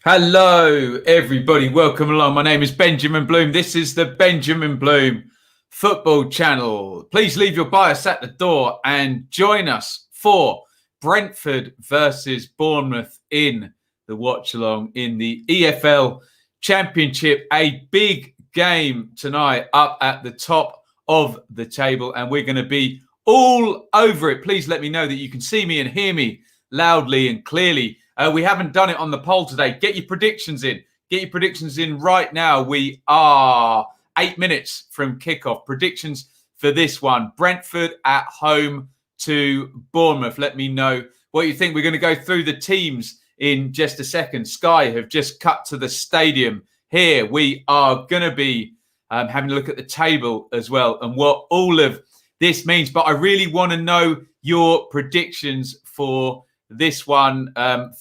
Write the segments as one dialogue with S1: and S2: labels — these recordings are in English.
S1: Hello, everybody. Welcome along. My name is Benjamin Bloom. This is the Benjamin Bloom Football Channel. Please leave your bias at the door and join us for Brentford versus Bournemouth in the watch-along in the EFL Championship. A big game tonight up at the top of the table, and we're going to be all over it. Please let me know that you can see me and hear me loudly and clearly. We haven't done it on the poll today. Get your predictions in. Get your predictions in right now. We are 8 minutes from kickoff. Predictions for this one. Brentford at home to Bournemouth. Let me know what you think. We're going to go through the teams in just a second. Sky have just cut to the stadium here. We are going to be having a look at the table as well and what all of this means. But I really want to know your predictions for this one.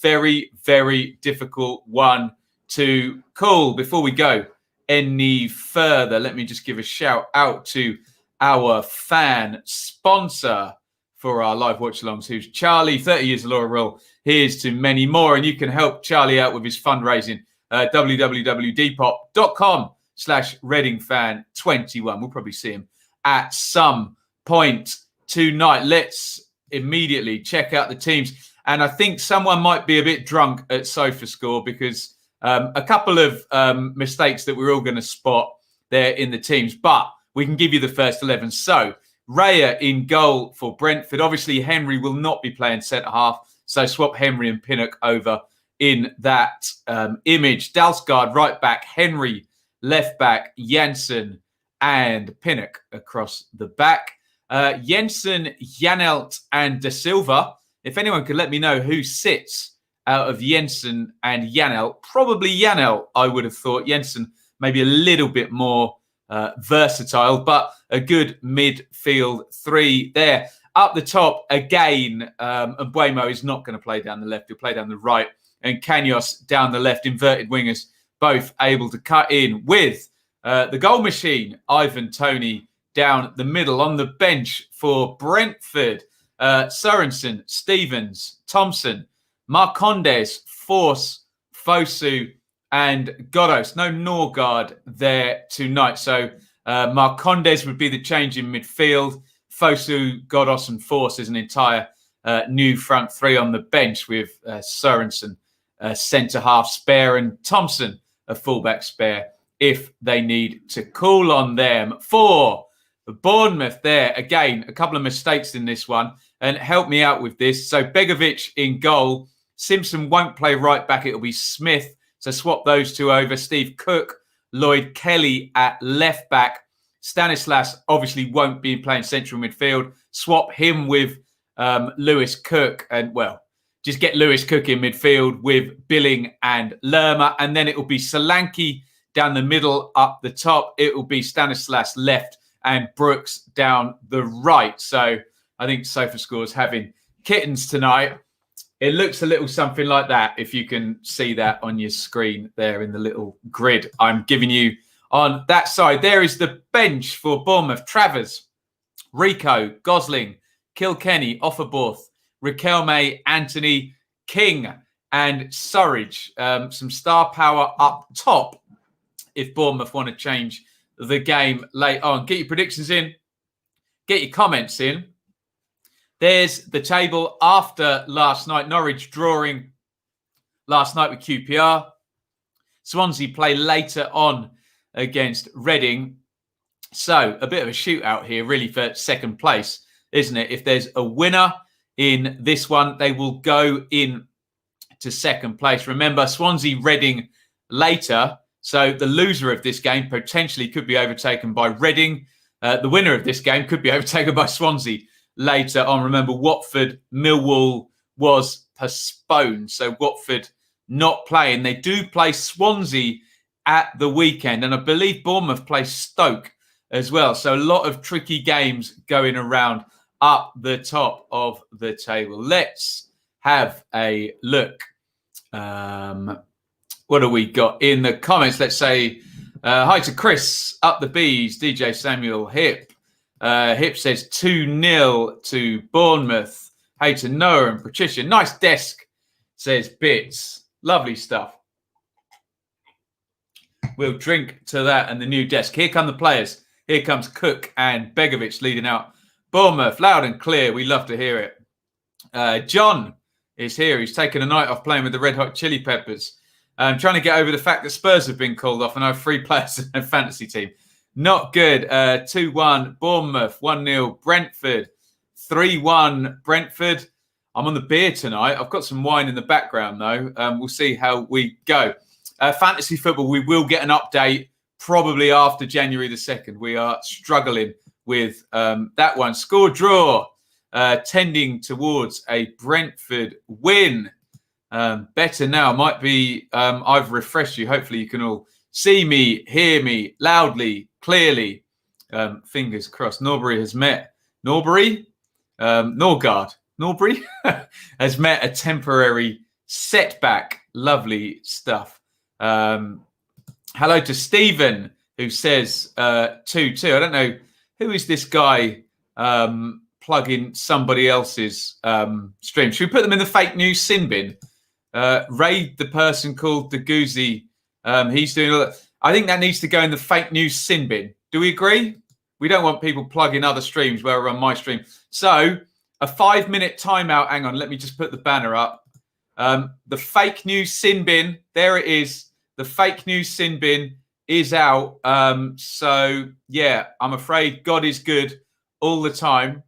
S1: Very, very difficult one to call. Before we go any further, let me just give a shout out to our fan sponsor for our live watch-alongs, who's Charlie, 30 years of Laura Roll. Here's to many more. And you can help Charlie out with his fundraising. www.depop.com/ReadingFan21. We'll probably see him at some point tonight. Let's immediately check out the teams. And I think someone might be a bit drunk at SofaScore because a couple of mistakes that we're all going to spot there in the teams. But we can give you the first 11. So Raya in goal for Brentford. Obviously, Henry will not be playing centre-half. So swap Henry and Pinnock over in that image. Dalsgaard right back. Henry left back. Janssen and Pinnock across the back. Jensen, Janelt and De Silva. If anyone could let me know who sits out of Jensen and Janelt, probably Janelt, I would have thought. Jensen maybe a little bit more versatile, but a good midfield three there. Up the top, again, Mbuemo is not going to play down the left. He'll play down the right. And Kanyos down the left, inverted wingers, both able to cut in with the goal machine, Ivan Toney, down the middle. On the bench for Brentford, Sorensen, Stevens, Thompson, Marcondes, Force, Fosu, and Godos. No Norgard there tonight. So Marcondes would be the change in midfield. Fosu, Godos, and Force is an entire new front three on the bench with Sorensen, centre-half spare, and Thompson, a fullback spare, if they need to call on them. For Bournemouth there, again, a couple of mistakes in this one. And help me out with this. So Begovic in goal. Simpson won't play right back. It'll be Smith. So swap those two over. Steve Cook, Lloyd Kelly at left back. Stanislas obviously won't be playing central midfield. Swap him with Lewis Cook. And, well, just get Lewis Cook in midfield with Billing and Lerma. And then it will be Solanke down the middle, up the top. It will be Stanislas left and Brooks down the right. So I think SofaScore's having kittens tonight. It looks a little something like that, if you can see that on your screen there in the little grid I'm giving you on that side. There is the bench for Bournemouth. Travers, Rico, Gosling, Kilkenny, Offerborth, Riquelme, Anthony, King, and Surridge. Some star power up top if Bournemouth want to change the game late on. Get your predictions in. Get your comments in. There's the table after last night. Norwich drawing last night with QPR. Swansea play later on against Reading. So a bit of a shootout here, really, for second place, isn't it? If there's a winner in this one, they will go in to second place. Remember, Swansea Reading later. So the loser of this game potentially could be overtaken by Reading. The winner of this game could be overtaken by Swansea later on. Remember, Watford, Millwall was postponed. So Watford not playing. They do play Swansea at the weekend. And I believe Bournemouth play Stoke as well. So a lot of tricky games going around up the top of the table. Let's have a look. What do we got in the comments? Let's say hi to Chris, up the bees, DJ Samuel, Hip. Hip says 2-0 to Bournemouth. Hey to Noah and Patricia. Nice desk, says Bits. Lovely stuff. We'll drink to that and the new desk. Here come the players. Here comes Cook and Begovic leading out. Bournemouth, loud and clear. We love to hear it. John is here. He's taken a night off playing with the Red Hot Chili Peppers. Trying to get over the fact that Spurs have been called off and I have 3 players in a fantasy team. Not good. 2-1 Bournemouth, 1-0 Brentford, 3-1 Brentford. I'm on the beer tonight. I've got some wine in the background, though. We'll see how we go. Fantasy football, we will get an update probably after January the 2nd. We are struggling with that one. Score draw, tending towards a Brentford win. Better now. Might be, I've refreshed you. Hopefully you can all see me, hear me loudly, clearly. Fingers crossed. Norbury has met. Norbury has met a temporary setback. Lovely stuff. Hello to Stephen, who says 2-2. I don't know, who is this guy plugging somebody else's stream? Should we put them in the fake news sin bin? Raid the person called the Goozy. He's doing all that. I think that needs to go in the fake news sin bin. Do we agree? We don't want people plugging other streams where we're on my stream. So a 5-minute timeout. Hang on, let me just put the banner up. The fake news sin bin. There it is. The fake news sin bin is out. So yeah, I'm afraid God is good all the time.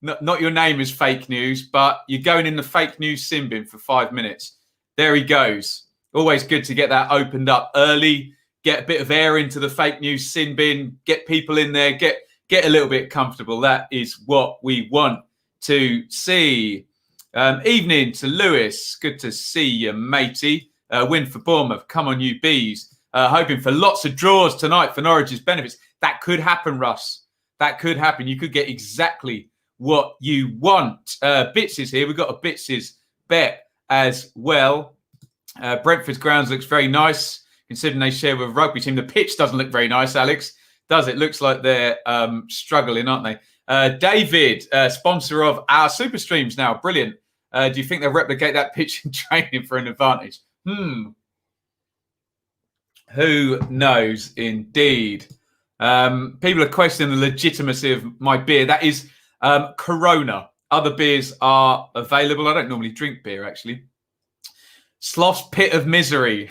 S1: Not your name is fake news, but you're going in the fake news sin bin for 5 minutes. There he goes. Always good to get that opened up early, get a bit of air into the fake news sin bin, get people in there, get a little bit comfortable. That is what we want to see. Evening to Lewis. Good to see you, matey. Win for Bournemouth. Come on, you bees. Hoping for lots of draws tonight for Norwich's benefits. That could happen, Russ. That could happen. You could get exactly what you want. Bits is here. We've got a Bits' bet as well. Brentford's grounds looks very nice, considering they share with a rugby team. The pitch doesn't look very nice, Alex. Does it? Looks like they're struggling, aren't they? David, sponsor of our Super Streams now. Brilliant. Do you think they'll replicate that pitch in training for an advantage? Who knows, indeed. People are questioning the legitimacy of my beer. That is Corona. Other beers are available. I don't normally drink beer, actually. Sloth's Pit of Misery.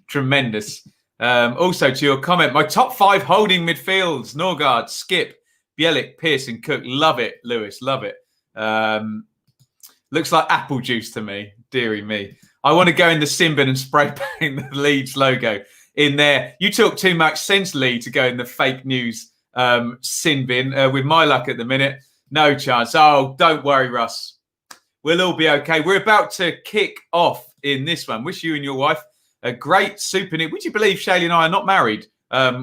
S1: Tremendous. Also, to your comment, my top 5 holding midfields: Norgard, Skip, Bielik, Pearson, Cook. Love it, Lewis. Love it. Looks like apple juice to me. Deary me. I want to go in the sin bin and spray paint the Leeds logo in there. You talk too much sense, Lee, to go in the fake news sin bin. With my luck at the minute, no chance. Oh, don't worry, Russ. We'll all be okay. We're about to kick off in this one. Wish you and your wife a great super. Would you believe Shaylee and I are not married?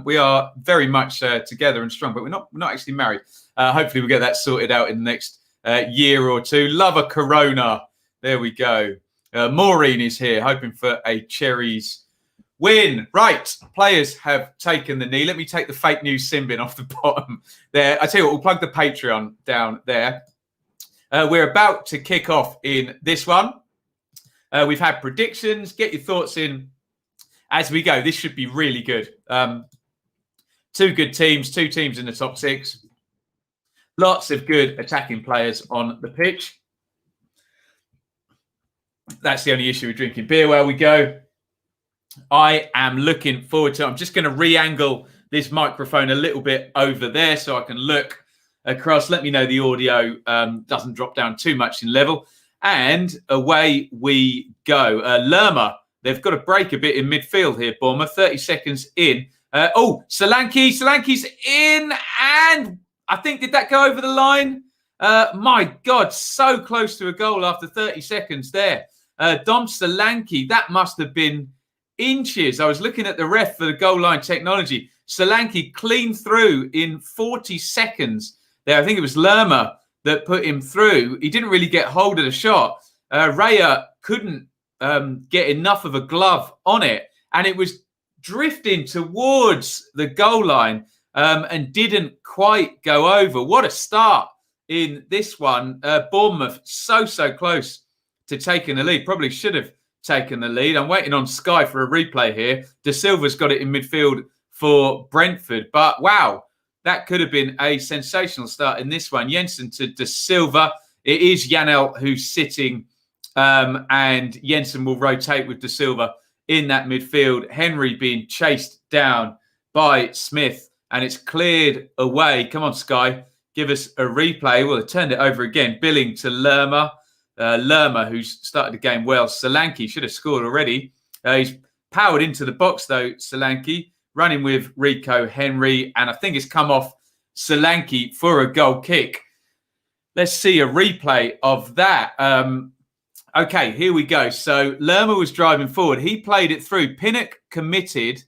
S1: We are very much together and strong, but we're not actually married. Hopefully we'll get that sorted out in the next year or two. Love a Corona. There we go. Maureen is here, hoping for a Cherries win. Right, players have taken the knee. Let me take the fake news sin bin off the bottom there. I tell you what, we'll plug the Patreon down there. We're about to kick off in this one. We've had predictions. Get your thoughts in as we go. This should be really good. 2 good teams, 2 teams in the top 6. Lots of good attacking players on the pitch. That's the only issue with drinking beer while we go. I am looking forward to it. I'm just going to re-angle this microphone a little bit over there so I can look across. Let me know the audio doesn't drop down too much in level. And away we go. Lerma, they've got to break a bit in midfield here, Bournemouth. 30 seconds in. Solanke's in. And I think, did that go over the line? My God, so close to a goal after 30 seconds there. Dom Solanke, that must have been inches. I was looking at the ref for the goal line technology. Solanke clean through in 40 seconds there. I think it was Lerma that put him through. He didn't really get hold of the shot. Raya couldn't get enough of a glove on it, and it was drifting towards the goal line and didn't quite go over. What a start in this one. Bournemouth so close to taking the lead. Probably should have taken the lead. I'm waiting on Sky for a replay here. De Silva's got it in midfield for Brentford. But wow, that could have been a sensational start in this one. Jensen to De Silva. It is Janelt who's sitting, and Jensen will rotate with De Silva in that midfield. Henry being chased down by Smith, and it's cleared away. Come on, Sky, give us a replay. Well, it turned it over again. Billing to Lerma. Lerma, who's started the game well. Solanke should have scored already. He's powered into the box, though, Solanke, running with Rico Henry, and I think it's come off Solanke for a goal kick. Let's see a replay of that. Okay, here we go. So Lerma was driving forward. He played it through. Pinnock committed.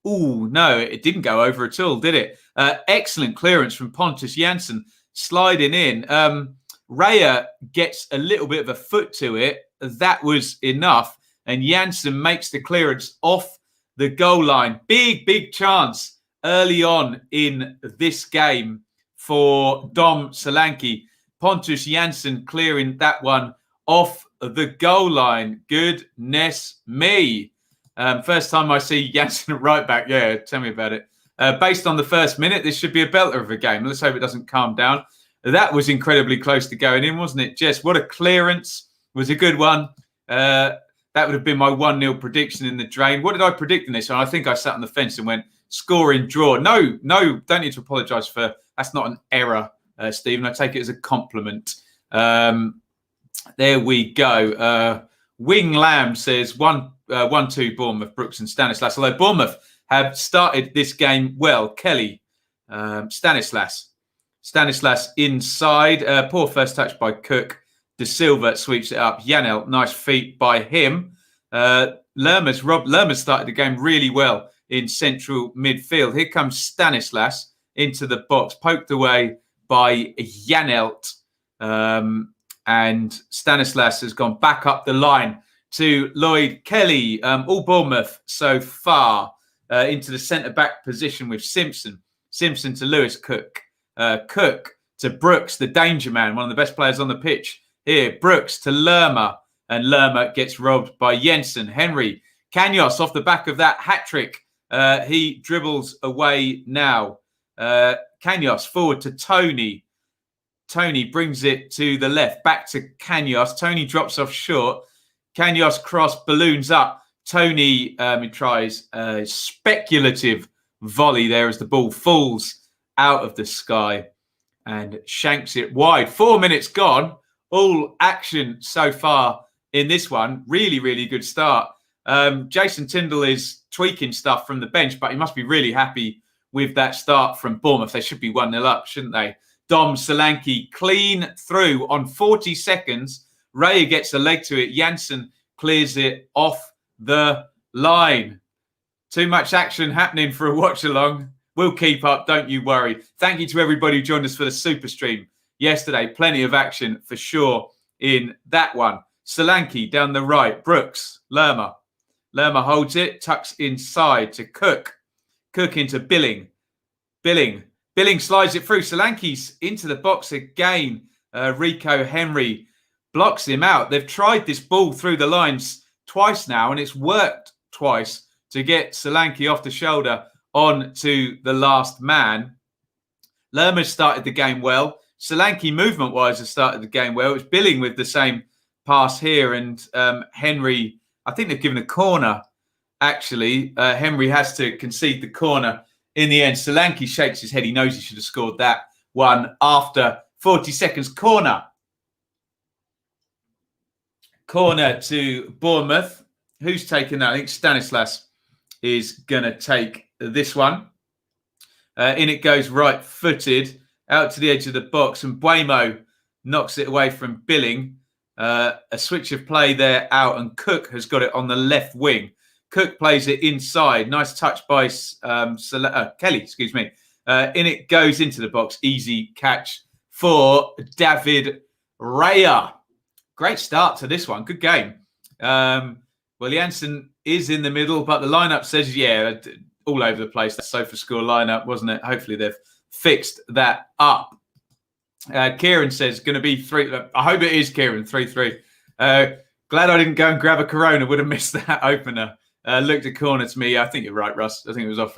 S1: Oh, no, it didn't go over at all, did it? Excellent clearance from Pontus Jansson sliding in. Raya gets a little bit of a foot to it. That was enough. And Jansson makes the clearance off the goal line. Big chance early on in this game for Dom Solanke. Pontus Jansson clearing that one off the goal line. Goodness me. First time I see Jansson at right back. Yeah, tell me about it. Based on the first minute, this should be a belter of a game. Let's hope it doesn't calm down. That was incredibly close to going in, wasn't it? Jess, what a clearance. It was a good one. That would have been my 1-0 prediction in the drain. What did I predict in this one? I think I sat on the fence and went scoring draw. No, don't need to apologise for. That's not an error, Stephen. I take it as a compliment. There we go. Wing Lamb says 1-2 Bournemouth, Brooks and Stanislas. Although Bournemouth have started this game well. Kelly, Stanislas inside. Poor first touch by Cook. De Silva sweeps it up. Janelt, nice feet by him. Lerma started the game really well in central midfield. Here comes Stanislas into the box, poked away by Janelt. And Stanislas has gone back up the line to Lloyd Kelly. All Bournemouth so far into the centre-back position with Simpson. Simpson to Lewis Cook. Cook to Brooks, the danger man, one of the best players on the pitch. Here, Brooks to Lerma, and Lerma gets robbed by Jensen. Henry Kanyos off the back of that hat-trick. He dribbles away now. Kanyos forward to Tony. Tony brings it to the left, back to Kanyos. Tony drops off short. Kanyos cross, balloons up. Tony tries a speculative volley there as the ball falls out of the sky and shanks it wide. 4 minutes gone. All action so far in this one. Really good start. Jason Tyndall is tweaking stuff from the bench, but he must be really happy with that start from Bournemouth. They should be 1-0 up, shouldn't they? Dom Solanke clean through on 40 seconds. Raya gets a leg to it. Janssen clears it off the line. Too much action happening for a watch-along. We'll keep up, don't you worry. Thank you to everybody who joined us for the super stream yesterday. Plenty of action for sure in that one. Solanke down the right. Brooks, Lerma. Lerma holds it, tucks inside to Cook. Cook into Billing. Billing slides it through. Solanke's into the box again. Rico Henry blocks him out. They've tried this ball through the lines twice now, and it's worked twice to get Solanke off the shoulder on to the last man. Lerma started the game well. Solanke, movement-wise, has started the game well. It's Billing with the same pass here, and Henry, I think they've given a corner, actually. Henry has to concede the corner in the end. Solanke shakes his head. He knows he should have scored that one after 40 seconds. Corner to Bournemouth. Who's taking that? I think Stanislas is going to take this one. In it goes right-footed out to the edge of the box, and Buemo knocks it away from Billing. A switch of play there out, and Cook has got it on the left wing. Cook plays it inside. Nice touch by Kelly, excuse me. In it goes into the box. Easy catch for David Raya. Great start to this one. Good game. Well, Janssen is in the middle, but the lineup says, yeah, all over the place. That SofaScore lineup, wasn't it? Hopefully they've fixed that up. Kieran says, going to be 3. I hope it is, Kieran, 3-3. Glad I didn't go and grab a Corona. Would have missed that opener. Looked a corner to me. I think you're right, Russ. I think it was off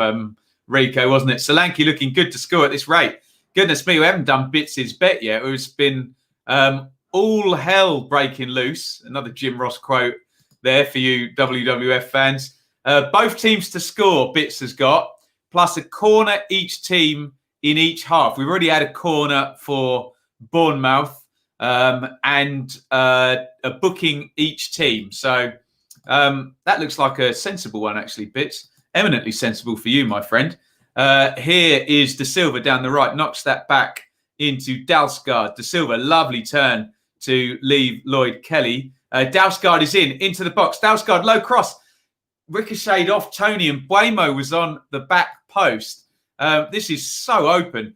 S1: Rico, wasn't it? Solanke looking good to score at this rate. Goodness me, we haven't done Bits' bet yet. It's been all hell breaking loose. Another Jim Ross quote there for you WWF fans. Both teams to score, Bits has got, plus a corner each team in each half. We've already had a corner for Bournemouth and a booking each team. So that looks like a sensible one, actually, Bits. Eminently sensible for you, my friend. Here is De Silva down the right, knocks that back into Dalsgaard. De Silva, lovely turn to leave Lloyd Kelly. Dalsgaard is into the box. Dalsgaard, low cross, ricocheted off Tony, and Buemo was on the back post. This is so open.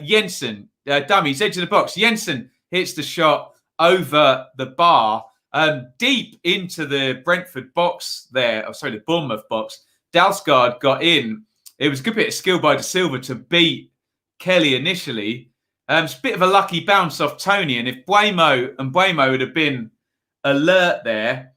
S1: Jensen, dummies, edge of the box. Jensen hits the shot over the bar, deep into the Brentford box there. Oh, sorry, the Bournemouth box. Dalsgaard got in. It was a good bit of skill by De Silva to beat Kelly initially. It's a bit of a lucky bounce off Tony, and if Buemo would have been alert there,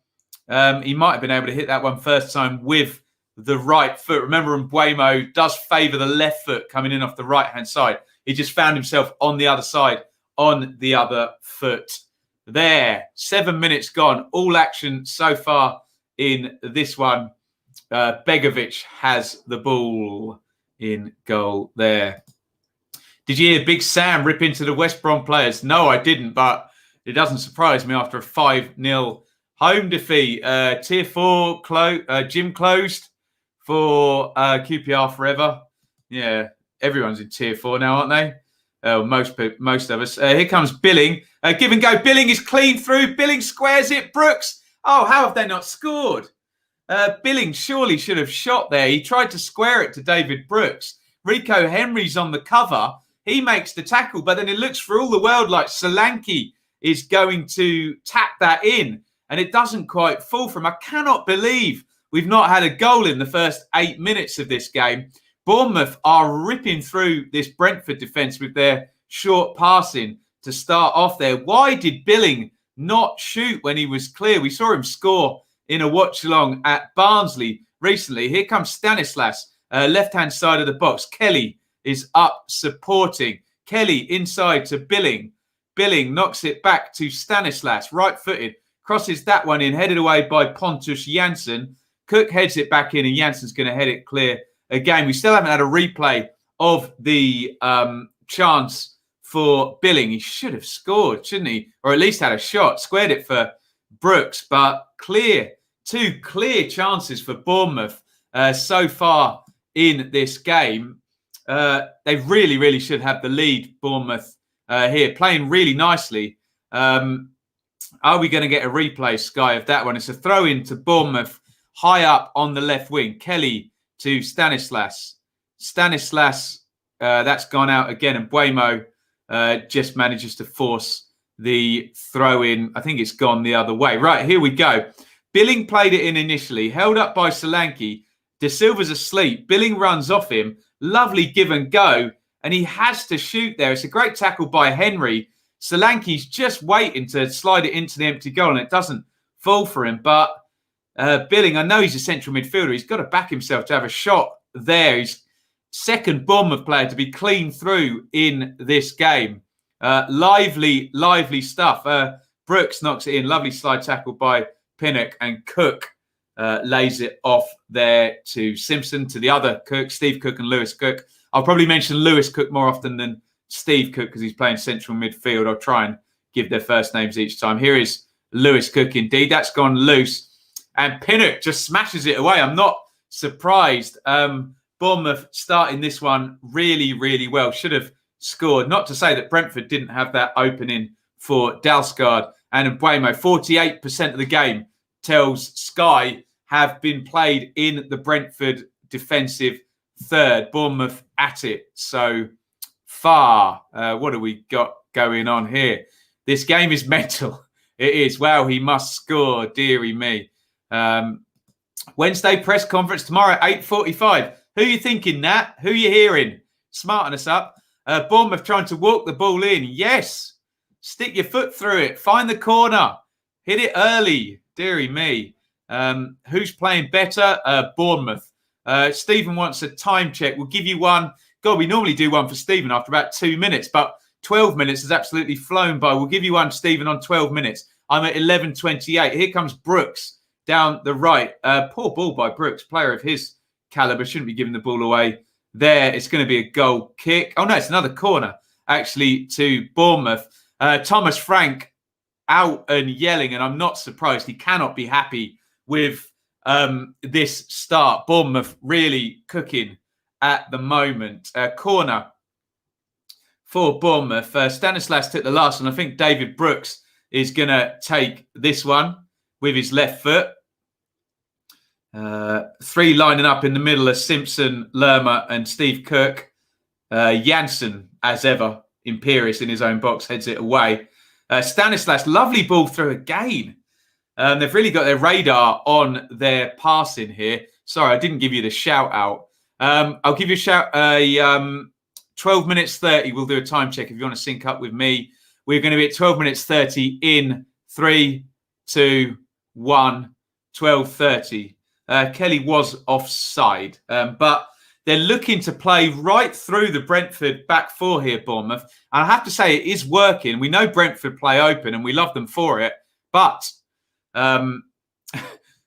S1: he might have been able to hit that one first time with the right foot. Remember, Buemo does favour the left foot coming in off the right-hand side. He just found himself on the other side, on the other foot. There, 7 minutes gone. All action so far in this one. Begovic has the ball in goal there. Did you hear Big Sam rip into the West Brom players? No, I didn't, but it doesn't surprise me after a 5-0 home defeat. Tier 4 gym closed for QPR forever. Yeah, everyone's in Tier 4 now, aren't they? Most of us. Here comes Billing. Give and go. Billing is clean through. Billing squares it. Brooks. Oh, how have they not scored? Billing surely should have shot there. He tried to square it to David Brooks. Rico Henry's on the cover. He makes the tackle, but then it looks for all the world like Solanke is going to tap that in, and it doesn't quite fall from. I cannot believe we've not had a goal in the first 8 minutes of this game. Bournemouth are ripping through this Brentford defence with their short passing to start off there. Why did Billing not shoot when he was clear? We saw him score in a watch-along at Barnsley recently. Here comes Stanislas, left-hand side of the box. Kelly is up supporting. Kelly inside to Billing. Billing knocks it back to Stanislas, right-footed. Crosses that one in, headed away by Pontus Jansson. Cook heads it back in, and Jansson's going to head it clear again. We still haven't had a replay of the chance for Billing. He should have scored, shouldn't he? Or at least had a shot. Squared it for Brooks, but clear. 2 clear chances for Bournemouth so far in this game. They really, really should have the lead, Bournemouth, here. Playing really nicely. Are we going to get a replay, Sky, of that one? It's a throw-in to Bournemouth, high up on the left wing. Kelly to Stanislas. Stanislas, that's gone out again, and Buemo just manages to force the throw-in. I think it's gone the other way. Right, here we go. Billing played it in initially, held up by Solanke. De Silva's asleep. Billing runs off him. Lovely give and go, and he has to shoot there. It's a great tackle by Henry. Solanke's just waiting to slide it into the empty goal, and it doesn't fall for him. But Billing, I know he's a central midfielder. He's got to back himself to have a shot there. He's second Bournemouth player to be clean through in this game. Lively stuff. Brooks knocks it in. Lovely slide tackle by Pinnock, and Cook lays it off there to Simpson, to the other Cook, Steve Cook and Lewis Cook. I'll probably mention Lewis Cook more often than Steve Cook because he's playing central midfield. I'll try and give their first names each time. Here is Lewis Cook indeed. That's gone loose. And Pinnock just smashes it away. I'm not surprised. Bournemouth starting this one really, really well. Should have scored. Not to say that Brentford didn't have that opening for Dalsgaard and Buemo. 48% of the game, tells Sky, have been played in the Brentford defensive third. Bournemouth at it so far. What have we got going on here? This game is mental. It is. Wow, he must score. Deary me. Wednesday press conference tomorrow at 8:45. Who are you thinking, Nat? Who are you hearing? Smarten us up. Bournemouth trying to walk the ball in. Yes. Stick your foot through it. Find the corner. hit it early. Deary me. Who's playing better? Bournemouth. Stephen wants a time check. We'll give you one. God, we normally do one for Stephen after about 2 minutes, but 12 minutes has absolutely flown by. We'll give you one, Stephen, on 12 minutes. I'm at 11:28. Here comes Brooks down the right. Poor ball by Brooks, player of his calibre. Shouldn't be giving the ball away there. It's going to be a goal kick. Oh, no, it's another corner, actually, to Bournemouth. Thomas Frank out and yelling, and I'm not surprised. He cannot be happy with this start. Bournemouth really cooking at the moment. Corner for Bournemouth. Stanislas took the last one. I think David Brooks is going to take this one with his left foot. Three lining up in the middle are Simpson, Lerma and Steve Cook. Janssen, as ever, imperious in his own box, heads it away. Stanislas, lovely ball through again. They've really got their radar on their passing here. Sorry, I didn't give you the shout out. I'll give you a shout. 12 minutes 30. We'll do a time check if you want to sync up with me. We're going to be at 12 minutes 30 in 3, 2, 1, 12:30. Kelly was offside, but they're looking to play right through the Brentford back four here, Bournemouth. And I have to say, it is working. We know Brentford play open and we love them for it. But there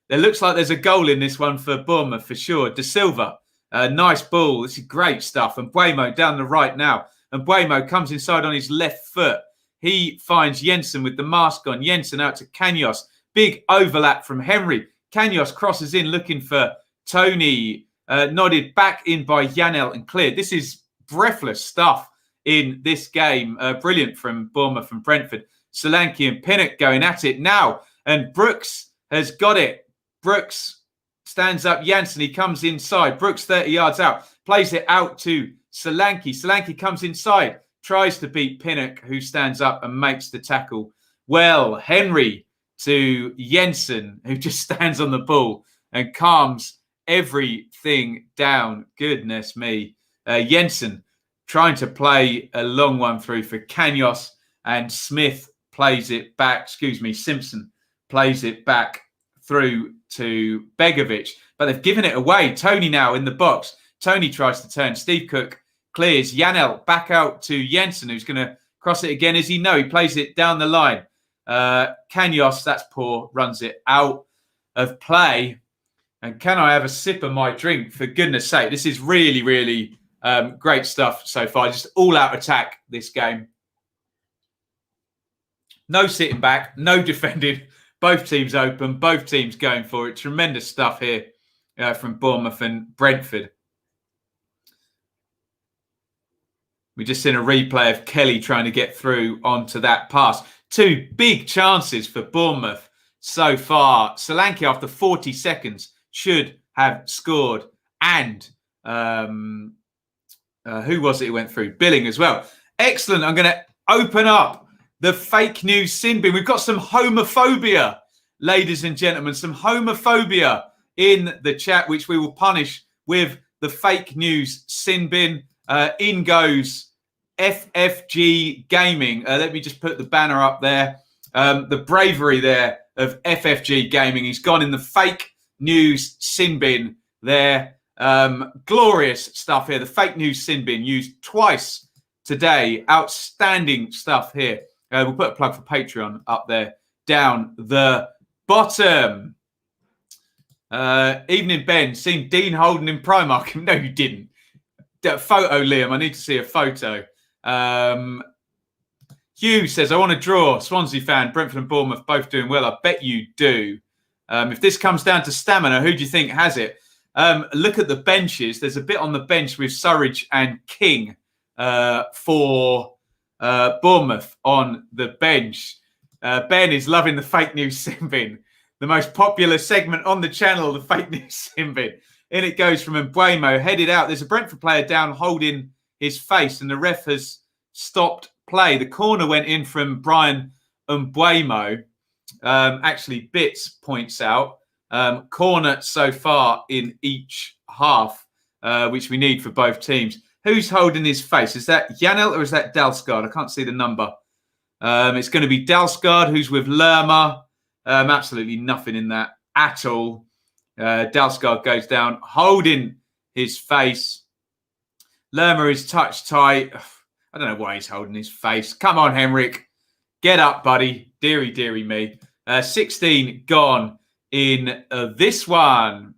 S1: looks like there's a goal in this one for Bournemouth for sure. De Silva, nice ball. This is great stuff. And Buemo down the right now. And Buemo comes inside on his left foot. He finds Jensen with the mask on. Jensen out to Canos. Big overlap from Henry. Canos crosses in looking for Tony. Nodded back in by Yanel and cleared. This is breathless stuff in this game. Brilliant from Bournemouth and Brentford. Solanke and Pinnock going at it now. And Brooks has got it. Brooks stands up. Janssen, he comes inside. Brooks 30 yards out. Plays it out to Solanke. Solanke comes inside. Tries to beat Pinnock, who stands up and makes the tackle. Well, Henry to Jensen, who just stands on the ball and calms everything down. Goodness me. Jensen trying to play a long one through for Canos, and Smith plays it back. Simpson plays it back through to Begovic, but they've given it away. Tony now in the box. Tony tries to turn. Steve Cook clears. Yanel back out to Jensen, who's going to cross it again. As he know, he plays it down the line. Canos, that's poor, runs it out of play. And can I have a sip of my drink, for goodness sake? This is really, really great stuff so far. Just all-out attack, this game. No sitting back, no defending. Both teams open, both teams going for it. Tremendous stuff here from Bournemouth and Brentford. We just seen a replay of Kelly trying to get through onto that pass. Two big chances for Bournemouth so far. Solanke, after 40 seconds, should have scored. And who was it who went through? Billing as well. Excellent. I'm going to open up the fake news sin bin. We've got some homophobia, ladies and gentlemen. Some homophobia in the chat, which we will punish with the fake news sin bin. In goes FFG Gaming. Let me just put the banner up there. The bravery there of FFG Gaming. He's gone in the fake news sin bin there. Glorious stuff here. The fake news sin bin used twice today. Outstanding stuff here. We'll put a plug for Patreon up there down the bottom. Evening, Ben. Seen Dean Holden in Primark? No, you didn't. Photo, Liam. I need to see a photo. Hugh says, I want to draw. Swansea fan, Brentford and Bournemouth both doing well. I bet you do. If this comes down to stamina, who do you think has it? Look at the benches. There's a bit on the bench with Surridge and King for Bournemouth on the bench. Ben is loving the fake news sin bin. The most popular segment on the channel, the fake news sin bin. In it goes from Mbuemo, headed out. There's a Brentford player down holding his face, and the ref has stopped play. The corner went in from Brian Mbuemo. Actually, Bits points out. Corner so far in each half, which we need for both teams. Who's holding his face? Is that Yanel or is that Dalsgaard? I can't see the number. It's going to be Dalsgaard, who's with Lerma. Absolutely nothing in that at all. Dalsgaard goes down, holding his face. Lerma is touch tight. I don't know why he's holding his face. Come on, Henrik. Get up, buddy. Deary, deary me. 16 gone in this one.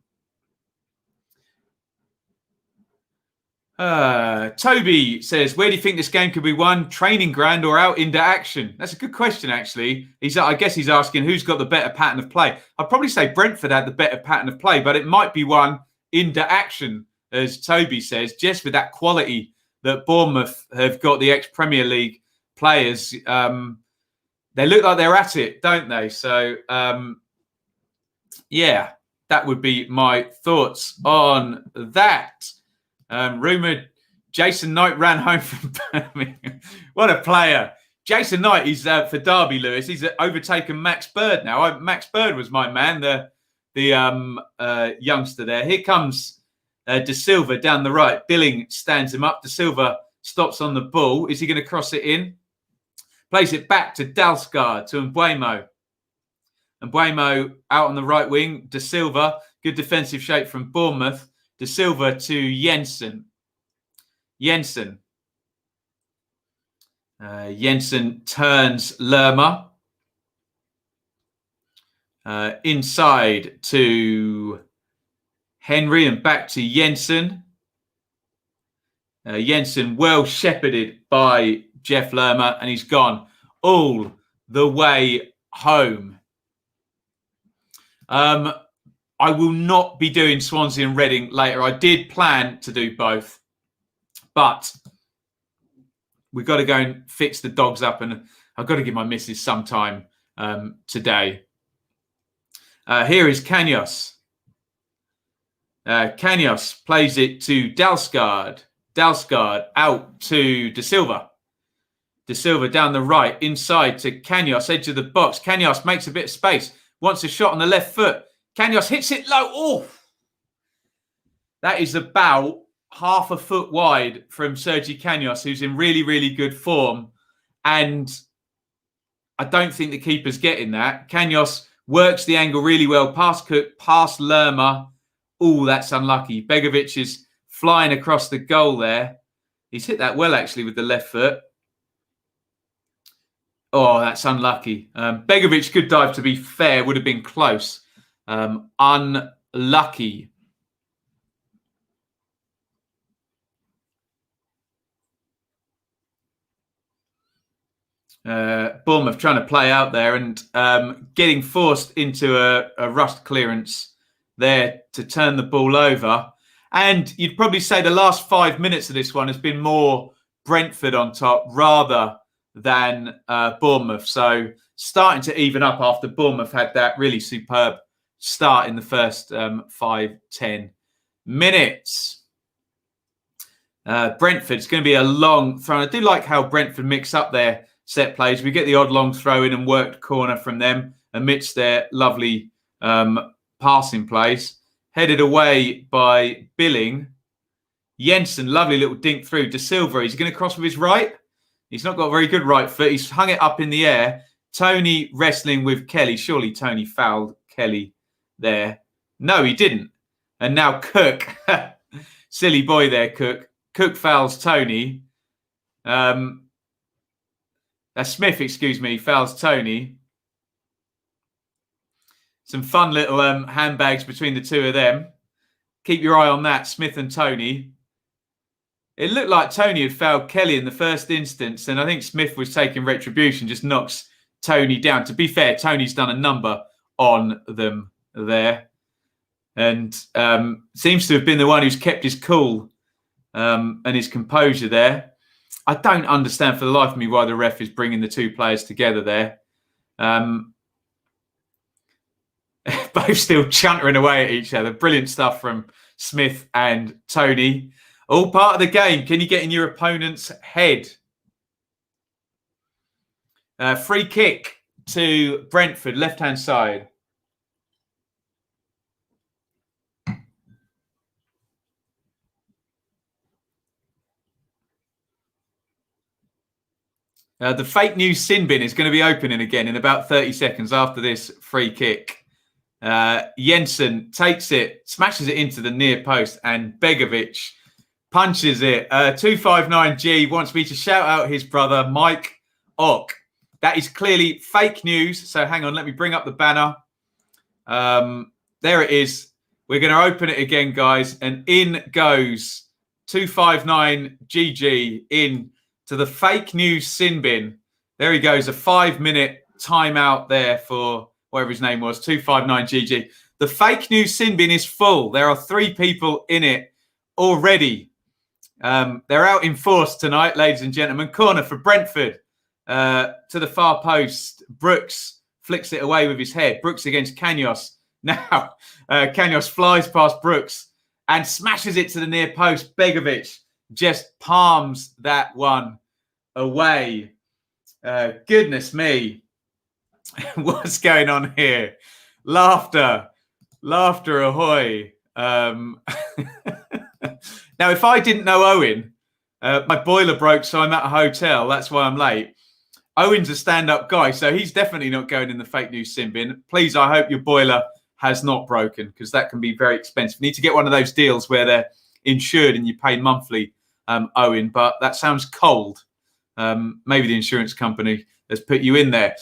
S1: Toby says, where do you think this game could be won? Training ground or out into action? That's a good question, actually. I guess he's asking who's got the better pattern of play. I'd probably say Brentford had the better pattern of play, but it might be won into action, as Toby says, just with that quality that Bournemouth have got, the ex-Premier League players. They look like they're at it, don't they? So, yeah, that would be my thoughts on that. Rumoured Jason Knight ran home from Birmingham. What a player. Jason Knight is for Derby, Lewis. He's overtaken Max Bird now. Max Bird was my man, the youngster there. Here comes De Silva down the right. Billing stands him up. De Silva stops on the ball. Is he going to cross it in? Plays it back to Dalsgaard, to Mbeumo. Mbeumo out on the right wing. De Silva, good defensive shape from Bournemouth. De Silva to Jensen. Jensen turns Lerma. Inside to Henry and back to Jensen. Jensen well shepherded by Jeff Lerma, and he's gone all the way home. I will not be doing Swansea and Reading later. I did plan to do both, but we've got to go and fix the dogs up, and I've got to give my missus some time today. Here is Canos. Canos plays it to Dalsgaard. Dalsgaard out to De Silva. De Silva down the right, inside to Canos, edge of the box. Canos makes a bit of space, wants a shot on the left foot. Canos hits it low. Oh, that is about half a foot wide from Sergi Canos, who's in really, really good form. And I don't think the keeper's getting that. Canos works the angle really well. Past Cook, past Lerma. Oh, that's unlucky. Begovic is flying across the goal there. He's hit that well, actually, with the left foot. Oh, that's unlucky. Begovic, good dive, to be fair, would have been close. Unlucky. Bournemouth trying to play out there and getting forced into a rushed clearance there to turn the ball over. And you'd probably say the last 5 minutes of this one has been more Brentford on top rather than Bournemouth. So starting to even up after Bournemouth had that really superb start in the first 5-10 minutes. Brentford's going to be a long throw. I do like how Brentford mix up their set plays. We get the odd long throw in and worked corner from them amidst their lovely passing plays. Headed away by Billing. Jensen, lovely little dink through. De Silva, he's going to cross with his right. He's not got a very good right foot. He's hung it up in the air. Tony wrestling with Kelly. Surely Tony fouled Kelly there. No, he didn't. And now Cook. Silly boy there, Cook. Cook fouls Tony. Smith, excuse me, fouls Tony. Some fun little handbags between the two of them. Keep your eye on that, Smith and Tony. It looked like Tony had fouled Kelly in the first instance, and I think Smith was taking retribution, just knocks Tony down. To be fair, Tony's done a number on them there, and seems to have been the one who's kept his cool and his composure there. I don't understand for the life of me why the ref is bringing the two players together there. Both still chuntering away at each other. Brilliant stuff from Smith and Tony. All part of the game. Can you get in your opponent's head? Free kick to Brentford, left-hand side. The fake news sin bin is going to be opening again in about 30 seconds after this free kick. Jensen takes it, smashes it into the near post, and Begovic punches it. 259G wants me to shout out his brother, Mike Ock. That is clearly fake news. So hang on, let me bring up the banner. There it is. We're going to open it again, guys. And in goes 259GG in to the fake news sin bin. There he goes. A 5-minute timeout there for whatever his name was, 259GG. The fake news sin bin is full. There are 3 people in it already. They're out in force tonight, ladies and gentlemen. Corner for Brentford to the far post. Brooks flicks it away with his head. Brooks against Kanyos. Now, Kanyos flies past Brooks and smashes it to the near post. Begovic just palms that one away. Goodness me. What's going on here? Laughter ahoy. Now, if I didn't know Owen, my boiler broke, so I'm at a hotel. That's why I'm late. Owen's a stand-up guy, so he's definitely not going in the fake news sin bin. Please, I hope your boiler has not broken, because that can be very expensive. You need to get one of those deals where they're insured and you pay monthly, Owen, but that sounds cold. Maybe the insurance company has put you in there.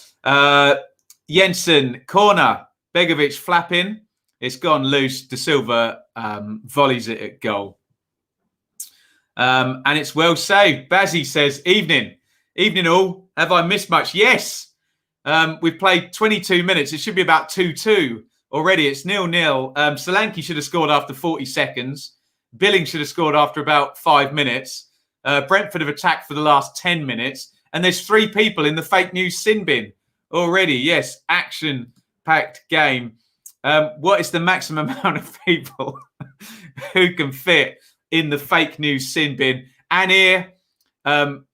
S1: Jensen, corner. Begovic flapping. It's gone loose. De Silva volleys it at goal. And it's well saved. Bazzy says, evening. Evening all. Have I missed much? Yes. We've played 22 minutes. It should be about 2-2 already. It's 0-0. Solanke should have scored after 40 seconds. Billing should have scored after about 5 minutes. Brentford have attacked for the last 10 minutes. And there's 3 people in the fake news sin bin already. Yes, action-packed game. What is the maximum amount of people who can fit in the fake news sin bin? And here,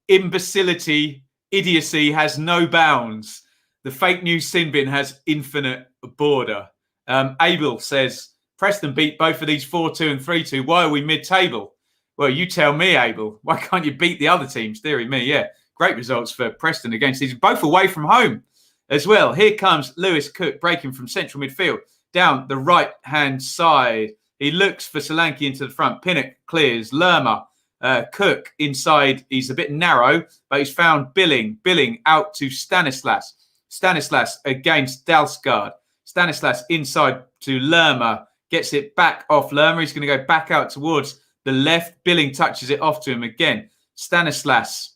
S1: imbecility, idiocy has no bounds. The fake news sin bin has infinite border. Abel says, Preston beat both of these 4-2 and 3-2. Why are we mid-table? Well, you tell me, Abel. Why can't you beat the other teams? Deary me, yeah. Great results for Preston against these, both away from home as well. Here comes Lewis Cook breaking from central midfield down the right-hand side. He looks for Solanke into the front. Pinnock clears. Lerma. Cook inside. He's a bit narrow, but he's found Billing. Billing out to Stanislas. Stanislas against Dalsgaard. Stanislas inside to Lerma. Gets it back off Lerma. He's going to go back out towards the left. Billing touches it off to him again. Stanislas.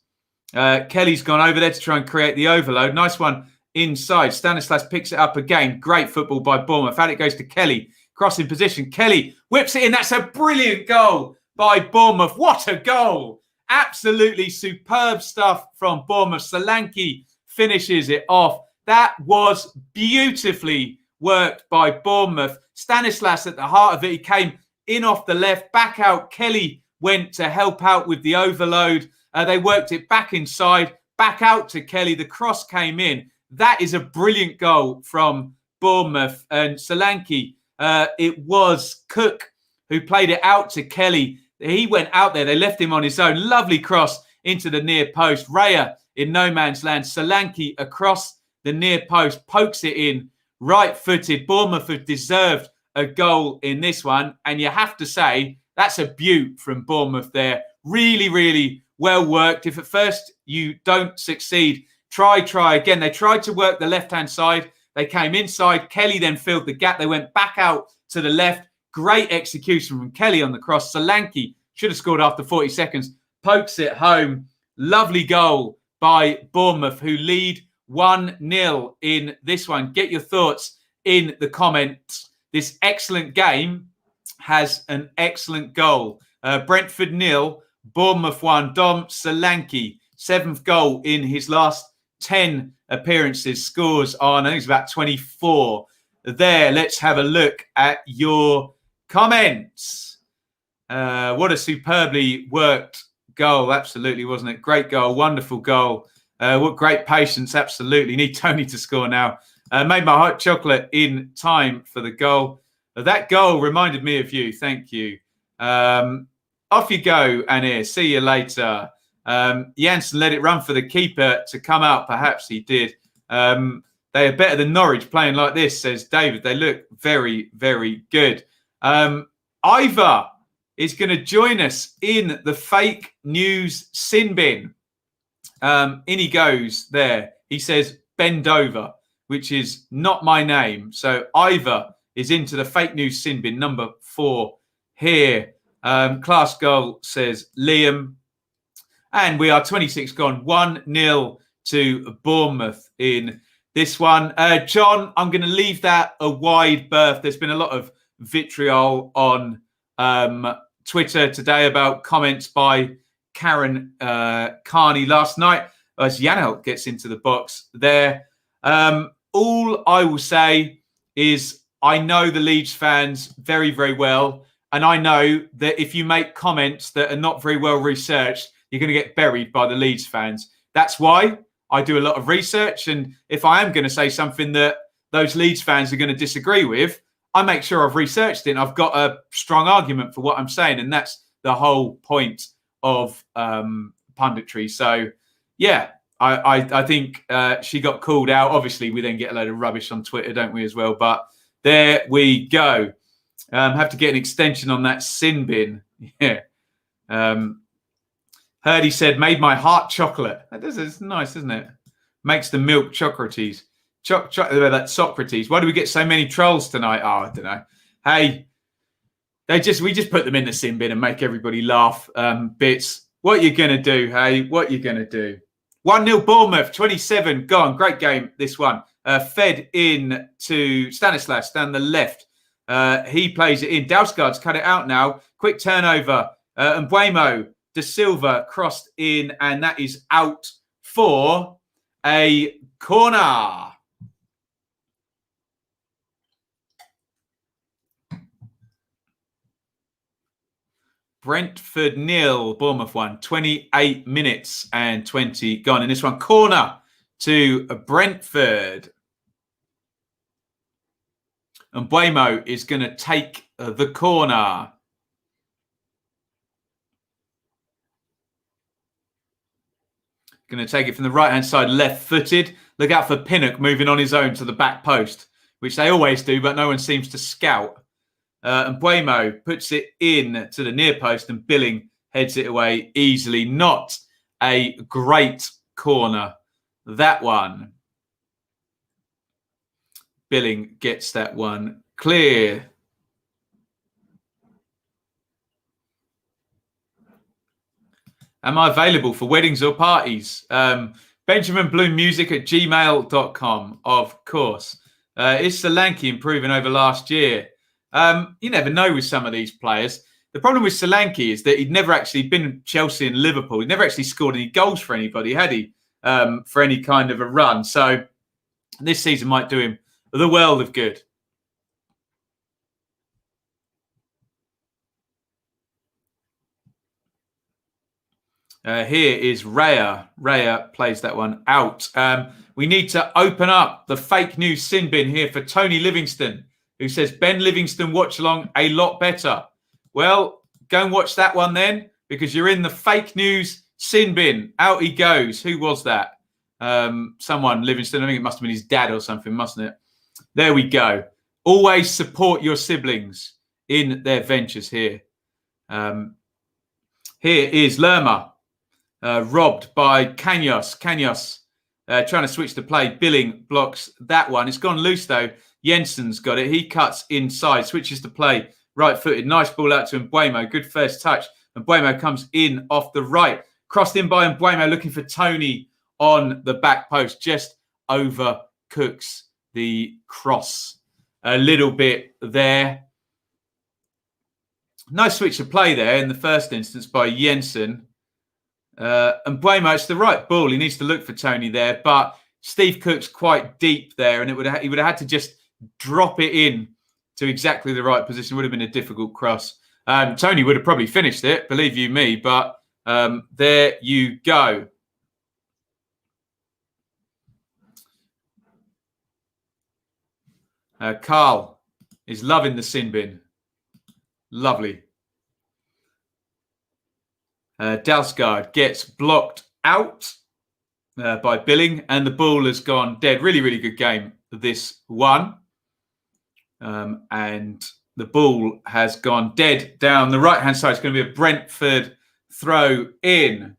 S1: Kelly's gone over there to try and create the overload. Nice one inside. Stanislas picks it up again. Great football by Bournemouth. Out it goes to Kelly. Crossing position. Kelly whips it in. That's a brilliant goal by Bournemouth. What a goal. Absolutely superb stuff from Bournemouth. Solanke finishes it off. That was beautifully worked by Bournemouth. Stanislas at the heart of it. He came in off the left, back out. Kelly went to help out with the overload. They worked it back inside, back out to Kelly. The cross came in. That is a brilliant goal from Bournemouth. And Solanke, it was Cook who played it out to Kelly. He went out there. They left him on his own. Lovely cross into the near post. Raya in no man's land. Solanke across the near post, pokes it in, right-footed. Bournemouth have deserved a goal in this one. And you have to say, that's a beaut from Bournemouth there. Really, really well worked. If at first you don't succeed, try again. They tried to work the left-hand side. They came inside. Kelly then filled the gap. They went back out to the left. Great execution from Kelly on the cross. Solanke should have scored after 40 seconds. Pokes it home. Lovely goal by Bournemouth, who lead 1-0 in this one. Get your thoughts in the comments. This excellent game has an excellent goal. Brentford 0, Bournemouth 1. Dom Solanke, 7th goal in his last 10 appearances. Scores on, I think it's about 24. There, let's have a look at your comments. What a superbly worked goal. Absolutely, wasn't it? Great goal. Wonderful goal. What great patience. Absolutely. Need Tony to score now. Made my hot chocolate in time for the goal. That goal reminded me of you. Thank you. Off you go, Anir. See you later. Janssen let it run for the keeper to come out. Perhaps he did. They are better than Norwich playing like this, says David. They look very, very good. Ivor is going to join us in the fake news sin bin. In he goes there. He says, bend over, which is not my name. So Ivor is into the fake news sin bin, number 4 here. Class goal, says Liam. And we are 26 gone, 1-0 to Bournemouth in this one. John, I'm going to leave that a wide berth. There's been a lot of vitriol on Twitter today about comments by Karen Carney last night as Janelt gets into the box there. All I will say is I know the Leeds fans very, very well. And I know that if you make comments that are not very well researched, you're going to get buried by the Leeds fans. That's why I do a lot of research. And if I am going to say something that those Leeds fans are going to disagree with, I make sure I've researched it and I've got a strong argument for what I'm saying. And that's the whole point of punditry. So, yeah, I think she got called out. Obviously, we then get a load of rubbish on Twitter, don't we, as well? But there we go. Have to get an extension on that sin bin. Yeah. Heard he said, made my heart chocolate. It's nice, isn't it? Makes the milk Socrates. That Socrates. Why do we get so many trolls tonight? Oh, I don't know. Hey, we just put them in the sin bin and make everybody laugh. Bits. What you going to do, hey? What you going to do? 1-0 Bournemouth, 27 gone. Great game, this one. Fed in to Stanislas down the left. He plays it in. Dalsgaard's cut it out now. Quick turnover. And Mbuemo De Silva crossed in, and that is out for a corner. Brentford 0, Bournemouth 1. 28 minutes and 20 gone. In this one, corner to Brentford. And Mbuemo is going to take the corner. Going to take it from the right-hand side, left-footed. Look out for Pinnock moving on his own to the back post, which they always do, but no one seems to scout. And Mbuemo puts it in to the near post and Billing heads it away easily. Not a great corner, that one. Billing gets that one clear. Am I available for weddings or parties? BenjaminBloomMusic@gmail.com, of course. Is Solanke improving over last year? You never know with some of these players. The problem with Solanke is that he'd never actually been in Chelsea and Liverpool. He'd never actually scored any goals for anybody, had he? For any kind of a run. So this season might do him the world of good. Here is Raya. Raya plays that one out. We need to open up the fake news sin bin here for Tony Livingston, who says, Ben Livingston watch along a lot better. Well, go and watch that one then, because you're in the fake news sin bin. Out he goes. Who was that? Someone, Livingston. I think it must have been his dad or something, mustn't it? There we go. Always support your siblings in their ventures here. Here is Lerma. Robbed by Kanyos. Kanyos trying to switch the play. Billing blocks that one. It's gone loose, though. Jensen's got it. He cuts inside, switches to play. Right-footed. Nice ball out to Mbuemo. Good first touch. Mbuemo comes in off the right. Crossed in by Mbuemo, looking for Tony on the back post. Just overcooks the cross a little bit there. Nice switch of play there in the first instance by Jensen. And Mbuemo, it's the right ball. He needs to look for Tony there, but Steve Cook's quite deep there, and he would have had to just drop it in to exactly the right position. It would have been a difficult cross. Tony would have probably finished it, believe you me, but there you go. Carl is loving the sin bin. Lovely. Dalsgaard gets blocked out by Billing, and the ball has gone dead. Really, really good game, this one. And the ball has gone dead down the right-hand side. It's going to be a Brentford throw in.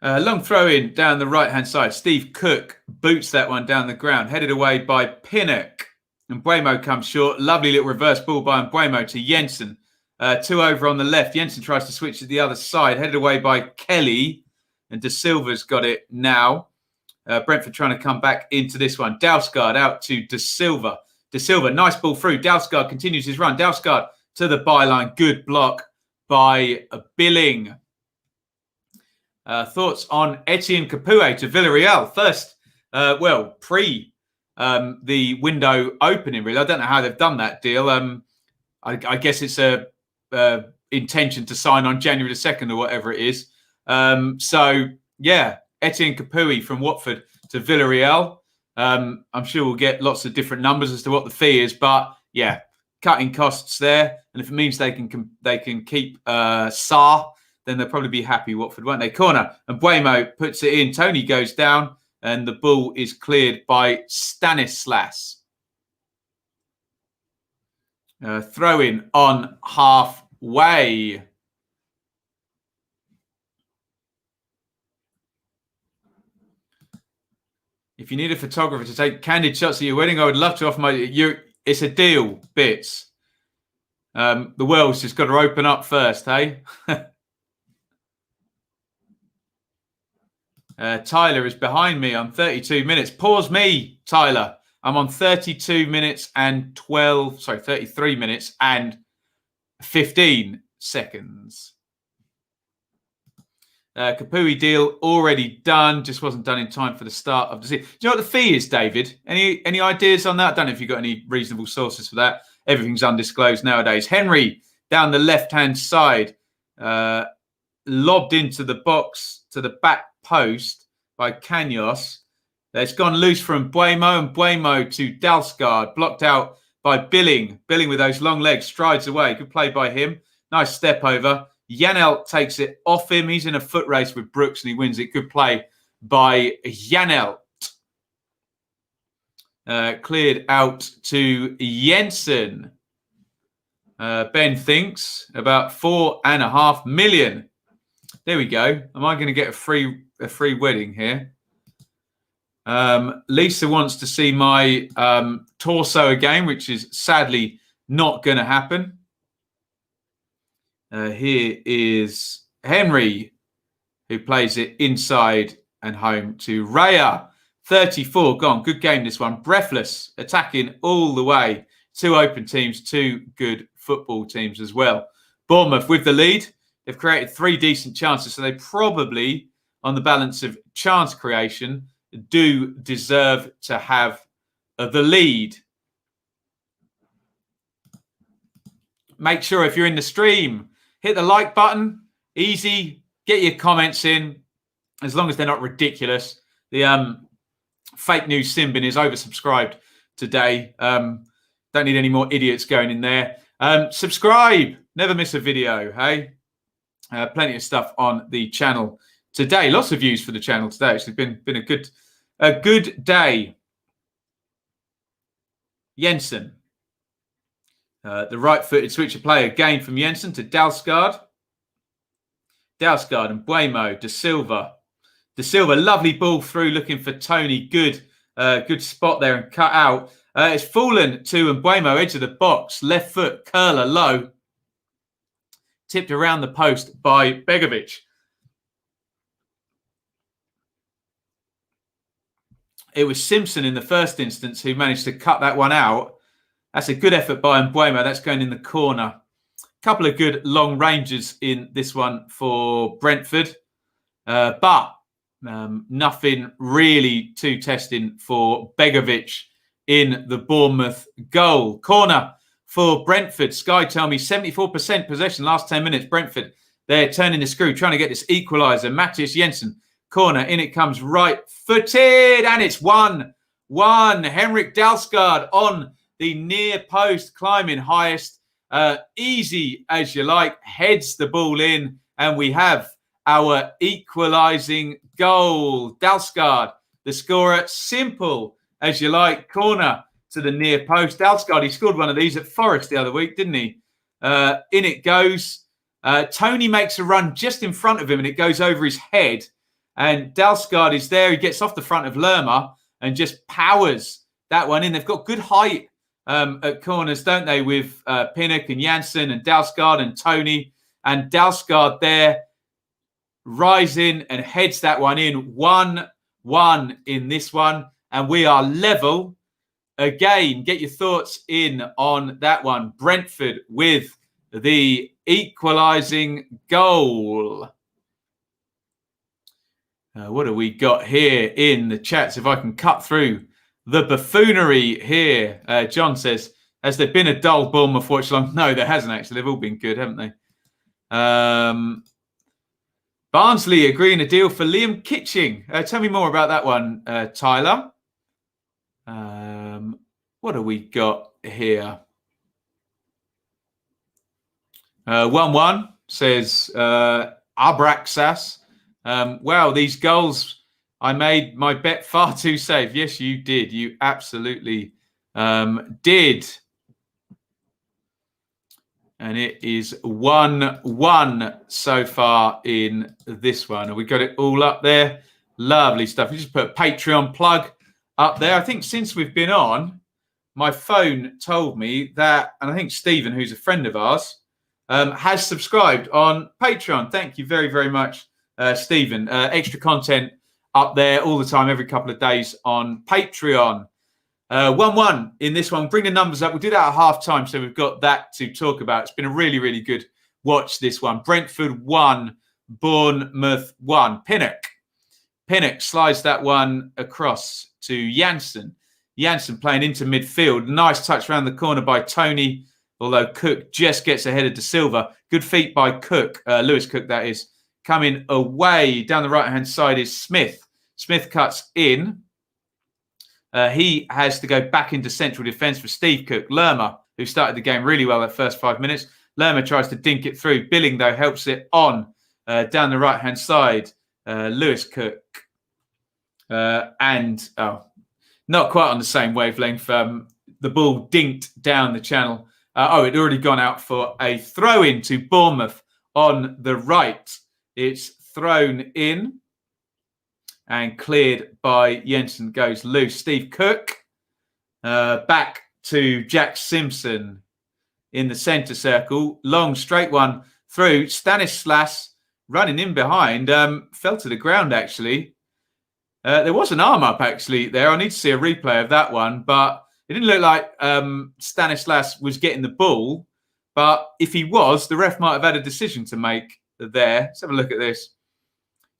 S1: Long throw in down the right-hand side. Steve Cook boots that one down the ground. Headed away by Pinnock. And Mbeumo comes short. Lovely little reverse ball by Mbeumo to Jensen. 2 over on the left. Jensen tries to switch to the other side. Headed away by Kelly. And De Silva's got it now. Brentford trying to come back into this one. Dalsgaard out to De Silva. De Silva, nice ball through. Dalsgaard continues his run. Dalsgaard to the byline. Good block by Billing. Thoughts on Etienne Capoue to Villarreal? First, pre the window opening, really. I don't know how they've done that deal. I guess it's a intention to sign on January the 2nd or whatever it is. So, yeah, Etienne Capoue from Watford to Villarreal. I'm sure we'll get lots of different numbers as to what the fee is. But, yeah, cutting costs there. And if it means they can keep Sarr, then they'll probably be happy, Watford, won't they? Corner, and Mbeumo puts it in. Tony goes down, and the ball is cleared by Stanislas. Throw in on halfway. If you need a photographer to take candid shots at your wedding, I would love to offer it's a deal, Bits. The world's just got to open up first, hey? Tyler is behind me on 32 minutes. Pause me, Tyler. I'm on 33 minutes and 15 seconds. Capoue deal already done. Just wasn't done in time for the start of the season. Do you know what the fee is, David? Any ideas on that? I don't know if you've got any reasonable sources for that. Everything's undisclosed nowadays. Henry down the left-hand side. Lobbed into the box to the back post by Canos. It's gone loose from Mbeumo, and Mbeumo to Dalsgaard, blocked out by Billing. Billing with those long legs strides away. Good play by him. Nice step over. Janelt takes it off him. He's in a foot race with Brooks and he wins it. Good play by Janelt. Cleared out to Jensen. Ben thinks about 4.5 million. There we go. Am I going to get a free wedding here? Lisa wants to see my torso again, which is sadly not going to happen. Here is Henry, who plays it inside and home to Raya. 34 gone. Good game, this one. Breathless, attacking all the way. 2 open teams, 2 good football teams as well. Bournemouth with the lead. They've created 3 decent chances, so they probably, on the balance of chance creation, do deserve to have the lead. Make sure if you're in the stream, hit the like button. Easy. Get your comments in, as long as they're not ridiculous. The fake news sin bin is oversubscribed today. Don't need any more idiots going in there. Subscribe. Never miss a video, hey? Plenty of stuff on the channel today. Lots of views for the channel today. It's been a good day. Jensen. The right-footed switcher play again from Jensen to Dalsgaard. Dalsgaard and Mbeumo. De Silva. De Silva, lovely ball through, looking for Tony. Good spot there and cut out. It's fallen to Mbeumo, edge of the box. Left foot, curler, low. Tipped around the post by Begovic. It was Simpson in the first instance who managed to cut that one out. That's a good effort by Mbeumo. That's going in the corner. A couple of good long ranges in this one for Brentford. But nothing really too testing for Begovic in the Bournemouth goal. Corner for Brentford. Sky tell me 74% possession last 10 minutes. Brentford They're turning the screw, trying to get this equaliser. Mathias Jensen, corner, in it comes right-footed, and it's 1-1. Henrik Dalsgaard on the near post, climbing highest. Easy as you like, heads the ball in, and we have our equalising goal. Dalsgaard, the scorer, simple as you like, corner to the near post. Dalsgaard, he scored one of these at Forest the other week, didn't he? In it goes. Tony makes a run just in front of him, and it goes over his head. And Dalsgaard is there. He gets off the front of Lerma and just powers that one in. They've got good height at corners, don't they, with Pinnock and Janssen and Dalsgaard and Tony. And Dalsgaard there rising and heads that one in. 1-1 in this one. And we are level again. Get your thoughts in on that one. Brentford with the equalising goal. What have we got here in the chats? If I can cut through the buffoonery here. John says, has there been a dull Bournemouth watch along? No, there hasn't actually. They've all been good, haven't they? Barnsley agreeing a deal for Liam Kitching. Tell me more about that one, Tyler. What have we got here? 1-1 says Abraxas. Wow, these goals, I made my bet far too safe. Yes, you did. You absolutely did. And it is 1-1 so far in this one. And we got it all up there. Lovely stuff. You just put a Patreon plug up there. I think since we've been on, my phone told me that, and I think Stephen, who's a friend of ours, has subscribed on Patreon. Thank you very, very much, Stephen. Extra content up there all the time, every couple of days on Patreon. 1-1 in this one. Bring the numbers up. We'll do that at half time, so we've got that to talk about. It's been a really, really good watch, this one. Brentford 1, Bournemouth 1. Pinnock slides that one across to Janssen. Janssen playing into midfield. Nice touch around the corner by Tony, although Cook just gets ahead of De Silva. Good feet by Cook, Lewis Cook, that is. Coming away down the right-hand side is Smith. Smith cuts in. He has to go back into central defence for Steve Cook. Lerma, who started the game really well that first 5 minutes. Lerma tries to dink it through. Billing, though, helps it on down the right-hand side. Lewis Cook. Not quite on the same wavelength. The ball dinked down the channel. It'd already gone out for a throw-in to Bournemouth on the right. It's thrown in and cleared by Jensen, goes loose. Steve Cook back to Jack Simpson in the centre circle. Long, straight one through. Stanislas running in behind. Fell to the ground, actually. There was an arm up, actually, there. I need to see a replay of that one, but it didn't look like Stanislas was getting the ball. But if he was, the ref might have had a decision to make there. Let's have a look at this.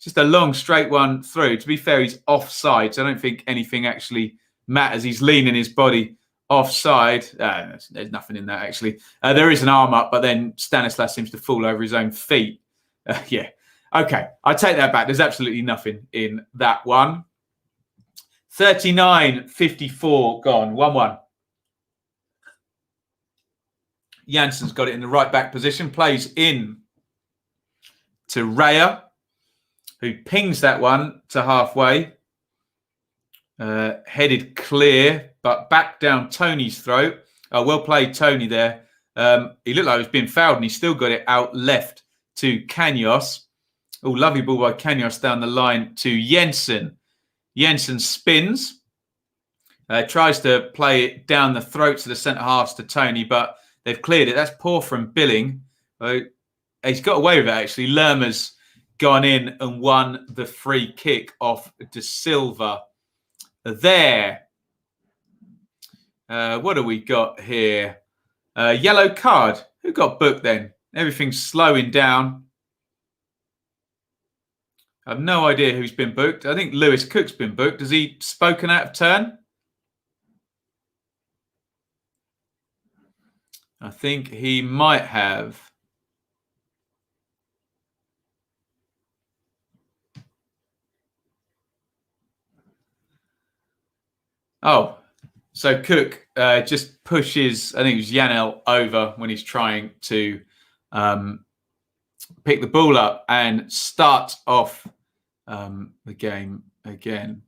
S1: Just a long, straight one through. To be fair, he's offside, so I don't think anything actually matters. He's leaning his body offside. There's nothing in that, actually. There is an arm up, but then Stanislas seems to fall over his own feet. Yeah. Okay, I take that back. There's absolutely nothing in that one. 39-54 gone. 1-1. Janssen's got it in the right back position. Plays in to Raya, who pings that one to halfway. Headed clear, but back down Tony's throat. Well played, Tony, there. He looked like he was being fouled, and he still got it out left to Canos. Oh, lovely ball by Canos down the line to Jensen. Jensen spins. Tries to play it down the throats of the centre-halves to Tony, but they've cleared it. That's poor from Billing. He's got away with it, actually. Lerma's gone in and won the free kick off De Silva. There. What do we got here? Yellow card. Who got booked then? Everything's slowing down. I have no idea who's been booked. I think Lewis Cook's been booked. Has he spoken out of turn? I think he might have. Oh, so Cook just pushes, I think it was Iain over when he's trying to pick the ball up and start off the game again.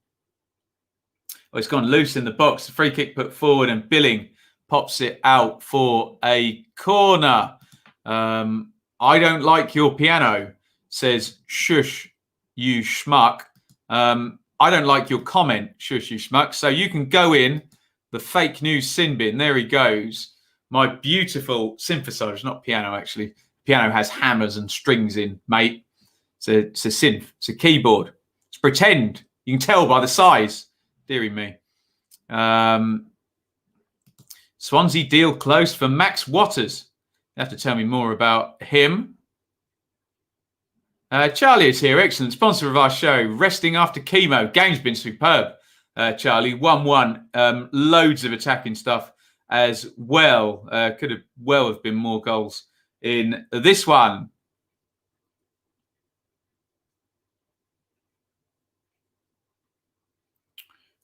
S1: Well, it's gone loose in the box. The free kick put forward and Billing pops it out for a corner. I don't like your piano, says Shush, you schmuck. I don't like your comment, Shush, you schmuck. So you can go in the fake news sin bin. There he goes. My beautiful synthesizer, not piano, actually. Piano has hammers and strings in, mate. It's a synth. It's a keyboard. It's pretend. You can tell by the size. Deary me. Swansea deal close for Max Waters. You have to tell me more about him. Charlie is here. Excellent. Sponsor of our show. Resting after chemo. Game's been superb, Charlie. 1-1. Loads of attacking stuff as well. Could have well have been more goals in this one.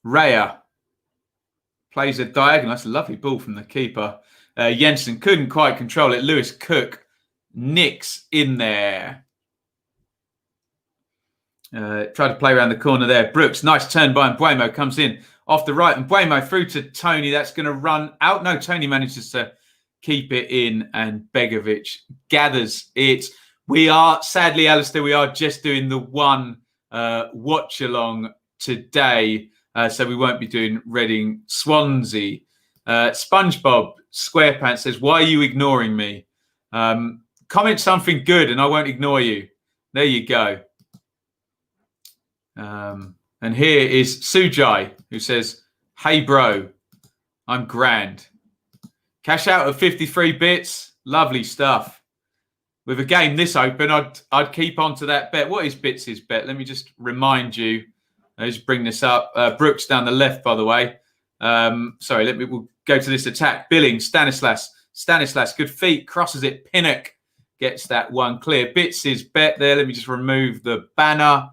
S1: Raya plays a diagonal. That's a lovely ball from the keeper. Jensen couldn't quite control it. Lewis Cook nicks in there. Tried to play around the corner there. Brooks, nice turn by Mbuemo, comes in off the right. Mbuemo through to Tony. That's going to run out. No, Tony manages to keep it in and Begovic gathers it. We are, sadly, Alistair, we are just doing the one watch along today. So we won't be doing Reading Swansea. SpongeBob SquarePants says, why are you ignoring me? Comment something good and I won't ignore you. There you go. And here is Sujai, who says, hey, bro, I'm grand. Cash out of 53 bits. Lovely stuff. With a game this open, I'd keep on to that bet. What is Bits' bet? Let me just remind you. Let's bring this up. Brooks down the left, by the way. Sorry, we'll go to this attack. Billing, Stanislas, good feet, crosses it. Pinnock gets that one clear. Bits' bet there. Let me just remove the banner.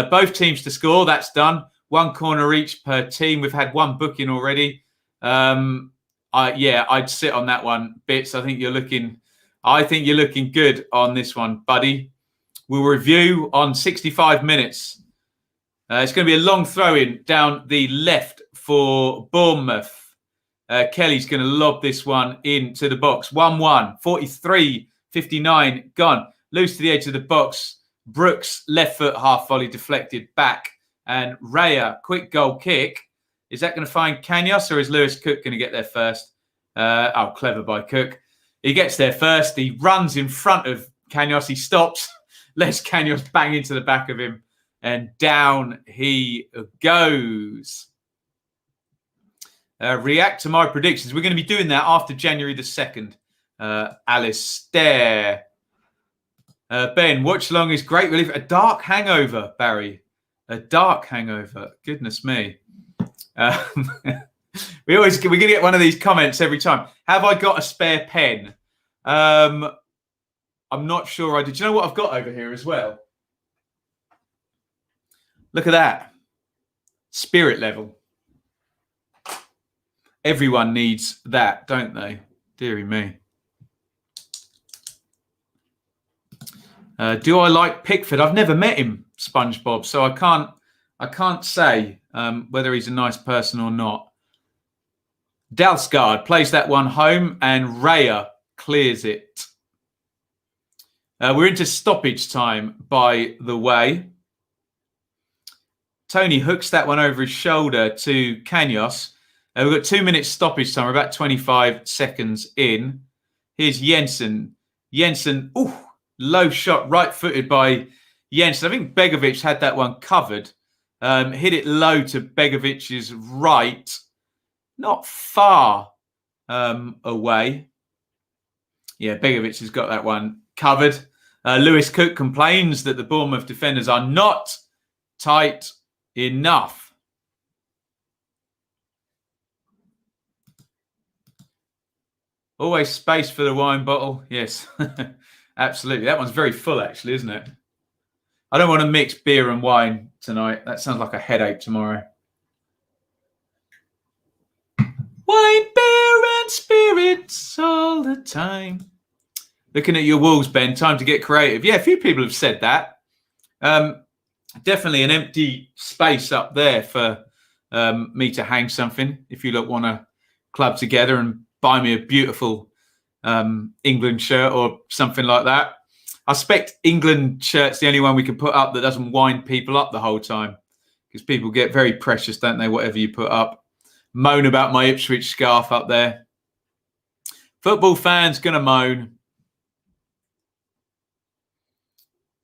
S1: Both teams to score. That's done. One corner each per team. We've had one booking already. I'd sit on that one. Bits, I think you're looking good on this one, buddy. We'll review on 65 minutes. It's going to be a long throw-in down the left for Bournemouth. Kelly's going to lob this one into the box. 1-1, 43-59, gone. Loose to the edge of the box. Brooks, left foot, half volley, deflected back. And Raya, quick goal kick. Is that going to find Kanyos or is Lewis Cook going to get there first? Clever by Cook. He gets there first. He runs in front of Kanyos. He stops, lets Kanyos bang into the back of him. And down he goes. React to my predictions. We're going to be doing that after January the 2nd. Alistair. Ben, watch along is great relief. A dark hangover, Barry. A dark hangover. Goodness me. We're going to get one of these comments every time. Have I got a spare pen? I'm not sure I did. Do you know what I've got over here as well? Look at that. Spirit level. Everyone needs that, don't they? Deary me. Do I like Pickford? I've never met him, SpongeBob, so I can't say whether he's a nice person or not. Dalsgaard plays that one home and Raya clears it. We're into stoppage time, by the way. Tony hooks that one over his shoulder to Kanyos. We've got 2 minutes stoppage time. We're about 25 seconds in. Here's Jensen. Jensen, low shot, right-footed by Jensen. I think Begovic had that one covered. Hit it low to Begovic's right. Not far away. Yeah, Begovic has got that one covered. Lewis Cook complains that the Bournemouth defenders are not tight enough. Always space for the wine bottle. Yes, absolutely. That one's very full, actually, isn't it? I don't want to mix beer and wine tonight. That sounds like a headache tomorrow. Wine, beer and spirits all the time. Looking at your walls, Ben, time to get creative. Yeah, a few people have said that. Definitely an empty space up there for me to hang something. If you want to club together and buy me a beautiful England shirt or something like that. I suspect England shirt's the only one we can put up that doesn't wind people up the whole time, because people get very precious, don't they, whatever you put up. Moan about my Ipswich scarf up there. Football fans going to moan.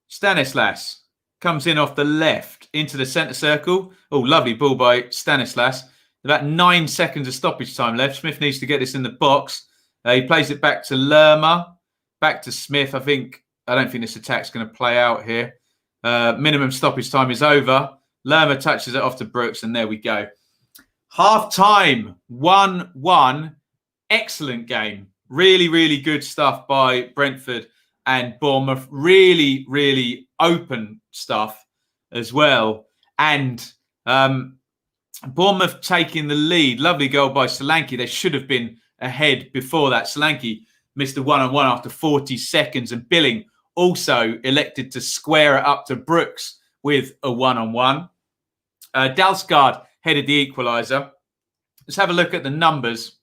S1: Stanislas comes in off the left into the centre circle. Oh, lovely ball by Stanislas. About 9 seconds of stoppage time left. Smith needs to get this in the box. He plays it back to Lerma. Back to Smith. I don't think this attack's going to play out here. Minimum stoppage time is over. Lerma touches it off to Brooks, and there we go. Half time, 1-1. Excellent game. Really, really good stuff by Brentford and Bournemouth. Really, really open stuff as well. And Bournemouth taking the lead. Lovely goal by Solanke. They should have been ahead before that. Solanke missed a one-on-one after 40 seconds, and Billing also elected to square it up to Brooks with a one-on-one. Dalsgaard headed the equaliser. Let's have a look at the numbers.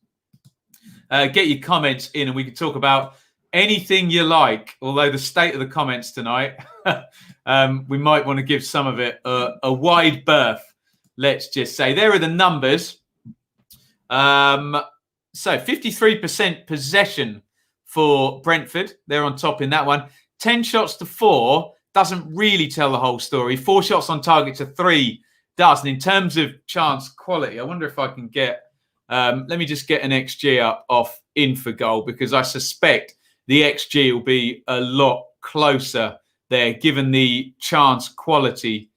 S1: Get your comments in and we can talk about anything you like. Although the state of the comments tonight, we might want to give some of it a wide berth, let's just say. There are the numbers. So 53% possession for Brentford. They're on top in that one. 10 shots to 4 doesn't really tell the whole story. 4 shots on target to 3 does. And in terms of chance quality, I wonder if I can get, let me just get an XG up off in for goal, because I suspect the XG will be a lot closer there, given the chance quality.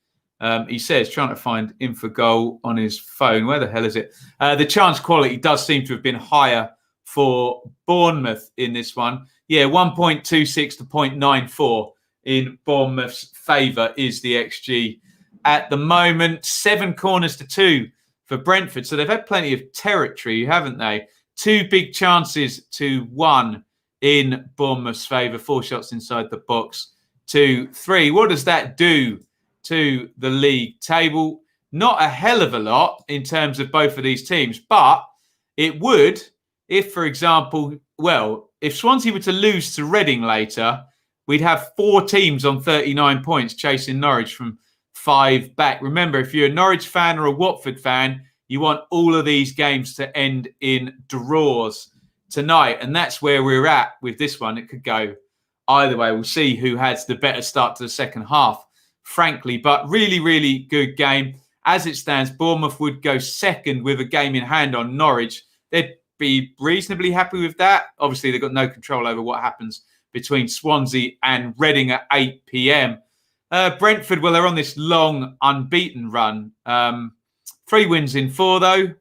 S1: He says, trying to find in for goal on his phone. Where the hell is it? The chance quality does seem to have been higher for Bournemouth in this one. Yeah, 1.26 to 0.94 in Bournemouth's favour is the XG at the moment. 7 corners to 2 for Brentford. So they've had plenty of territory, haven't they? 2 big chances to 1 in Bournemouth's favour. 4 shots inside the box to 3. What does that do to the league table? Not a hell of a lot in terms of both of these teams, but it would if, for example, if Swansea were to lose to Reading later, we'd have 4 teams on 39 points chasing Norwich from 5 back. Remember, if you're a Norwich fan or a Watford fan, you want all of these games to end in draws tonight. And that's where we're at with this one. It could go either way. We'll see who has the better start to the second half, frankly. But really, really good game. As it stands, Bournemouth would go second with a game in hand on Norwich. They'd be reasonably happy with that. Obviously, they've got no control over what happens between Swansea and Reading at 8 p.m. Brentford, well, they're on this long unbeaten run. 3 wins in 4, though. I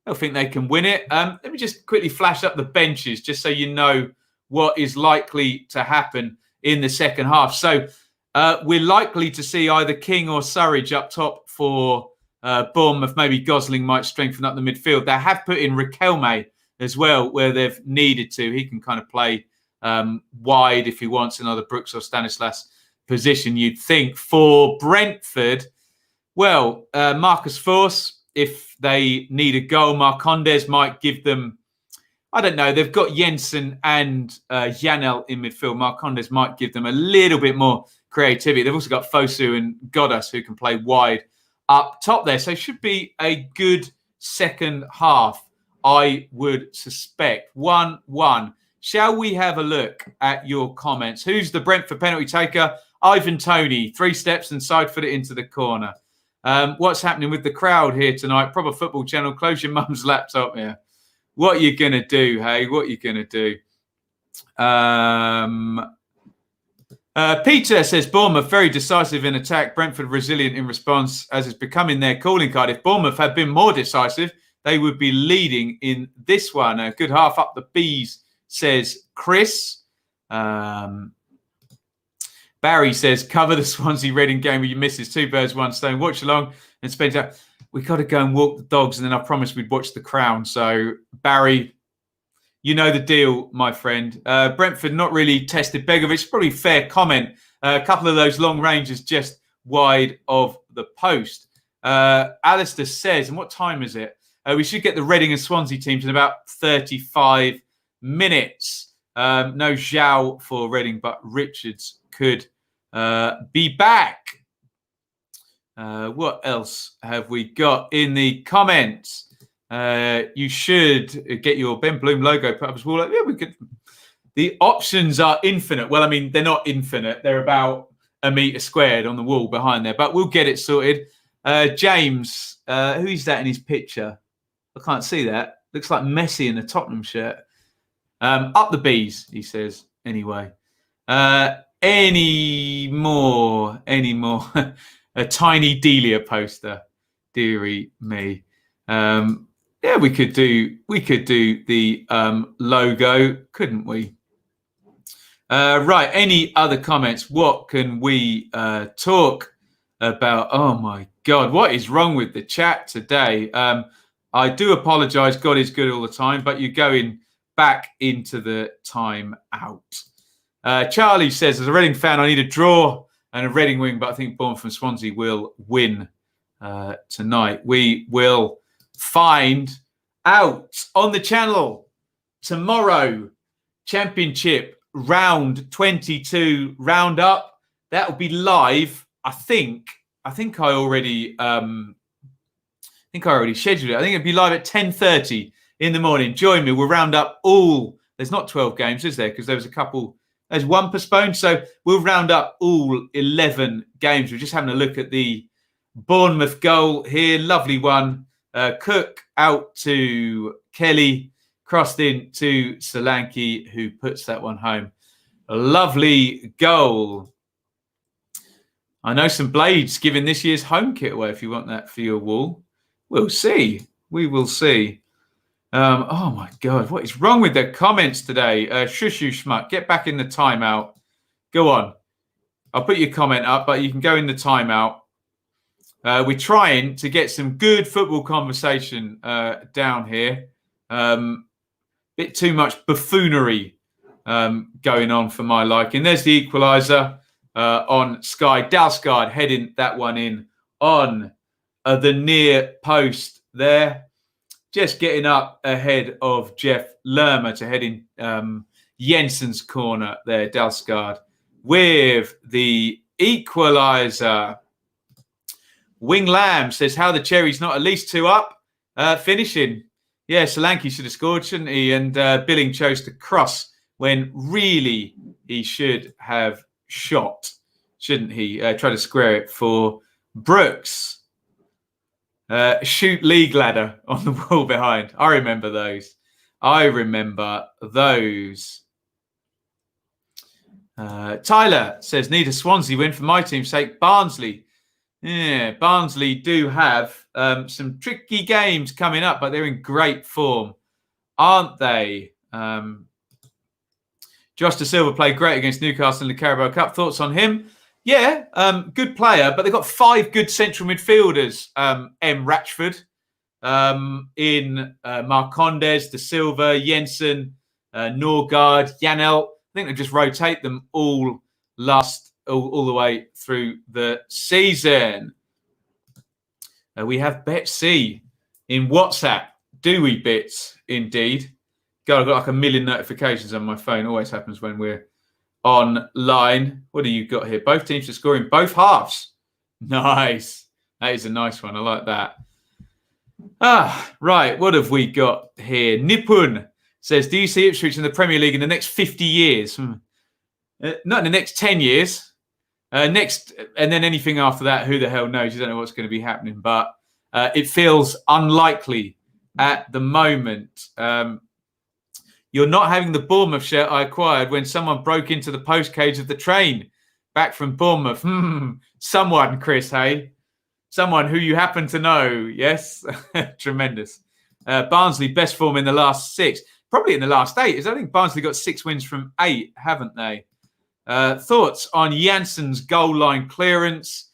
S1: don't think they can win it. Let me just quickly flash up the benches just so you know what is likely to happen in the second half. So we're likely to see either King or Surridge up top for Bournemouth. Maybe Gosling might strengthen up the midfield. They have put in Riquelme as well where they've needed to. He can kind of play wide if he wants another Brooks or Stanislas position, you'd think. For Brentford, well, Marcus Forss, if they need a goal, Marcondes might give them, I don't know, they've got Jensen and Janel in midfield. Marcondes might give them a little bit more creativity. They've also got Fosu and Godas who can play wide up top there. So it should be a good second half, I would suspect. 1-1. Shall we have a look at your comments? Who's the Brentford penalty taker? Ivan Toney, 3 steps and side foot it into the corner. What's happening with the crowd here tonight? Proper Football Channel. Close your mum's laptop here. What are you going to do, hey? What are you going to do? Peter says, Bournemouth very decisive in attack. Brentford resilient in response, as is becoming their calling card. If Bournemouth had been more decisive, they would be leading in this one. A good half up the bees, says Chris. Barry says, cover the Swansea Reading game with your misses. 2 birds, 1 stone. Watch along and spend out. we got to go and walk the dogs, and then I promised we'd watch The Crown. So, Barry, you know the deal, my friend. Brentford not really tested Begovic. Probably fair comment. A couple of those long ranges just wide of the post. Alistair says, and what time is it? We should get the Reading and Swansea teams in about 35 minutes. No Zhao for Reading, but Richards could be back. What else have we got in the comments? You should get your Ben Bloom logo put up as well. Yeah, we could. The options are infinite. Well, I mean, they're not infinite. They're about a metre squared on the wall behind there, but we'll get it sorted. James, who is that in his picture? I can't see that. Looks like Messi in a Tottenham shirt. Up the bees, he says. Anyway, any more? A tiny Delia poster, dearie me. Yeah, we could do the logo, couldn't we? Right. Any other comments? What can we talk about? Oh my God, what is wrong with the chat today? I do apologise. God is good all the time, but you're going back into the time out. Charlie says, as a Reading fan, I need a draw and a Reading win, but I think Bournemouth and Swansea will win tonight. We will find out on the channel tomorrow. Championship round 22 roundup. That will be live. I think I already scheduled it. I think it'll be live at 10:30 in the morning. Join me. We'll round up all. There's not 12 games, is there? Because there was a couple. There's one postponed. So we'll round up all 11 games. We're just having a look at the Bournemouth goal here. Lovely one. Cook out to Kelly. Crossed in to Solanke, who puts that one home. A lovely goal. I know some blades giving this year's home kit away if you want that for your wall. We'll see. We will see. Oh, my God. What is wrong with the comments today? Shush you, schmuck. Get back in the timeout. Go on. I'll put your comment up, but you can go in the timeout. We're trying to get some good football conversation down here. Bit too much buffoonery going on for my liking. There's the equaliser on Sky. Dalsgaard heading that one in on the near post there. Just getting up ahead of Jeff Lerma to head in Jensen's corner there. Dalsgaard with the equaliser. Wing Lamb says, how the Cherries not at least 2 up? Finishing. Yeah, Solanke should have scored, shouldn't he? And Billing chose to cross when really he should have shot, shouldn't he? Try to square it for Brooks. Shoot league ladder on the wall behind. I remember those. Tyler says, need a Swansea win for my team's sake. Barnsley. Yeah, Barnsley do have some tricky games coming up, but they're in great form, aren't they? Josh De Silva played great against Newcastle in the Carabao Cup. Thoughts on him? Yeah, good player, but they've got 5 good central midfielders. M. Ratchford, in Marcondes, De Silva, Jensen, Norgard, Janel. I think they just rotate them all the way through the season. We have Betsy in WhatsApp. Do we, Bits? Indeed. God, I've got like a million notifications on my phone. Always happens when we're online. What do you got here? Both teams are scoring both halves. Nice. That is a nice one. I like that. Right. What have we got here? Nipun says, do you see Ipswich in the Premier League in the next 50 years? Not in the next 10 years. Next, and then anything after that, who the hell knows? You don't know what's going to be happening, but it feels unlikely at the moment. You're not having the Bournemouth shirt I acquired when someone broke into the post cage of the train back from Bournemouth. Someone, Chris, hey? Someone who you happen to know, yes? Tremendous. Barnsley, best form in the last 6. Probably in the last 8. I think Barnsley got 6 wins from 8, haven't they? Thoughts on Jansen's goal line clearance?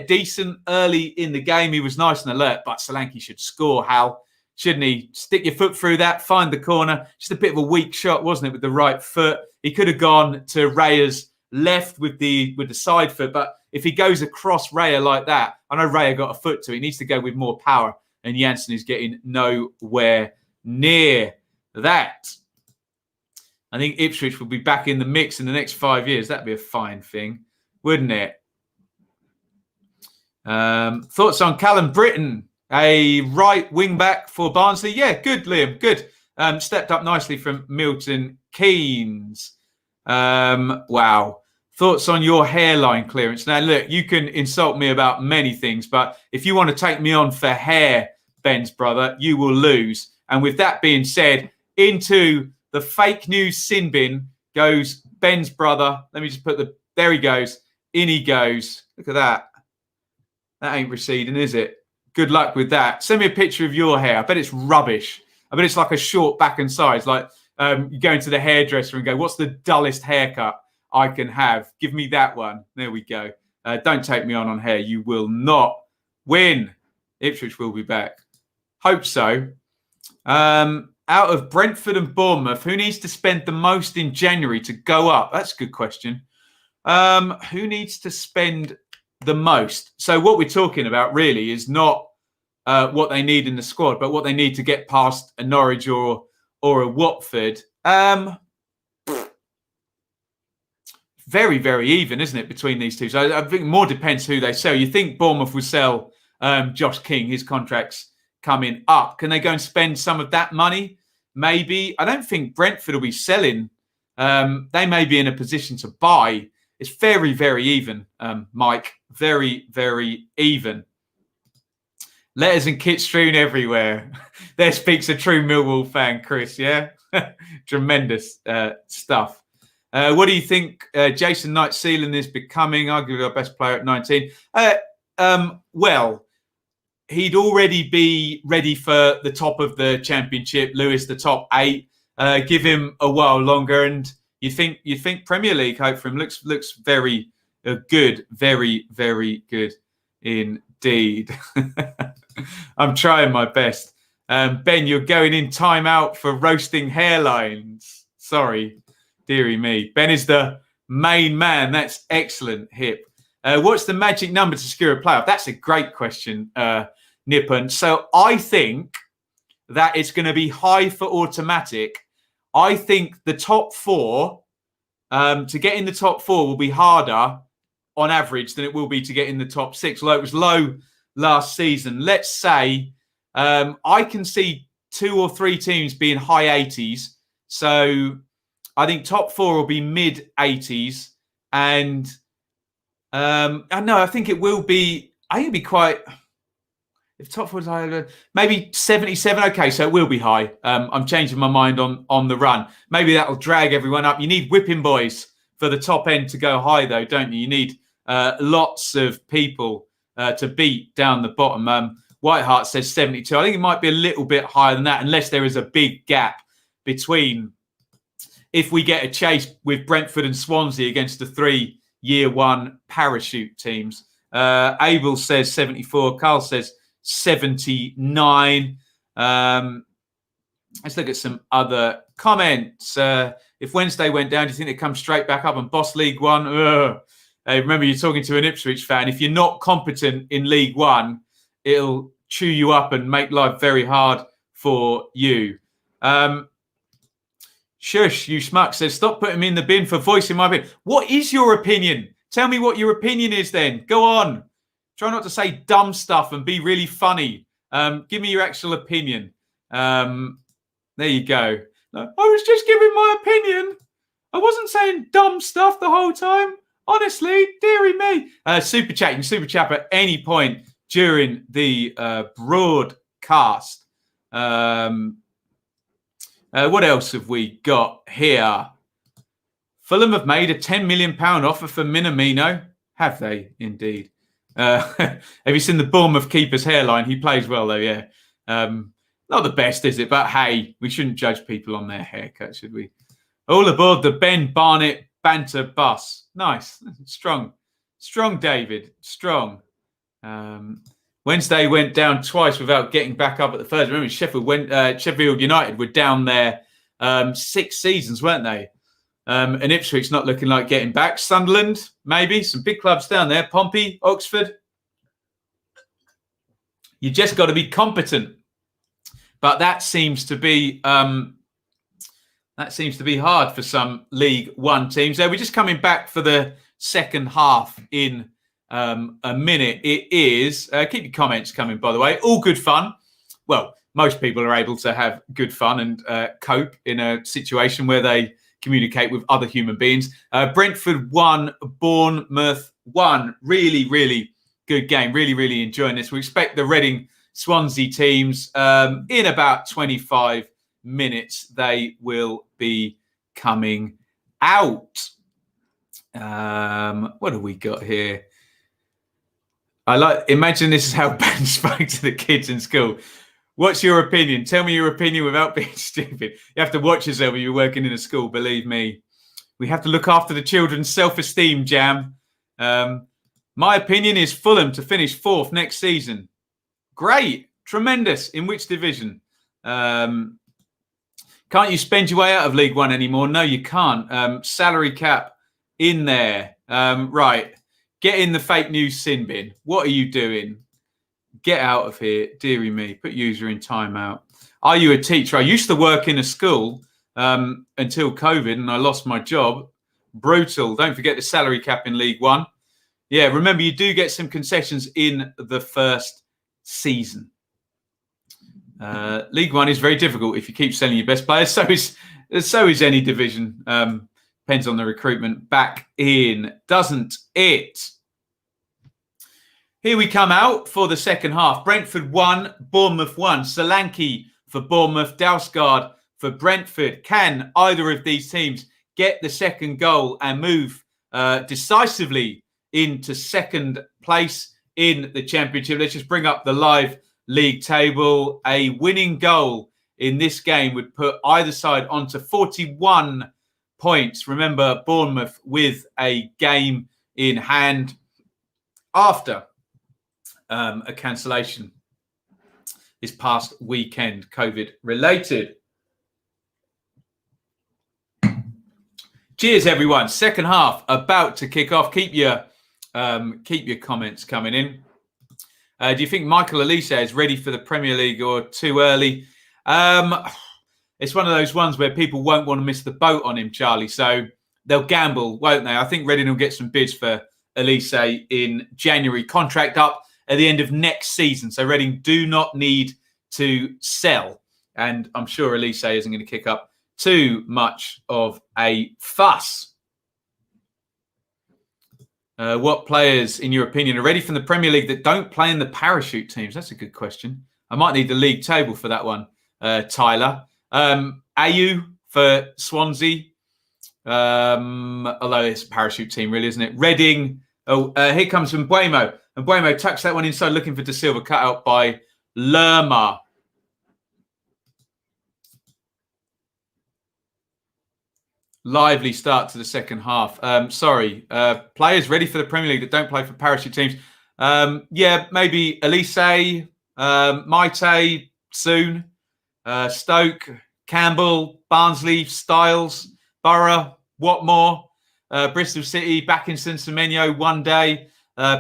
S1: Decent early in the game. He was nice and alert, but Solanke should score, Hal. Shouldn't he? Stick your foot through that, find the corner. Just a bit of a weak shot, wasn't it, with the right foot? He could have gone to Raya's left with the side foot, but if he goes across Raya like that, I know Raya got a foot to it. He needs to go with more power, and Janssen is getting nowhere near that. I think Ipswich will be back in the mix in the next 5 years. That'd be a fine thing, wouldn't it? Thoughts on Callum Britton, a right wing back for Barnsley? Yeah, good, Liam, good. Stepped up nicely from Milton Keynes. Wow. Thoughts on your hairline clearance? Now, look, you can insult me about many things, but if you want to take me on for hair, Ben's brother, you will lose. And with that being said, into the fake news sin bin goes Ben's brother. Let me just there he goes. In he goes. Look at that. That ain't receding, is it? Good luck with that. Send me a picture of your hair. I bet it's rubbish. I bet it's like a short back and sides. Like you go into the hairdresser and go, what's the dullest haircut I can have? Give me that one. There we go. Don't take me on hair. You will not win. Ipswich will be back. Hope so. Out of Brentford and Bournemouth, who needs to spend the most in January to go up? That's a good question. Who needs to spend the most? So what we're talking about really is not what they need in the squad, but what they need to get past a Norwich or a Watford. Very, very even, isn't it, between these two? So I think more depends who they sell. You think Bournemouth will sell Josh King, his contract's coming up. Can they go and spend some of that money? Maybe. I don't think Brentford will be selling. They may be in a position to buy. It's very, very even, Mike. Very, very even. Letters and kits strewn everywhere. There speaks a true Millwall fan, Chris, yeah? Tremendous stuff. What do you think Jason Knight-Seelan is becoming? Arguably our best player at 19. Well, he'd already be ready for the top of the championship. Lewis, the top 8. Give him a while longer, and you think Premier League hope for him. Looks very good, very, very good indeed. I'm trying my best. Ben, you're going in timeout for roasting hairlines. Sorry, dearie me. Ben is the main man. That's excellent, Hip. What's the magic number to secure a playoff? That's a great question, Nippon. So I think that it's going to be high for automatic. I think the top 4, to get in the top 4 will be harder on average than it will be to get in the top 6. Although it was low last season. Let's say I can see 2 or 3 teams being high 80s. So I think top 4 will be mid 80s. And I think it will be, I think it'll be quite, if top 4 is high, maybe 77. Okay, so it will be high. I'm changing my mind on the run. Maybe that'll drag everyone up. You need whipping boys for the top end to go high, though, don't you? You need lots of people to beat down the bottom. Whiteheart says 72. I think it might be a little bit higher than that, unless there is a big gap between if we get a chase with Brentford and Swansea against the 3 year 1 parachute teams. Abel says 74. Carl says 79. Let's look at some other comments. If Wednesday went down, do you think they come straight back up and boss League One? Remember, you're talking to an Ipswich fan. If you're not competent in League One, it'll chew you up and make life very hard for you. Shush, you schmuck says, stop putting me in the bin for voicing my opinion. What is your opinion? Tell me what your opinion is then. Go on. Try not to say dumb stuff and be really funny. Give me your actual opinion. There you go. No, I was just giving my opinion. I wasn't saying dumb stuff the whole time. Honestly, dearie me. Super chat. You can super chat at any point during the broadcast. What else have we got here? Fulham have made a £10 million offer for Minamino. Have they indeed? Have you seen the Bournemouth keeper's hairline? He plays well, though, yeah. Not the best, is it? But hey, we shouldn't judge people on their haircut, should we? All aboard the Ben Barnett banter bus. Nice. Strong Strong, David. Strong. Wednesday went down twice without getting back up at the first. Remember, Sheffield United were down there 6 seasons, weren't they? And Ipswich not looking like getting back. Sunderland, maybe. Some big clubs down there. Pompey, Oxford. You just got to be competent. But that seems to be hard for some League One teams. So we're just coming back for the second half in a minute. It is, keep your comments coming, by the way. All good fun. Well, most people are able to have good fun and cope in a situation where they communicate with other human beings. Brentford 1, Bournemouth 1. Really, really good game. Really, really enjoying this. We expect the Reading Swansea teams in about 25 minutes. They will be coming out. What have we got here? Imagine this is how Ben spoke to the kids in school. What's your opinion? Tell me your opinion without being stupid. You have to watch yourself when you're working in a school, believe me. We have to look after the children's self-esteem, Jam. My opinion is Fulham to finish 4th next season. Great. Tremendous. In which division? Can't you spend your way out of League One anymore? No, you can't. Salary cap in there. Right. Get in the fake news sin bin. What are you doing? Get out of here. Dearie me. Put user in timeout. Are you a teacher? I used to work in a school until COVID and I lost my job. Brutal. Don't forget the salary cap in League One. Yeah, remember you do get some concessions in the first season. League One is very difficult if you keep selling your best players. So is any division. Depends on the recruitment back in, doesn't it? Here we come out for the second half. Brentford 1, Bournemouth 1. Solanke for Bournemouth, Dalsgaard for Brentford. Can either of these teams get the second goal and move decisively into second place in the Championship? Let's just bring up the live league table. A winning goal in this game would put either side onto 41 points. Remember, Bournemouth with a game in hand after a cancellation this past weekend, COVID related. Cheers, everyone. Second half about to kick off. Keep your comments coming in. Do you think Michael Elise is ready for the Premier League or too early? It's one of those ones where people won't want to miss the boat on him, Charlie. So they'll gamble, won't they? I think Reading will get some bids for Elise in January. Contract up at the end of next season. So Reading do not need to sell. And I'm sure Elise isn't going to kick up too much of a fuss. What players, in your opinion, are ready from the Premier League that don't play in the parachute teams? That's a good question. I might need the league table for that one, Tyler. Mayhew for Swansea. Although it's a parachute team, really, isn't it? Reading. Here comes from Mbuemo. And Mbuemo tucks that one inside, looking for De Silva, cut out by Lerma. Lively start to the second half. Players ready for the Premier League that don't play for parachute teams. Yeah, maybe Elise, Maite soon, Stoke, Campbell, Barnsley, Styles, Borough, Watmore, Bristol City, Backinson, Semenyo one day,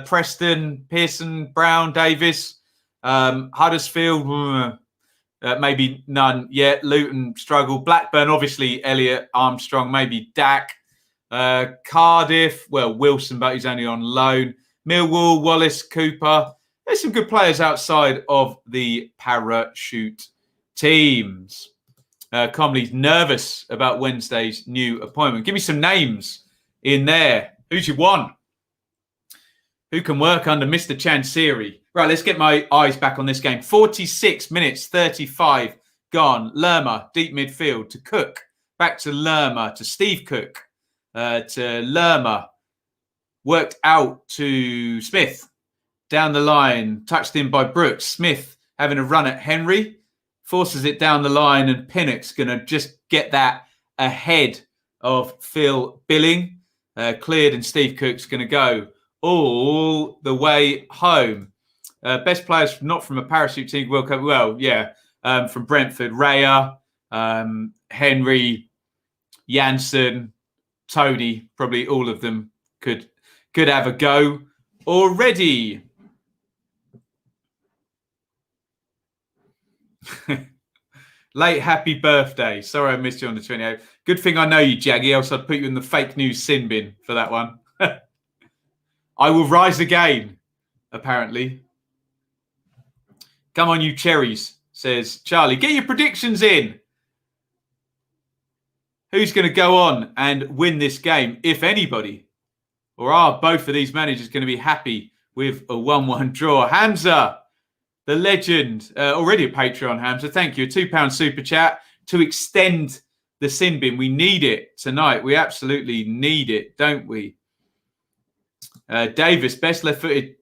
S1: Preston, Pearson, Brown, Davis, Huddersfield, maybe none yet. Luton struggle. Blackburn, obviously, Elliot Armstrong, maybe Dak. Cardiff, well, Wilson, but he's only on loan. Millwall, Wallace, Cooper. There's some good players outside of the parachute teams. Comley's nervous about Wednesday's new appointment. Give me some names in there. Who's you want? Who can work under Mr. Chansiri? Right, let's get my eyes back on this game. 46 minutes, 35 gone. Lerma, deep midfield to Cook. Back to Lerma, to Steve Cook. To Lerma. Worked out to Smith. Down the line, touched in by Brooks. Smith having a run at Henry. Forces it down the line, and Pinnock's going to just get that ahead of Phil Billing. Cleared, and Steve Cook's going to go all the way home. Best players not from a parachute team World Cup. Well, yeah, from Brentford, Raya, Henry, Janssen, Tony. Probably all of them could have a go already. Late happy birthday. Sorry I missed you on the 28th. Good thing I know you, Jaggy, else I'd put you in the fake news sin bin for that one. I will rise again, apparently. Come on, you cherries, says Charlie. Get your predictions in. Who's going to go on and win this game, if anybody? Or are both of these managers going to be happy with a 1-1 draw? Hamza, the legend, already a Patreon, Hamza. Thank you. A £2 super chat to extend the sin bin. We need it tonight. We absolutely need it, don't we? Davis, best left-footed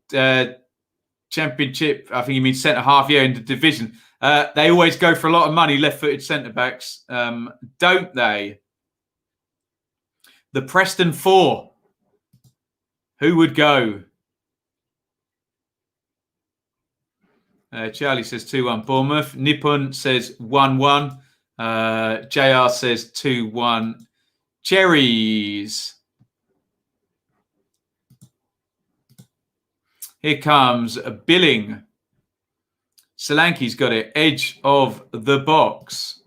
S1: championship. I think you mean centre-half, in the division. They always go for a lot of money, left-footed centre-backs, don't they? The Preston 4. Who would go? Charlie says 2-1 Bournemouth. Nippon says 1-1. JR says 2-1 Cherries. Here comes Billing. Solanke's got it. Edge of the box.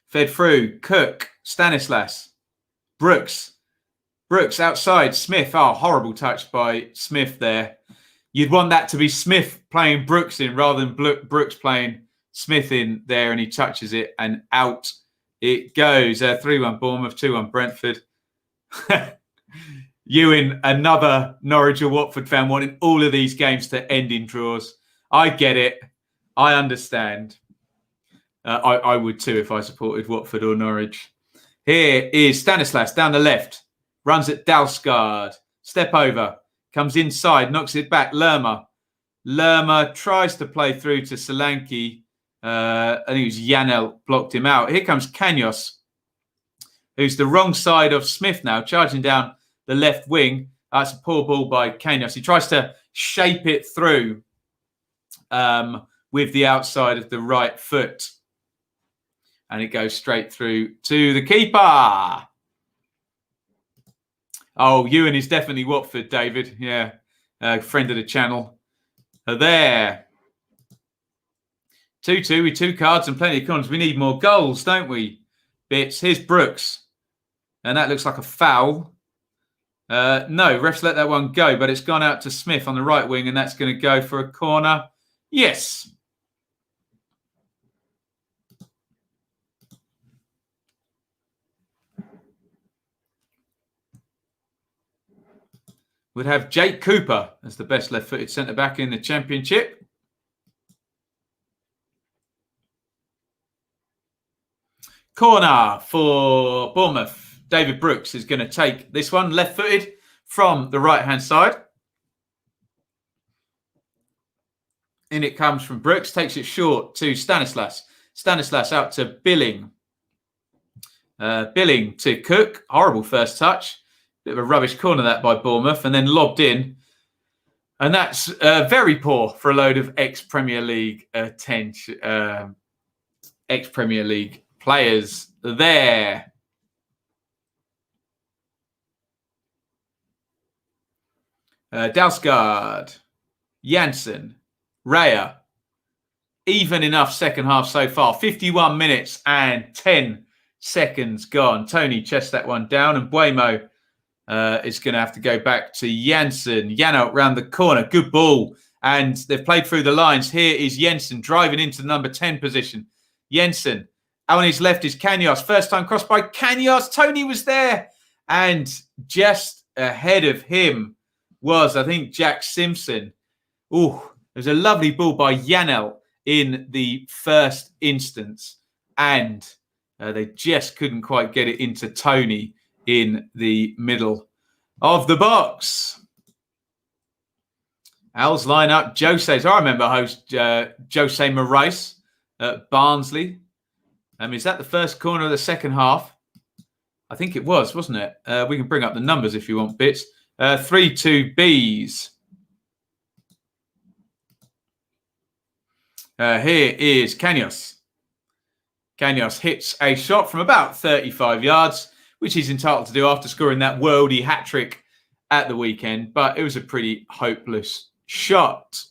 S1: Fed through. Cook. Stanislas. Brooks outside. Smith. Oh, horrible touch by Smith there. You'd want that to be Smith playing Brooks in rather than Brooks playing Smith in there, and he touches it and out it goes. 3-1 Bournemouth, 2-1 Brentford. Ewan, another Norwich or Watford fan, wanting all of these games to end in draws. I get it. I understand. I would too if I supported Watford or Norwich. Here is Stanislas down the left. Runs at Dalsgaard. Step over. Comes inside. Knocks it back. Lerma tries to play through to Solanke. I think it was Janel blocked him out. Here comes Kanyos, who's the wrong side of Smith now, charging down the left wing. That's a poor ball by Kanyos. He tries to shape it through with the outside of the right foot. And it goes straight through to the keeper. Oh, Ewan is definitely Watford, David. Yeah, friend of the channel. There. 2-2 with 2 cards and plenty of corners. We need more goals, don't we? Bits. Here's Brooks. And that looks like a foul. No, refs let that one go, but it's gone out to Smith on the right wing, and that's going to go for a corner. Yes. Would have Jake Cooper as the best left-footed centre-back in the Championship. Corner for Bournemouth. David Brooks is going to take this one, left-footed from the right-hand side. In it comes from Brooks, takes it short to Stanislas. Stanislas out to Billing. Billing to Cook. Horrible first touch. Bit of a rubbish corner that by Bournemouth, and then lobbed in. And that's very poor for a load of ex-Premier League ex-Premier League players there. Dalsgaard, Janssen, Raya. Even enough second half so far. 51 minutes and 10 seconds gone. Tony chests that one down, and Buemo is going to have to go back to Janssen. Janelt round the corner. Good ball. And they've played through the lines. Here is Janssen driving into the number 10 position. Janssen. On his left is Kanyos. First time cross by Kanyos. Tony was there. And just ahead of him was, I think, Jack Simpson. Oh, it was a lovely ball by Janelt in the first instance. And they just couldn't quite get it into Tony in the middle of the box. Al's line up. Jose's. I remember host Jose Morais at Barnsley. Is that the first corner of the second half? I think it was, wasn't it? We can bring up the numbers if you want, Bits. 3-2 Bs. Here is Canos. Canos hits a shot from about 35 yards, which he's entitled to do after scoring that worldy hat-trick at the weekend. But it was a pretty hopeless shot.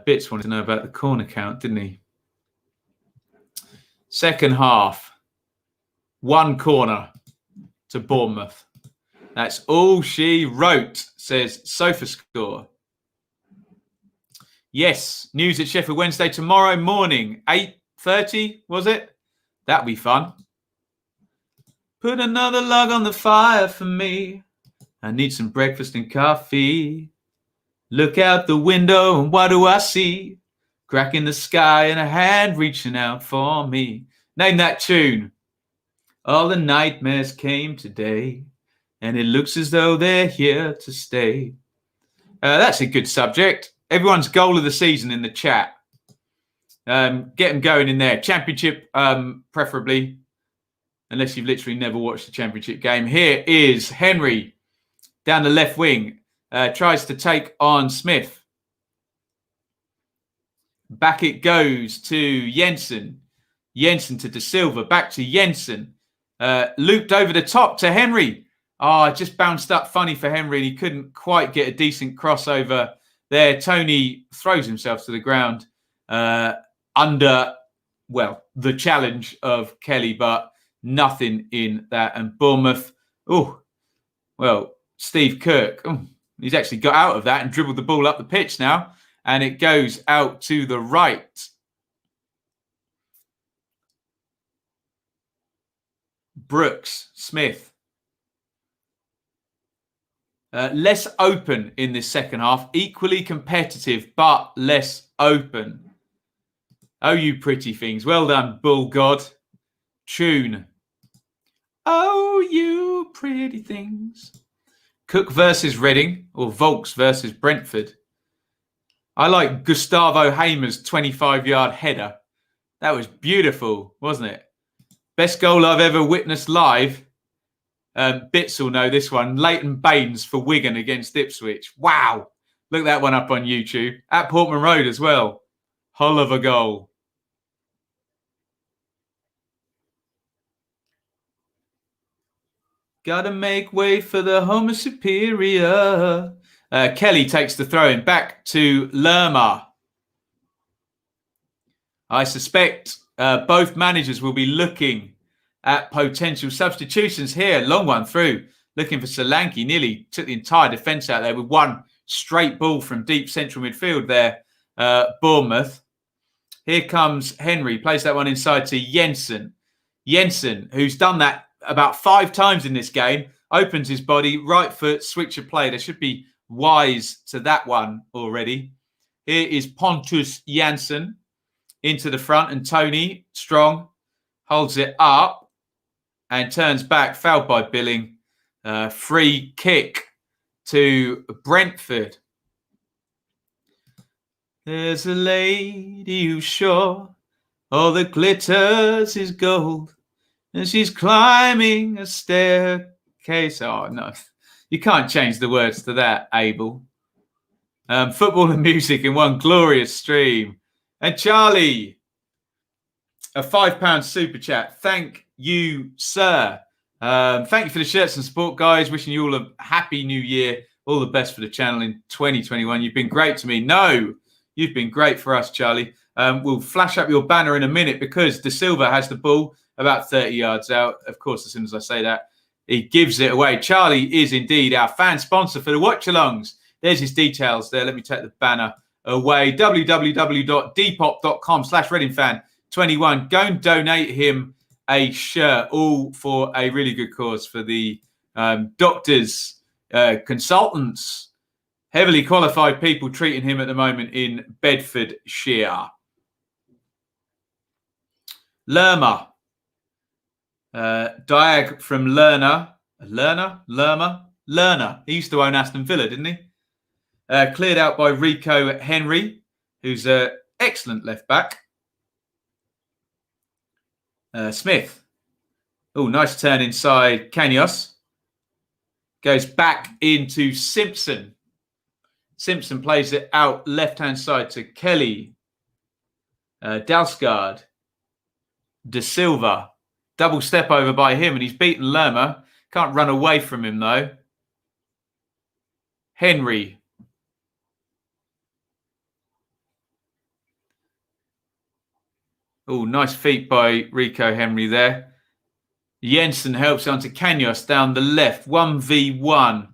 S1: Bits wanted to know about the corner count, didn't he? Second half. 1 corner to Bournemouth. That's all she wrote, says SofaScore. Yes, news at Sheffield Wednesday tomorrow morning, 8:30, was it? That'll be fun. Put another log on the fire for me. I need some breakfast and coffee. Look out the window and what do I see? Crack in the sky and a hand reaching out for me. Name that tune. All the nightmares came today, and it looks as though they're here to stay. That's a good subject. Everyone's goal of the season in the chat. Get them going in there. Championship, preferably, unless you've literally never watched the championship game. Here is Henry down the left wing. Tries to take on Smith. Back it goes to Jensen. Jensen to De Silva. Back to Jensen. Looped over the top to Henry. Just bounced up funny for Henry. And he couldn't quite get a decent crossover there. Tony throws himself to the ground under, the challenge of Kelly, but nothing in that. And Bournemouth, Steve Kirk, he's actually got out of that and dribbled the ball up the pitch now. And it goes out to the right. Brooks, Smith. Less open in this second half. Equally competitive, but less open. Oh, you pretty things. Well done, Bull God. Tune. Oh, you pretty things. Cook versus Reading or Volks versus Brentford. I like Gustavo Hamer's 25-yard header. That was beautiful, wasn't it? Best goal I've ever witnessed live. Bits will know this one. Leighton Baines for Wigan against Ipswich. Wow. Look that one up on YouTube. At Portman Road as well. Hull of a goal. Gotta make way for the Homer Superior. Kelly takes the throw in back to Lerma. I suspect both managers will be looking at potential substitutions here. Long one through. Looking for Solanke. Nearly took the entire defence out there with one straight ball from deep central midfield there. Bournemouth. Here comes Henry. Plays that one inside to Jensen. Jensen, who's done that about 5 times in this game. Opens his body. Right foot. Switch of play. They should be wise to that one already. Here is Pontus Jansson into the front. And Tony, strong, holds it up and turns back. Fouled by Billing. Free kick to Brentford. There's a lady who's sure all that glitters is gold, and she's climbing a staircase. Oh, no. You can't change the words to that, Abel. Football and music in one glorious stream. And Charlie, a £5 super chat. Thank you, sir. Thank you for the shirts and support, guys. Wishing you all a happy new year. All the best for the channel in 2021. You've been great to me. No, you've been great for us, Charlie. We'll flash up your banner in a minute because De Silva has the ball about 30 yards out. Of course, as soon as I say that, he gives it away. Charlie is indeed our fan sponsor for the watch-alongs. There's his details there. Let me take the banner away. www.depop.com/ReadingFan21. Go and donate him a shirt, all for a really good cause for the doctors, consultants, heavily qualified people treating him at the moment in Bedfordshire. Lerma. Diag from Lerner. Lerner. He used to own Aston Villa, didn't he? Cleared out by Rico Henry, who's an excellent left back. Smith. Oh, nice turn inside Kanyos. Goes back into Simpson. Simpson plays it out left-hand side to Kelly. Dalsgaard. De Silva. Double step over by him, and he's beaten Lerma. Can't run away from him, though. Henry. Oh, nice feet by Rico Henry there. Jensen helps onto Kanyos down the left. 1v1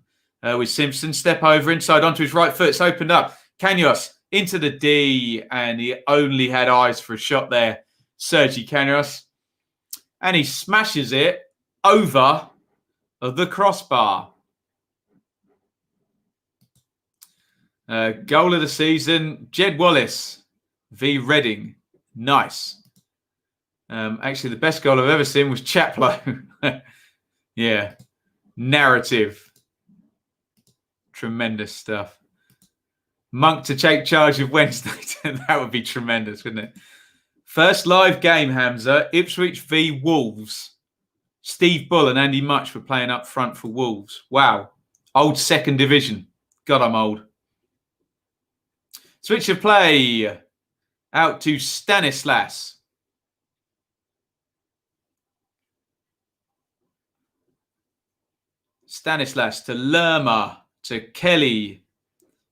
S1: with Simpson. Step over inside onto his right foot. It's opened up. Kanyos into the D, and he only had eyes for a shot there. Sergi Kanyos. And he smashes it over the crossbar. Goal of the season, Jed Wallace v Reading. Nice. Actually, the best goal I've ever seen was Chaplow. Yeah. Narrative. Tremendous stuff. Monk to take charge of Wednesday. That would be tremendous, wouldn't it? First live game, Hamza. Ipswich v Wolves. Steve Bull and Andy Much were playing up front for Wolves. Wow. Old second division. God, I'm old. Switch of play. Out to Stanislas. Stanislas to Lerma, to Kelly.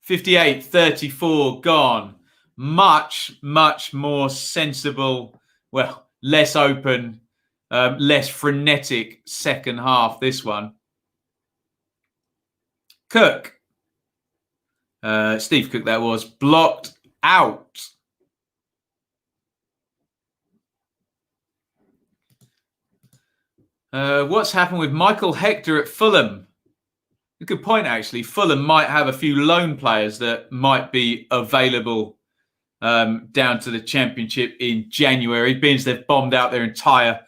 S1: 58-34 gone. Much, much more sensible, well, less open, less frenetic second half, this one. Cook. Steve Cook, that was. Blocked out. What's happened with Michael Hector at Fulham? A good point, actually. Fulham might have a few loan players that might be available down to the Championship in January, being as they've bombed out their entire,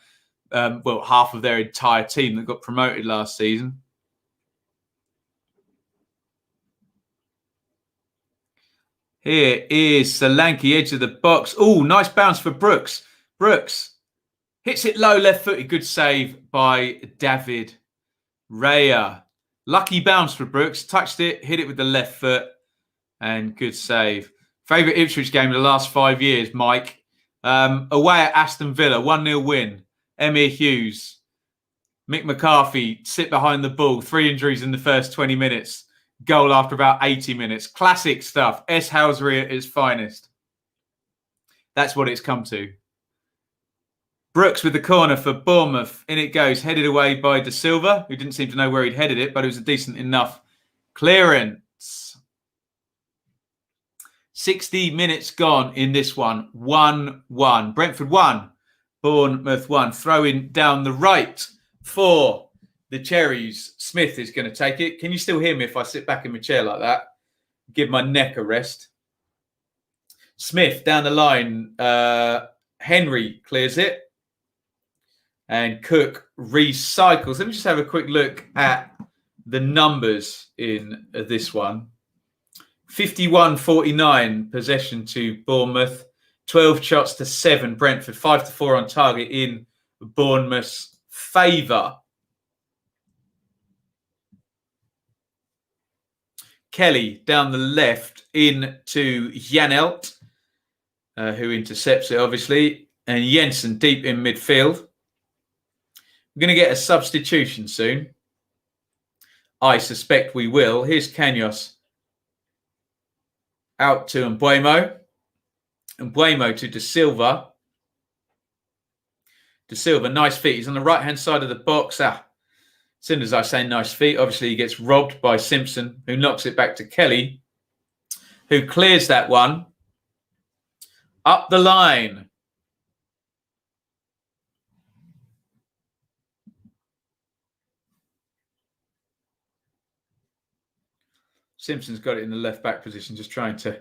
S1: half of their entire team that got promoted last season. Here is Solanke, edge of the box. Oh, nice bounce for Brooks. Brooks hits it low, left-footed. Good save by David Raya. Lucky bounce for Brooks. Touched it, hit it with the left foot, and good save. Favourite Ipswich game of the last 5 years, Mike. Away at Aston Villa, 1-0 win. Emir Hughes. Mick McCarthy sit behind the ball. 3 injuries in the first 20 minutes. Goal after about 80 minutes. Classic stuff. S. Housery at its finest. That's what it's come to. Brooks with the corner for Bournemouth. In it goes. Headed away by De Silva, who didn't seem to know where he'd headed it, but it was a decent enough clearance. 60 minutes gone in this one. 1-1. Brentford 1. Bournemouth 1. Throwing down the right for the Cherries. Smith is going to take it. Can you still hear me if I sit back in my chair like that? Give my neck a rest. Smith down the line. Henry clears it. And Cook recycles. Let me just have a quick look at the numbers in this one. 51-49 possession to Bournemouth. 12 shots to 7 Brentford. 5-4 on target in Bournemouth's favour. Kelly down the left into Janelt, who intercepts it, obviously. And Jensen deep in midfield. We're going to get a substitution soon. I suspect we will. Here's Kanyos. Out to Mbuemo. Mbuemo to De Silva. De Silva, nice feet. He's on the right-hand side of the box. As soon as I say nice feet, obviously he gets robbed by Simpson, who knocks it back to Kelly, who clears that one. Up the line. Simpson's got it in the left-back position, just trying to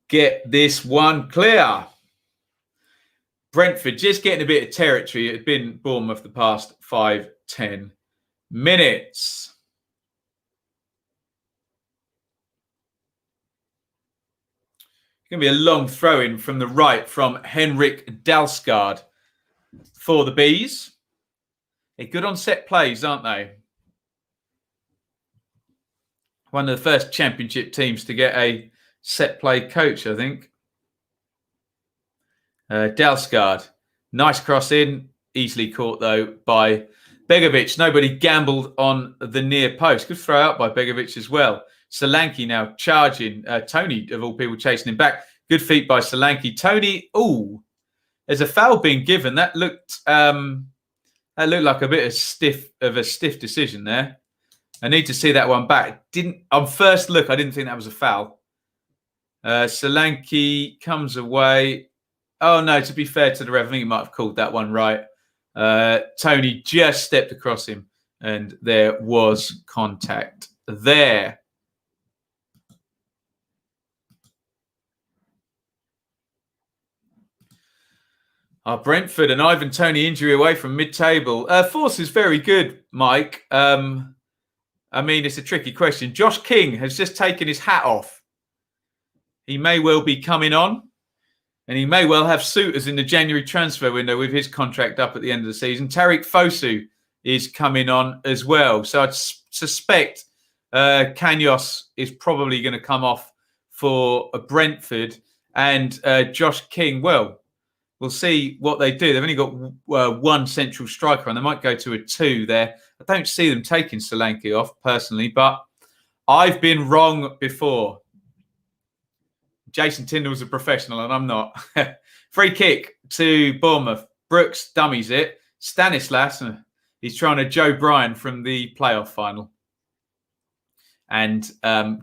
S1: get this one clear. Brentford just getting a bit of territory. It had been Bournemouth the past 5-10 minutes. It's going to be a long throw-in from the right from Henrik Dalsgaard for the Bees. They're good on set plays, aren't they? One of the first Championship teams to get a set play coach, I think. Dalsgaard, nice cross in, easily caught though by Begovic. Nobody gambled on the near post. Good throw out by Begovic as well. Solanke now charging. Tony, of all people, chasing him back. Good feet by Solanke. Tony, there's a foul being given. That looked like a bit of a stiff decision there. I need to see that one back. On first look, I didn't think that was a foul. Solanke comes away. Oh no, to be fair to the ref, I think he might have called that one right. Tony just stepped across him and there was contact there. Brentford and Ivan Toney injury away from mid-table. Force is very good, Mike. I mean, it's a tricky question. Josh King has just taken his hat off. He may well be coming on. And he may well have suitors in the January transfer window with his contract up at the end of the season. Tariq Fosu is coming on as well. So I'd suspect Kanyos is probably going to come off for Brentford. And Josh King, well, we'll see what they do. They've only got one central striker and they might go to a 2 there. I don't see them taking Solanke off personally, but I've been wrong before. Jason Tyndall's a professional and I'm not. Free kick to Bournemouth. Brooks dummies it. Stanislas, he's trying to Joe Bryan from the playoff final. And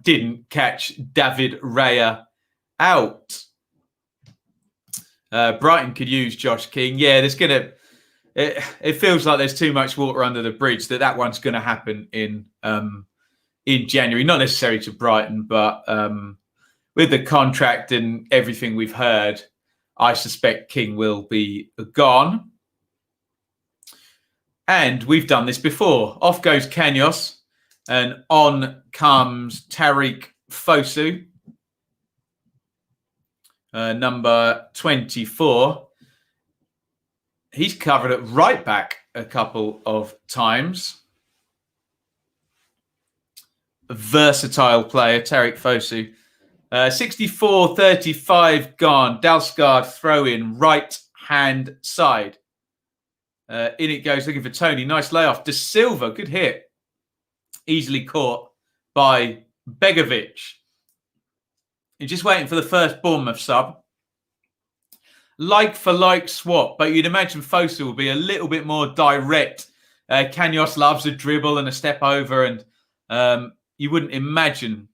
S1: didn't catch David Raya out. Brighton could use Josh King. Yeah, it feels like there's too much water under the bridge that one's going to happen in January. Not necessarily to Brighton, but with the contract and everything we've heard, I suspect King will be gone. And we've done this before. Off goes Kanyos and on comes Tariq Fosu, number 24. He's covered at right back a couple of times. A versatile player, Tariq Fosu. 64-35 gone. Dalsgaard throw in right hand side. In it goes, looking for Tony. Nice layoff. De Silva, good hit. Easily caught by Begovic. You're just waiting for the first Bournemouth sub. Like for like swap, but you'd imagine Fosu will be a little bit more direct. Kanyos loves a dribble and a step over, and you wouldn't imagine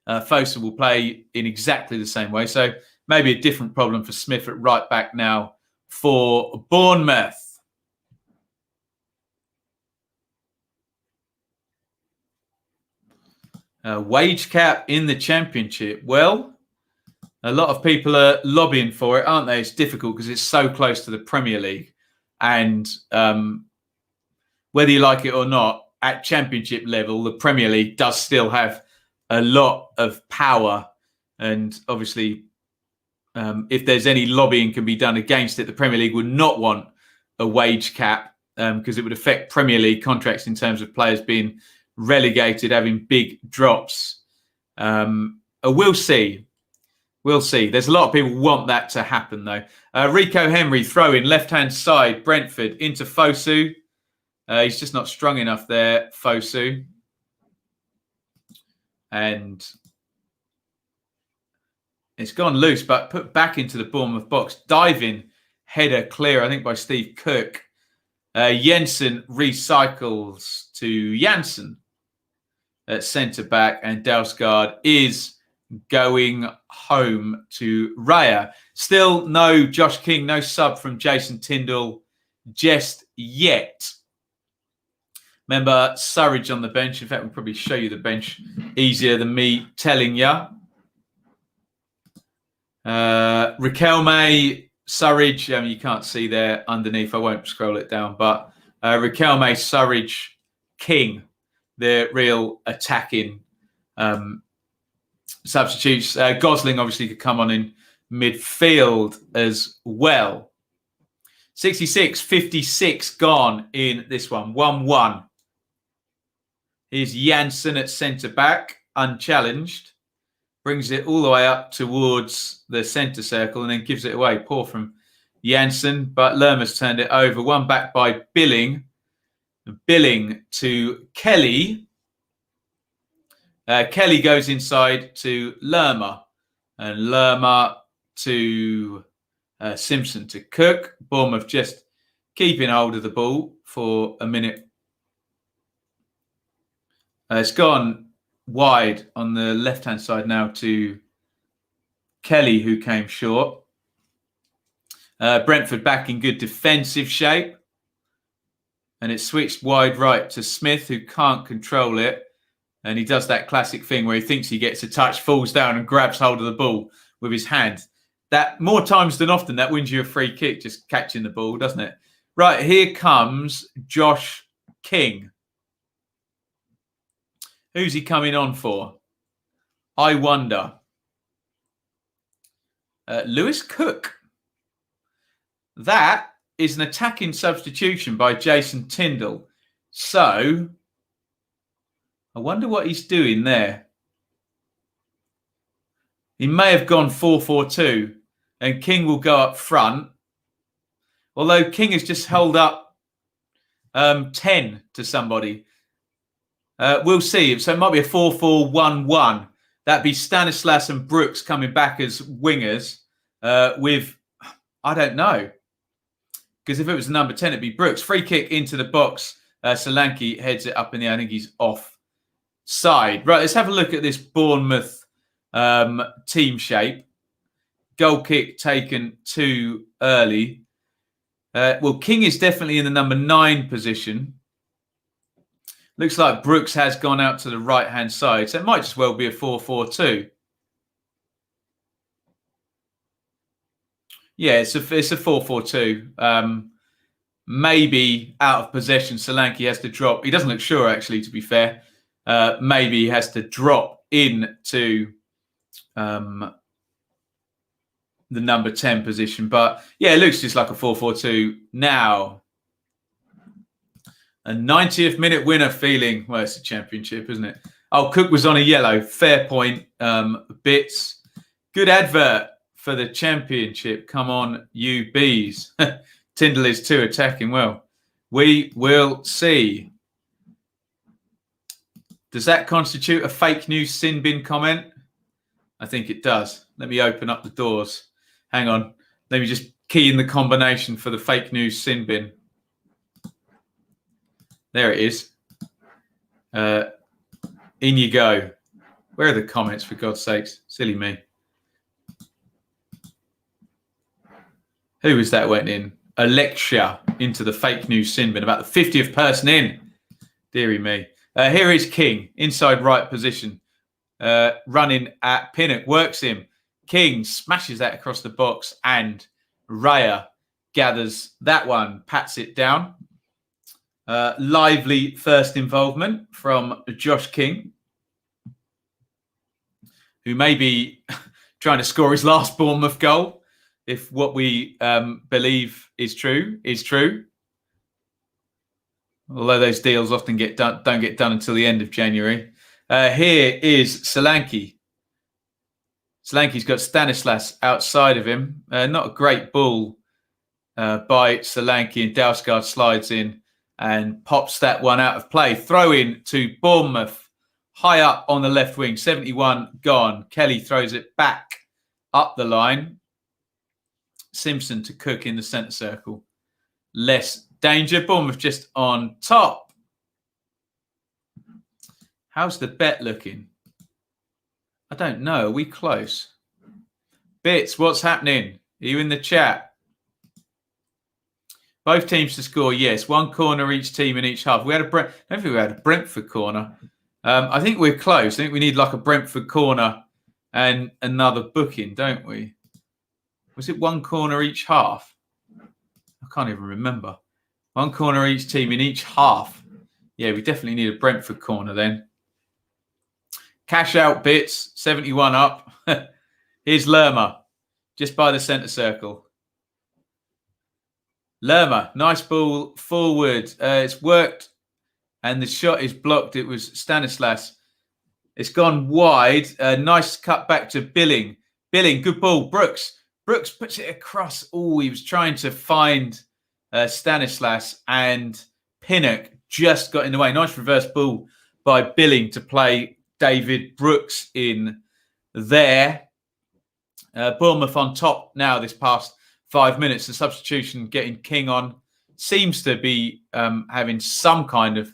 S1: Fosu will play in exactly the same way. So maybe a different problem for Smith at right back now for Bournemouth. Wage cap in the Championship. Well, a lot of people are lobbying for it, aren't they? It's difficult because it's so close to the Premier League. And whether you like it or not, at Championship level, the Premier League does still have a lot of power. And obviously, if there's any lobbying can be done against it, the Premier League would not want a wage cap because it would affect Premier League contracts in terms of players being relegated, having big drops. We'll see. We'll see. There's a lot of people who want that to happen, though. Rico Henry throw in left-hand side, Brentford into Fosu. He's just not strong enough there, Fosu. And it's gone loose, but put back into the Bournemouth box. Diving header clear, I think, by Steve Cook. Jensen recycles to Janssen at centre-back, and Dalsgaard is going home to Raya. Still no Josh King, no sub from Jason Tyndall just yet. Remember, Surridge on the bench. In fact, we'll probably show you the bench easier than me telling you. Riquelme, Surridge, you can't see there underneath. I won't scroll it down. But Riquelme, Surridge, King, the real attacking substitutes. Gosling obviously could come on in midfield as well. 66-56 gone in this one. 1-1. Here's Janssen at centre-back, unchallenged. Brings it all the way up towards the centre circle and then gives it away. Poor from Janssen, but Lerma's turned it over. One back by Billing. Billing to Kelly. Kelly goes inside to Lerma. And Lerma to Simpson to Cook. Bournemouth just keeping hold of the ball for a minute. It's gone wide on the left-hand side now to Kelly, who came short. Brentford back in good defensive shape. And it's switched wide right to Smith, who can't control it. And he does that classic thing where he thinks he gets a touch, falls down and grabs hold of the ball with his hand. That more times than often, that wins you a free kick, just catching the ball, doesn't it? Right, here comes Josh King. Who's he coming on for? I wonder. Lewis Cook. That is an attacking substitution by Jason Tyndall. So, I wonder what he's doing there. He may have gone 4-4-2 and King will go up front. Although King has just held up 10 to somebody. We'll see. So it might be a 4-4-1-1. That'd be Stanislas and Brooks coming back as wingers with, I don't know. Because if it was number 10, it'd be Brooks. Free kick into the box. Solanke heads it up in the air. I think he's off side. Right, let's have a look at this Bournemouth team shape. Goal kick taken too early. Well, King is definitely in the number 9 position. Looks like Brooks has gone out to the right-hand side. So it might just well be a 4-4-2. Yeah, it's a 4-4-2. Maybe out of possession, Solanke has to drop. He doesn't look sure, actually, to be fair. Maybe he has to drop into the number 10 position. But, yeah, it looks just like a 4-4-2 now. A 90th minute winner feeling. Well, it's a championship, isn't it? Oh, Cook was on a yellow. Fair point. Bits. Good advert for the championship. Come on, you bees. Tyndall is too attacking well. We will see. Does that constitute a fake news sin bin comment? I think it does. Let me open up the doors. Hang on. Let me just key in the combination for the fake news sin bin. There it is. In you go. Where are the comments, for God's sakes? Silly me. Who was that went in? Alexia into the fake news sin bin. About the 50th person in. Deary me. Here is King. Inside right position. Running at Pinnock. Works him. King smashes that across the box. And Raya gathers that one. Pats it down. Lively first involvement from Josh King, who may be trying to score his last Bournemouth goal, if what we believe is true. Although those deals often don't get done until the end of January. Here is Solanke. Solanke's got Stanislas outside of him. Not a great ball by Solanke, and Dalsgaard slides in and pops that one out of play. Throw in to Bournemouth. High up on the left wing. 71 gone. Kelly throws it back up the line. Simpson to Cook in the centre circle. Less danger. Bournemouth just on top. How's the bet looking? I don't know. Are we close? Bits, what's happening? Are you in the chat? Both teams to score, yes. One corner each team in each half. I don't think we had a Brentford corner. I think we're close. I think we need like a Brentford corner and another booking, don't we? Was it one corner each half? I can't even remember. One corner each team in each half. Yeah, we definitely need a Brentford corner then. Cash out Bits, 71 up. Here's Lerma, just by the centre circle. Lerma, nice ball forward. It's worked and the shot is blocked. It was Stanislas. It's gone wide. Nice cut back to Billing. Billing, good ball. Brooks puts it across. Oh, he was trying to find Stanislas, and Pinnock just got in the way. Nice reverse ball by Billing to play David Brooks in there. Bournemouth on top now this past 5 minutes. The substitution getting King on seems to be having some kind of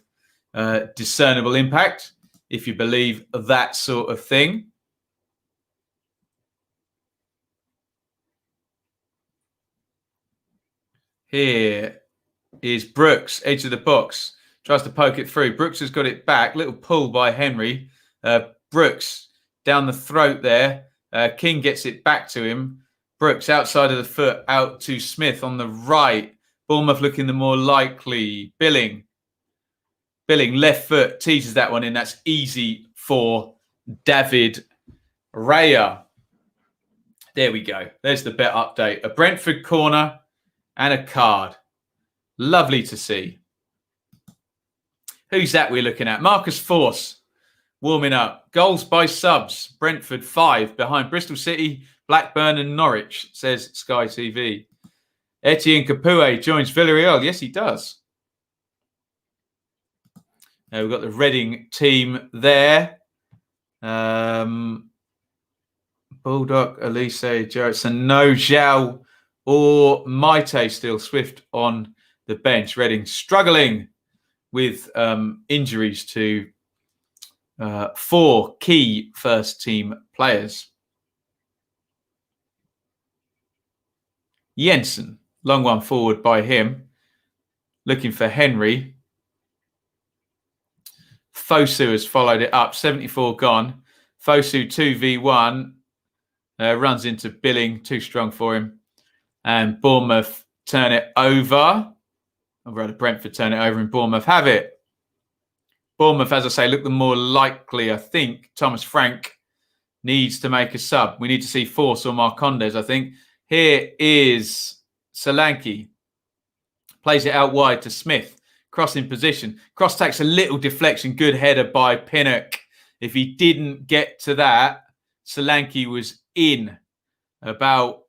S1: discernible impact, if you believe that sort of thing. Here is Brooks, edge of the box. Tries to poke it through. Brooks has got it back. Little pull by Henry. Brooks down the throat there. King gets it back to him. Brooks outside of the foot, out to Smith on the right. Bournemouth looking the more likely. Billing left foot, teases that one in. That's easy for David Raya. There we go. There's the bet update. A Brentford corner and a card. Lovely to see. Who's that we're looking at? Marcus Force warming up. Goals by subs. Brentford 5 behind Bristol City, Blackburn and Norwich, says Sky TV. Etienne Capoue joins Villarreal. Yes, he does. We've got the Reading team there. Bulldog, Elise, Jarrettson. No Zhao or Maite still. Swift on the bench. Reading struggling with injuries to 4 key first-team players. Jensen, long one forward by him. Looking for Henry. Fosu has followed it up. 74 gone. Fosu 2v1. Runs into Billing. Too strong for him. And Bournemouth turn it over. Or rather, Brentford turn it over and Bournemouth have it. Bournemouth, as I say, look the more likely. I think Thomas Frank needs to make a sub. We need to see Force or Marcondes, I think. Here is Solanke. Plays it out wide to Smith. Cross in position. Cross takes a little deflection. Good header by Pinnock. If he didn't get to that, Solanke was in about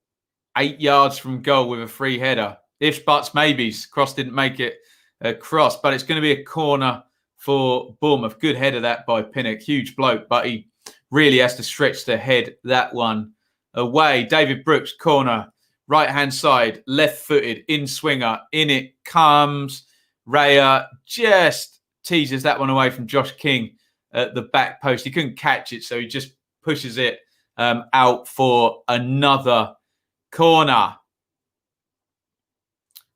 S1: 8 yards from goal with a free header. Ifs, buts, maybes. Cross didn't make it across, but it's going to be a corner for Bournemouth. Good header that by Pinnock. Huge bloke, but he really has to stretch to head that one away. David Brooks, corner, right-hand side, left-footed, in-swinger. In it comes. Raya just teases that one away from Josh King at the back post. He couldn't catch it, so he just pushes it out for another corner,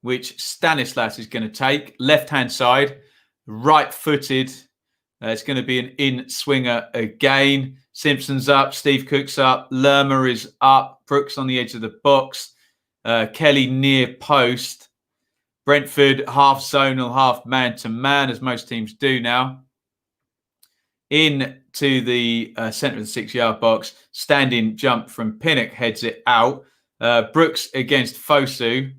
S1: which Stanislas is going to take. Left-hand side, right-footed. It's going to be an in-swinger again. Simpson's up. Steve Cook's up. Lerma is up. Brooks on the edge of the box. Kelly near post. Brentford half zonal, half man-to-man, as most teams do now. In to the centre of the 6-yard box. Standing jump from Pinnock heads it out. Brooks against Fosu.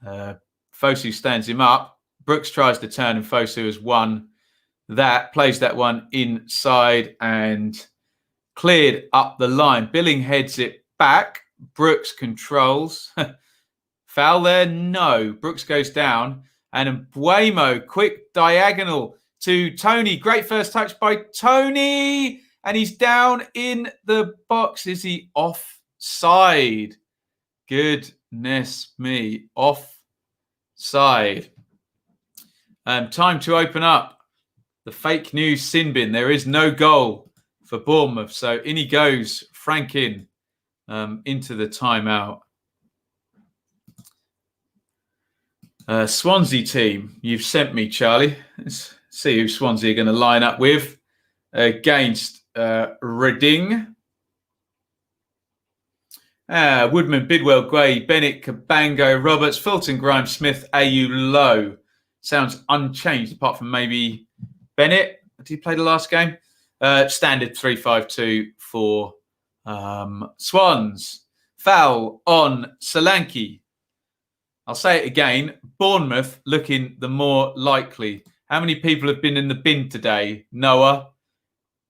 S1: Fosu stands him up. Brooks tries to turn and Fosu has won that. Plays that one inside and cleared up the line. Billing heads it back. Brooks controls. Foul there? No. Brooks goes down. And Mbuemo, quick diagonal to Tony. Great first touch by Tony. And he's down in the box. Is he offside? Goodness me. Offside. Time to open up the fake news sin bin. There is no goal for Bournemouth. So in he goes, Frank in into the timeout. Swansea team, you've sent me, Charlie. Let's see who Swansea are going to line up with against Reading. Woodman, Bidwell, Gray, Bennett, Cabango, Roberts, Fulton, Grimes, Smith, AU, Lowe. Sounds unchanged apart from maybe Bennett. Did he play the last game? Standard 3-5-2 for Swans. Foul on Solanke. I'll say it again. Bournemouth looking the more likely. How many people have been in the bin today? Noah?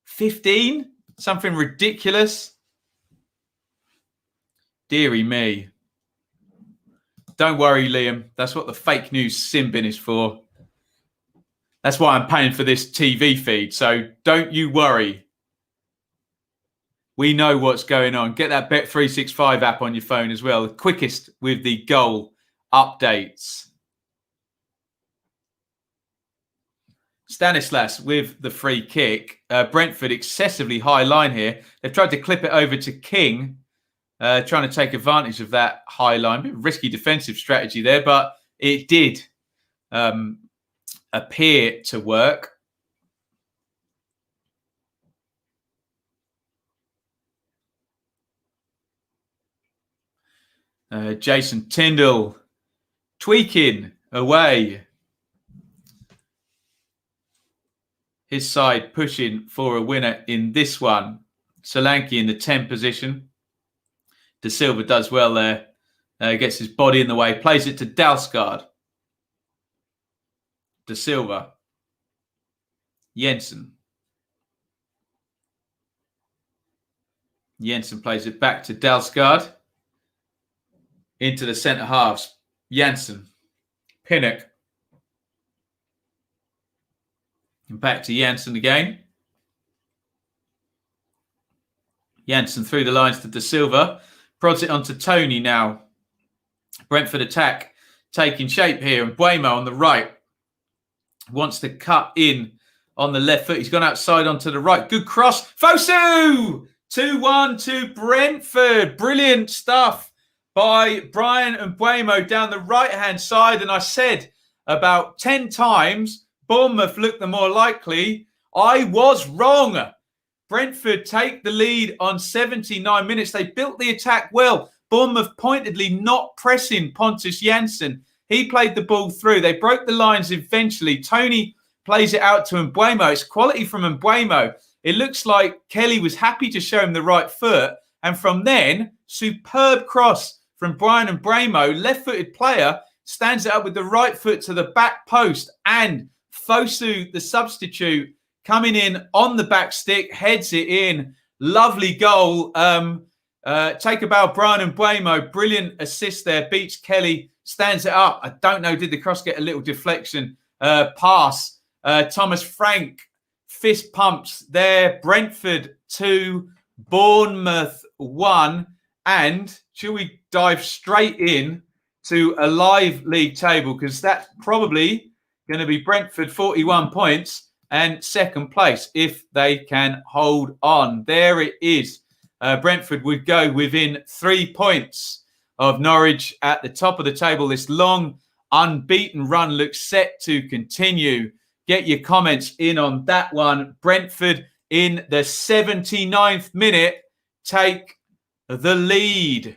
S1: 15? Something ridiculous? Deary me. Don't worry, Liam. That's what the fake news sin bin is for. That's why I'm paying for this TV feed. So don't you worry. We know what's going on. Get that Bet365 app on your phone as well. The quickest with the goal updates. Stanislas with the free kick. Brentford excessively high line here. They've tried to clip it over to King. Trying to take advantage of that high line. Bit risky defensive strategy there, but it did appear to work. Jason Tyndall tweaking away. His side pushing for a winner in this one. Solanke in the 10 position. De Silva does well there. Gets his body in the way. Plays it to Dalsgaard. De Silva. Jensen. Jensen plays it back to Dalsgaard. Into the centre halves. Janssen. Pinnock. And back to Janssen again. Janssen through the lines to De Silva. Prods it onto Tony now. Brentford attack taking shape here. And Buemo on the right wants to cut in on the left foot. He's gone outside onto the right. Good cross. Fosu! 2-1 to Brentford. Brilliant stuff by Brian and Buemo down the right-hand side. And I said about 10 times, Bournemouth looked the more likely. I was wrong. Brentford take the lead on 79 minutes. They built the attack well. Bournemouth pointedly not pressing Pontus Jansson. He played the ball through. They broke the lines eventually. Tony plays it out to Mbeumo. It's quality from Mbeumo. It looks like Kelly was happy to show him the right foot. And from then, superb cross from Brian Mbeumo. Left-footed player stands it up with the right foot to the back post. And Fosu, the substitute, coming in on the back stick, heads it in. Lovely goal. Take a bow, Brian Mbeumo. Brilliant assist there. Beats Kelly. Stands it up. I don't know. Did the cross get a little deflection? Pass. Thomas Frank. Fist pumps there. Brentford 2. Bournemouth 1. And shall we dive straight in to a live league table? Because that's probably going to be Brentford 41 points. And second place if they can hold on. There it is. Brentford would go within 3 points of Norwich at the top of the table. This long, unbeaten run looks set to continue. Get your comments in on that one. Brentford in the 79th minute take the lead.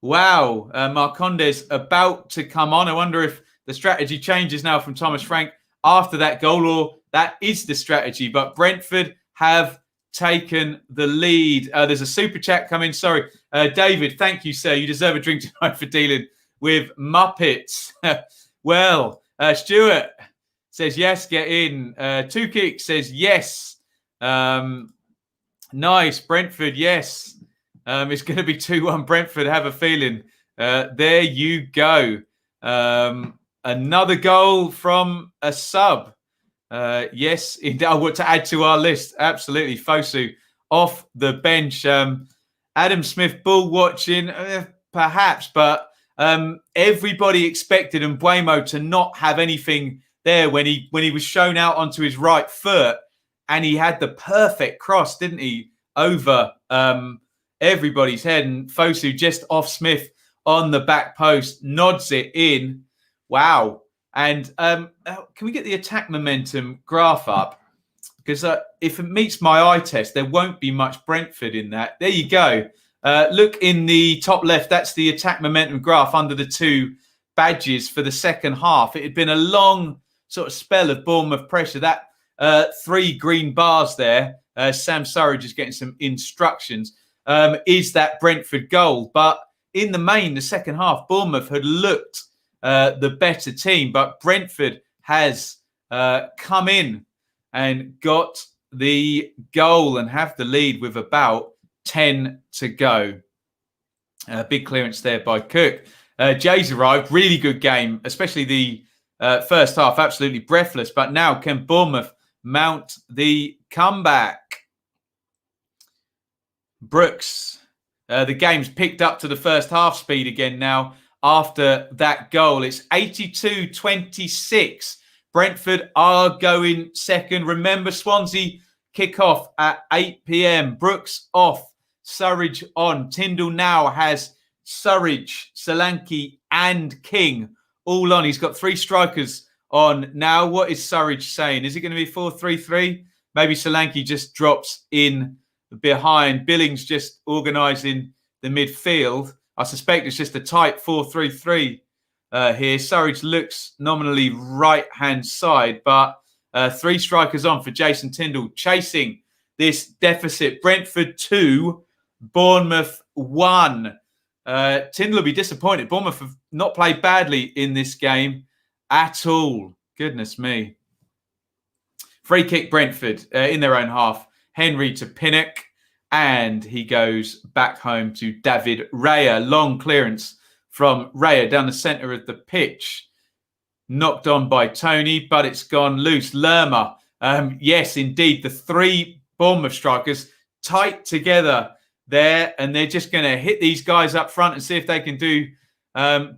S1: Wow. Marcondes about to come on. I wonder if the strategy changes now from Thomas Frank after that goal, or that is the strategy. But Brentford have taken the lead. There's a super chat coming. Sorry, David. Thank you, sir. You deserve a drink tonight for dealing with Muppets. Well, Stuart says yes, get in. Two Kicks says yes. Nice, Brentford, yes. It's going to be 2-1 Brentford. Have a feeling. There you go. Another goal from a sub. Yes, I want to add to our list. Absolutely. Fosu off the bench. Adam Smith bull watching, perhaps, but everybody expected Mbeumo to not have anything there when he was shown out onto his right foot, and he had the perfect cross, didn't he, over everybody's head. And Fosu just off Smith on the back post, nods it in. Wow. And can we get the attack momentum graph up? Because if it meets my eye test, there won't be much Brentford in that. There you go. Look in the top left. That's the attack momentum graph under the two badges for the second half. It had been a long sort of spell of Bournemouth pressure. That 3 green bars there, Sam Surridge is getting some instructions, is that Brentford goal. But in the main, the second half, Bournemouth had looked the better team. But Brentford has come in and got the goal and have the lead with about 10 to go. Big clearance there by Cook. Jay's arrived. Really good game, especially the first half. Absolutely breathless. But now can Bournemouth mount the comeback? Brooks. The game's picked up to the first half speed again now after that goal. It's 82-26. Brentford are going second. Remember, Swansea kick off at 8 p.m. Brooks off. Surridge on. Tyndall now has Surridge, Solanke and King all on. He's got 3 strikers on now. What is Surridge saying? Is it going to be 4-3-3? Maybe Solanke just drops in behind. Billings just organising the midfield. I suspect it's just a tight 4-3-3 here. Surridge looks nominally right-hand side, but 3 strikers on for Jason Tyndall, chasing this deficit. Brentford 2, Bournemouth 1. Tyndall will be disappointed. Bournemouth have not played badly in this game at all. Goodness me. Free kick Brentford in their own half. Henry to Pinnock, and he goes back home to David Raya. Long clearance from Raya down the centre of the pitch. Knocked on by Tony, but it's gone loose. Lerma. Yes, indeed. The 3 Bournemouth strikers tight together there, and they're just going to hit these guys up front and see if they can do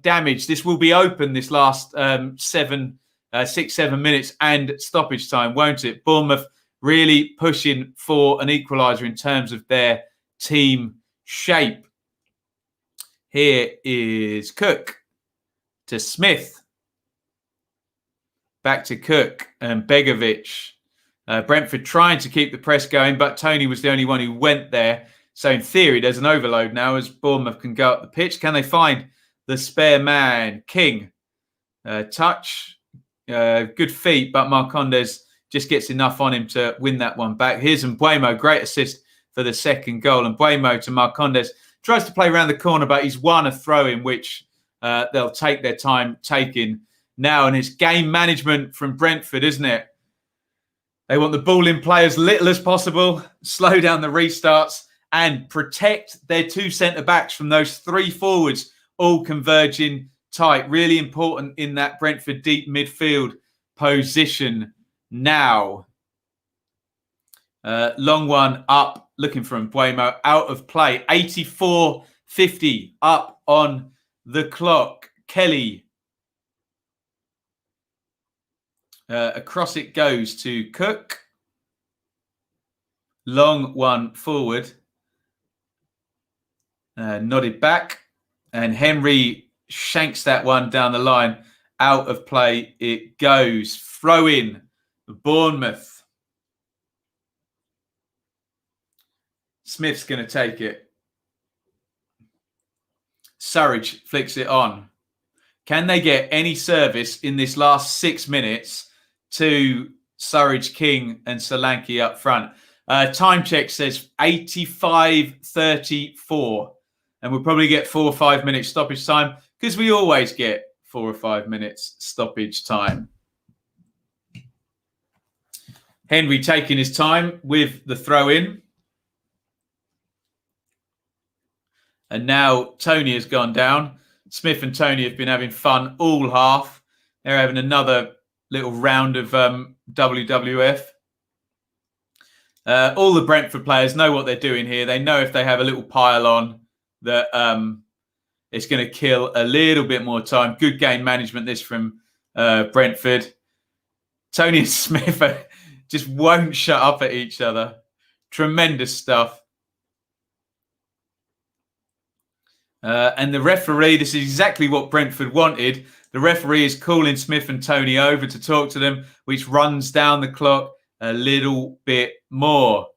S1: damage. This will be open this last 6-7 minutes and stoppage time, won't it? Bournemouth really pushing for an equaliser in terms of their team shape. Here is Cook to Smith. Back to Cook and Begovic. Brentford trying to keep the press going, but Tony was the only one who went there. So in theory, there's an overload now as Bournemouth can go up the pitch. Can they find the spare man? King. Touch. Good feet, but Marcondes just gets enough on him to win that one back. Here's Mbeumo. Great assist for the second goal. And Mbeumo to Marcondes. Tries to play around the corner, but he's won a throw-in, which they'll take their time taking now. And it's game management from Brentford, isn't it? They want the ball in play as little as possible, slow down the restarts, and protect their 2 centre-backs from those 3 forwards, all converging tight. Really important in that Brentford deep midfield position now. Long one up, looking for Mbeumo, out of play. 84-50 up on the clock. Kelly. Across it goes to Cook. Long one forward. Nodded back. And Henry shanks that one down the line. Out of play it goes. Throw in Bournemouth. Smith's going to take it. Surridge flicks it on. Can they get any service in this last 6 minutes to Surridge, King and Solanke up front? Time check says 85-34. And we'll probably get 4 or 5 minutes stoppage time because we always get 4 or 5 minutes stoppage time. Henry taking his time with the throw in. And now Tony has gone down. Smith and Tony have been having fun all half. They're having another little round of WWF. All the Brentford players know what they're doing here. They know if they have a little pile on that it's going to kill a little bit more time. Good game management this from Brentford. Tony and Smith just won't shut up at each other. Tremendous stuff. And the referee, this is exactly what Brentford wanted. The referee is calling Smith and Tony over to talk to them, which runs down the clock a little bit more.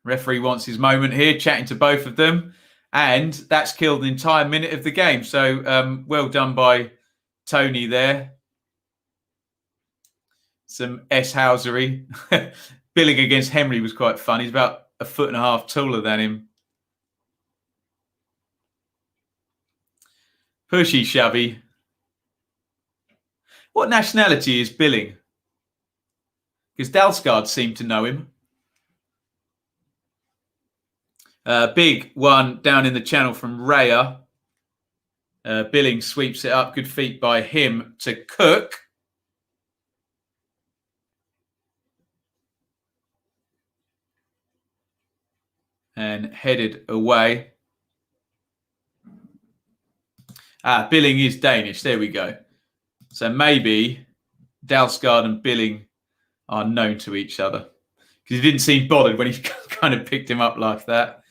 S1: Referee wants his moment here, chatting to both of them. And that's killed an entire minute of the game. So well done by Tony there. Some S-housery. Billing against Henry was quite fun. He's about a foot and a half taller than him. Pushy shovey. What nationality is Billing? Because Dalsgaard seemed to know him. Big one down in the channel from Raya. Billing sweeps it up. Good feet by him to Cook. And headed away. Billing is Danish. There we go. So maybe Dalsgaard and Billing are known to each other. Because he didn't seem bothered when he kind of picked him up like that.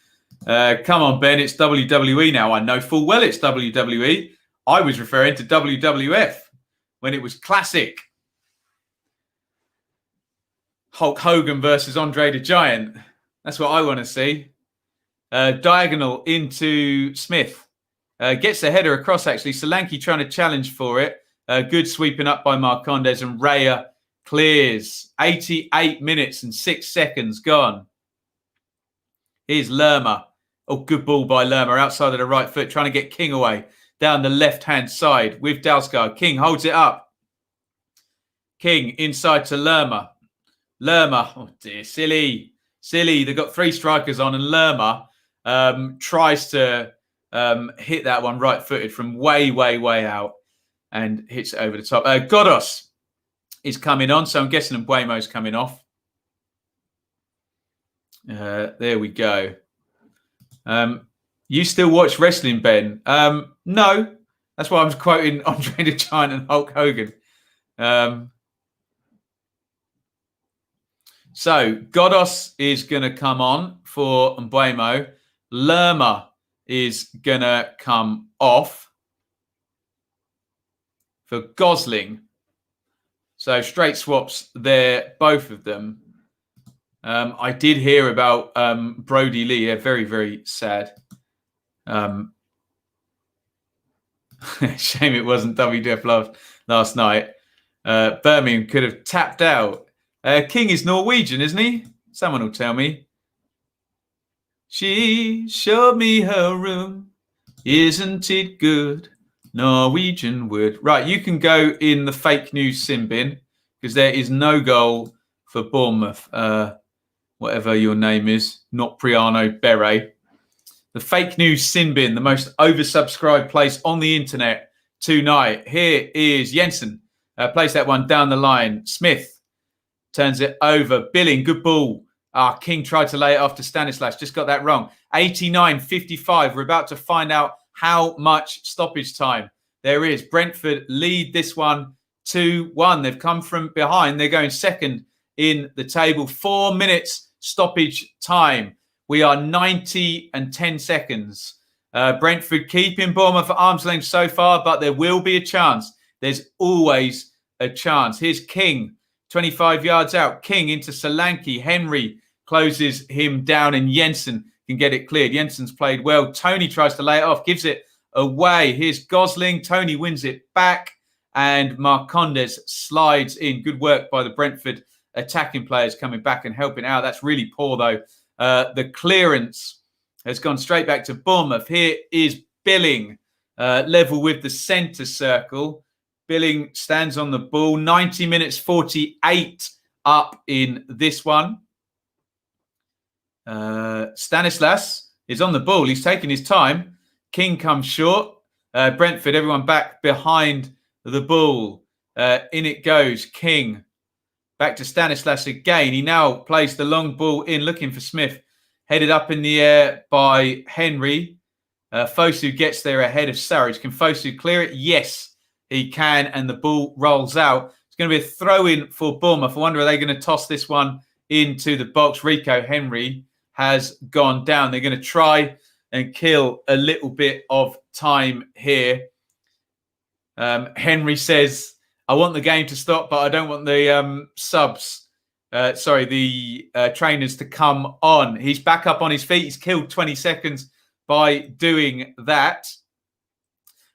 S1: Come on, Ben. It's WWE now. I know full well it's WWE. I was referring to WWF when it was classic. Hulk Hogan versus Andre the Giant. That's what I want to see. Diagonal into Smith. Gets the header across, actually. Solanke trying to challenge for it. Good sweeping up by Marcondes, and Raya clears. 88 minutes and 6 seconds gone. Here's Lerma. Oh, good ball by Lerma outside of the right foot, trying to get King away down the left-hand side with Dalsgaard. King holds it up. King inside to Lerma. Lerma, oh dear, silly. They've got 3 strikers on, and Lerma tries to hit that one right-footed from way out and hits it over the top. Godos is coming on, so I'm guessing Mbuemo's coming off. There we go. You still watch wrestling, Ben? No. That's why I was quoting Andre the Giant and Hulk Hogan. So Godos is going to come on for Mbuemo. Lerma is going to come off for Gosling. So straight swaps there, both of them. I did hear about Brody Lee. Yeah, very, very sad. Shame it wasn't WWF last night. Birmingham could have tapped out. King is Norwegian, isn't he? Someone will tell me. She showed me her room. Isn't it good? Norwegian wood. Right, you can go in the fake news sin bin because there is no goal for Bournemouth. Whatever your name is, not Priano Beret. The fake news sin bin, the most oversubscribed place on the internet tonight. Here is Jensen. Plays that one down the line. Smith turns it over. Billing, good ball. King tried to lay it off to Stanislas. Just got that wrong. 89-55. We're about to find out how much stoppage time there is. Brentford lead this one 2-1. They've come from behind. They're going second in the table. 4 minutes stoppage time. We are 90 and 10 seconds. Brentford keeping Bournemouth at arm's length so far, but there will be a chance. There's always a chance. Here's King, 25 yards out. King into Solanke. Henry closes him down, and Jensen can get it cleared. Jensen's played well. Tony tries to lay it off, gives it away. Here's Gosling. Tony wins it back, and Marcondes slides in. Good work by the Brentford attacking players coming back and helping out. That's really poor, though. The clearance has gone straight back to Bournemouth. Here is Billing, level with the centre circle. Billing stands on the ball. 90 minutes 48 up in this one. Stanislas is on the ball. He's taking his time. King comes short. Brentford, everyone back behind the ball. In it goes. King. Back to Stanislas again. He now plays the long ball in, looking for Smith. Headed up in the air by Henry. Fosu gets there ahead of Sarich. Can Fosu clear it? Yes, he can. And the ball rolls out. It's going to be a throw-in for Bournemouth. I wonder, are they going to toss this one into the box? Rico Henry has gone down. They're going to try and kill a little bit of time here. Henry says, I want the game to stop, but I don't want the trainers to come on. He's back up on his feet. He's killed 20 seconds by doing that.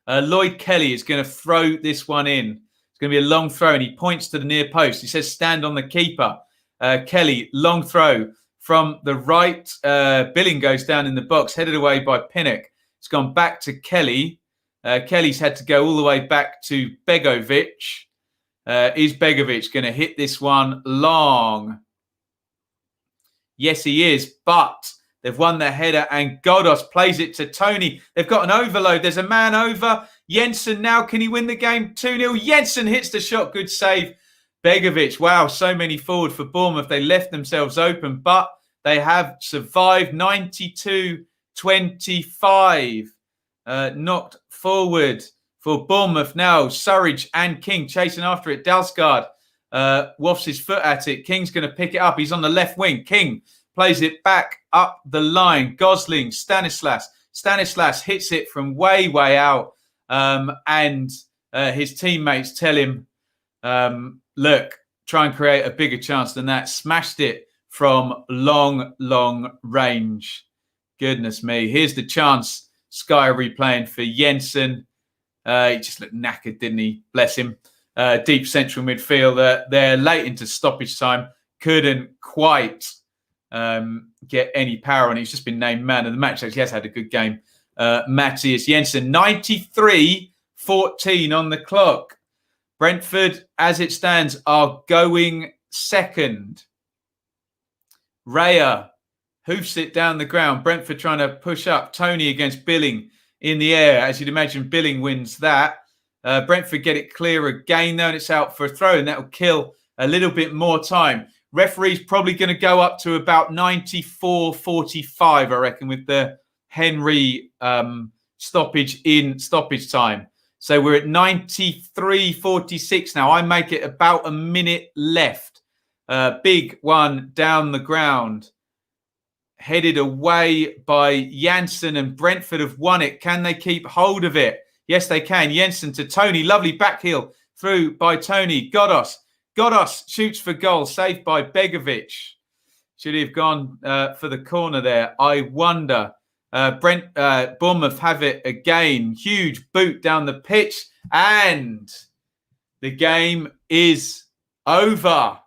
S1: Lloyd Kelly is going to throw this one in. It's going to be a long throw, and he points to the near post. He says, stand on the keeper. Kelly, long throw from the right. Billing goes down in the box, headed away by Pinnock. It's gone back to Kelly. Kelly's had to go all the way back to Begovic. Is Begovic going to hit this one long? Yes, he is, but they've won the header and Godos plays it to Tony. They've got an overload. There's a man over. Jensen now, can he win the game? 2-0. Jensen hits the shot. Good save. Begovic. Wow, so many forward for Bournemouth. They left themselves open, but they have survived. 92-25. Knocked forward for Bournemouth now. Surridge and King chasing after it. Dalsgaard wafts his foot at it. King's going to pick it up. He's on the left wing. King plays it back up the line. Gosling, Stanislas. Stanislas hits it from way, way out. And his teammates tell him, look, try and create a bigger chance than that. Smashed it from long, long range. Goodness me. Here's the chance. Sky replaying for Jensen. He just looked knackered, didn't he? Bless him. Deep central midfielder. They're late into stoppage time. Couldn't quite get any power on. He's just been named man of the match. Actually, he has had a good game. Matthias Jensen. 93-14 on the clock. Brentford, as it stands, are going second. Raya hoofs it down the ground. Brentford trying to push up. Tony against Billing in the air. As you'd imagine, Billing wins that. Brentford get it clear again, though, and it's out for a throw, and that will kill a little bit more time. Referee's probably going to go up to about 94-45, I reckon, with the Henry stoppage in stoppage time. So we're at 93-46 now. I make it about a minute left. Big one down the ground. Headed away by Janssen, and Brentford have won it. Can they keep hold of it? Yes, they can. Jensen to Tony. Lovely back heel through by Tony. Godos. Godos shoots for goal. Saved by Begovic. Should he have gone for the corner there? I wonder. Bournemouth have it again. Huge boot down the pitch. And the game is over.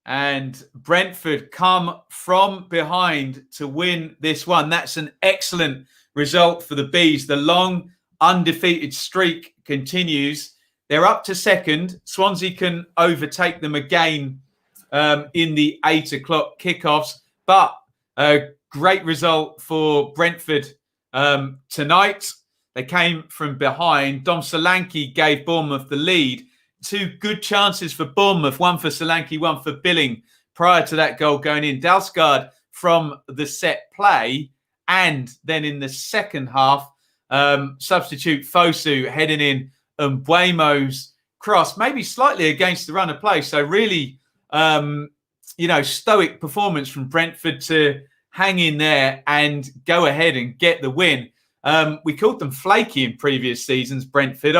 S1: And Brentford come from behind to win this one. That's an excellent result for the Bees. The long undefeated streak continues. They're up to second. Swansea can overtake them again in the 8 o'clock kickoffs. But a great result for Brentford tonight. They came from behind. Dom Solanke gave Bournemouth the lead. 2 good chances for Bournemouth, one for Solanke, one for Billing, prior to that goal going in. Dalsgaard from the set play, and then in the second half, substitute Fosu heading in Mbuemo's cross, maybe slightly against the run of play. So really, stoic performance from Brentford to hang in there and go ahead and get the win. We called them flaky in previous seasons, Brentford.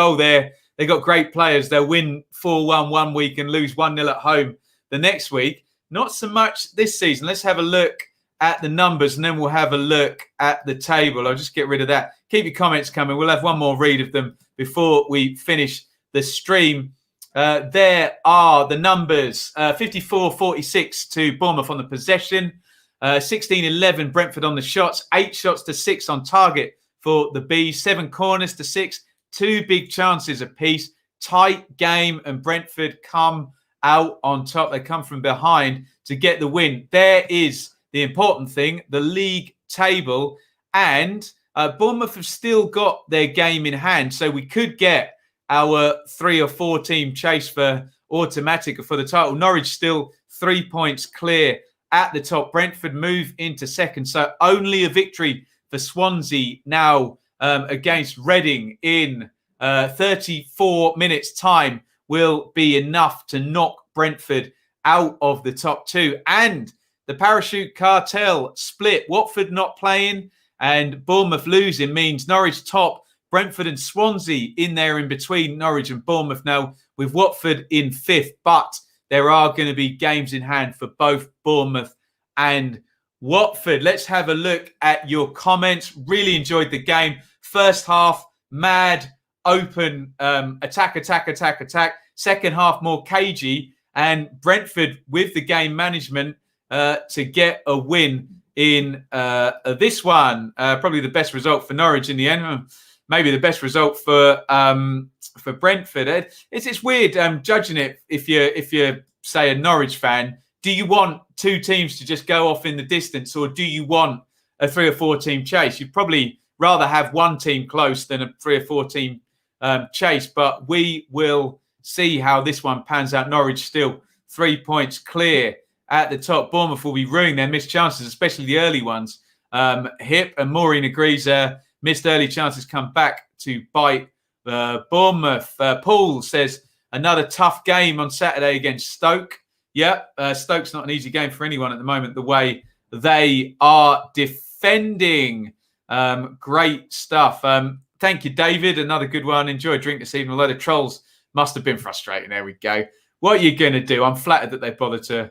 S1: They got great players. They'll win 4-1 one week and lose 1-0 at home the next week. Not so much this season. Let's have a look at the numbers and then we'll have a look at the table. I'll just get rid of that. Keep your comments coming. We'll have one more read of them before we finish the stream. There are the numbers. 54-46 to Bournemouth on the possession. 16-11 Brentford on the shots. 8 shots to 6 on target for the Bees. 7 corners to 6. 2 big chances apiece. Tight game, and Brentford come out on top. They come from behind to get the win. There is the important thing, the league table. And Bournemouth have still got their game in hand. So we could get our 3 or 4 team chase for automatic for the title. Norwich still 3 points clear at the top. Brentford move into second. So only a victory for Swansea now against Reading in 34 minutes time will be enough to knock Brentford out of the top 2. And the parachute cartel split. Watford not playing and Bournemouth losing means Norwich top, Brentford and Swansea in there in between Norwich and Bournemouth now, with Watford in 5th. But there are going to be games in hand for both Bournemouth and Watford. Let's have a look at your comments. Really enjoyed the game. First half, mad, open, attack. Second half, more cagey. And Brentford, with the game management, to get a win in this one. Probably the best result for Norwich in the end. Maybe the best result for Brentford. It's weird judging it if you're say a Norwich fan. Do you want two teams to just go off in the distance, or do you want a 3 or 4 team chase? You'd probably rather have one team close than a 3 or 4 team chase. But we will see how this one pans out. Norwich still 3 points clear at the top. Bournemouth will be ruining their missed chances, especially the early ones. Hip and Maureen agrees missed early chances come back to bite Bournemouth. Paul says another tough game on Saturday against Stoke. Yeah, Stoke's not an easy game for anyone at the moment, the way they are defending. Great stuff. Thank you, David. Another good one. Enjoy a drink this evening. Although the trolls must have been frustrating. There we go. What are you going to do? I'm flattered that they bothered to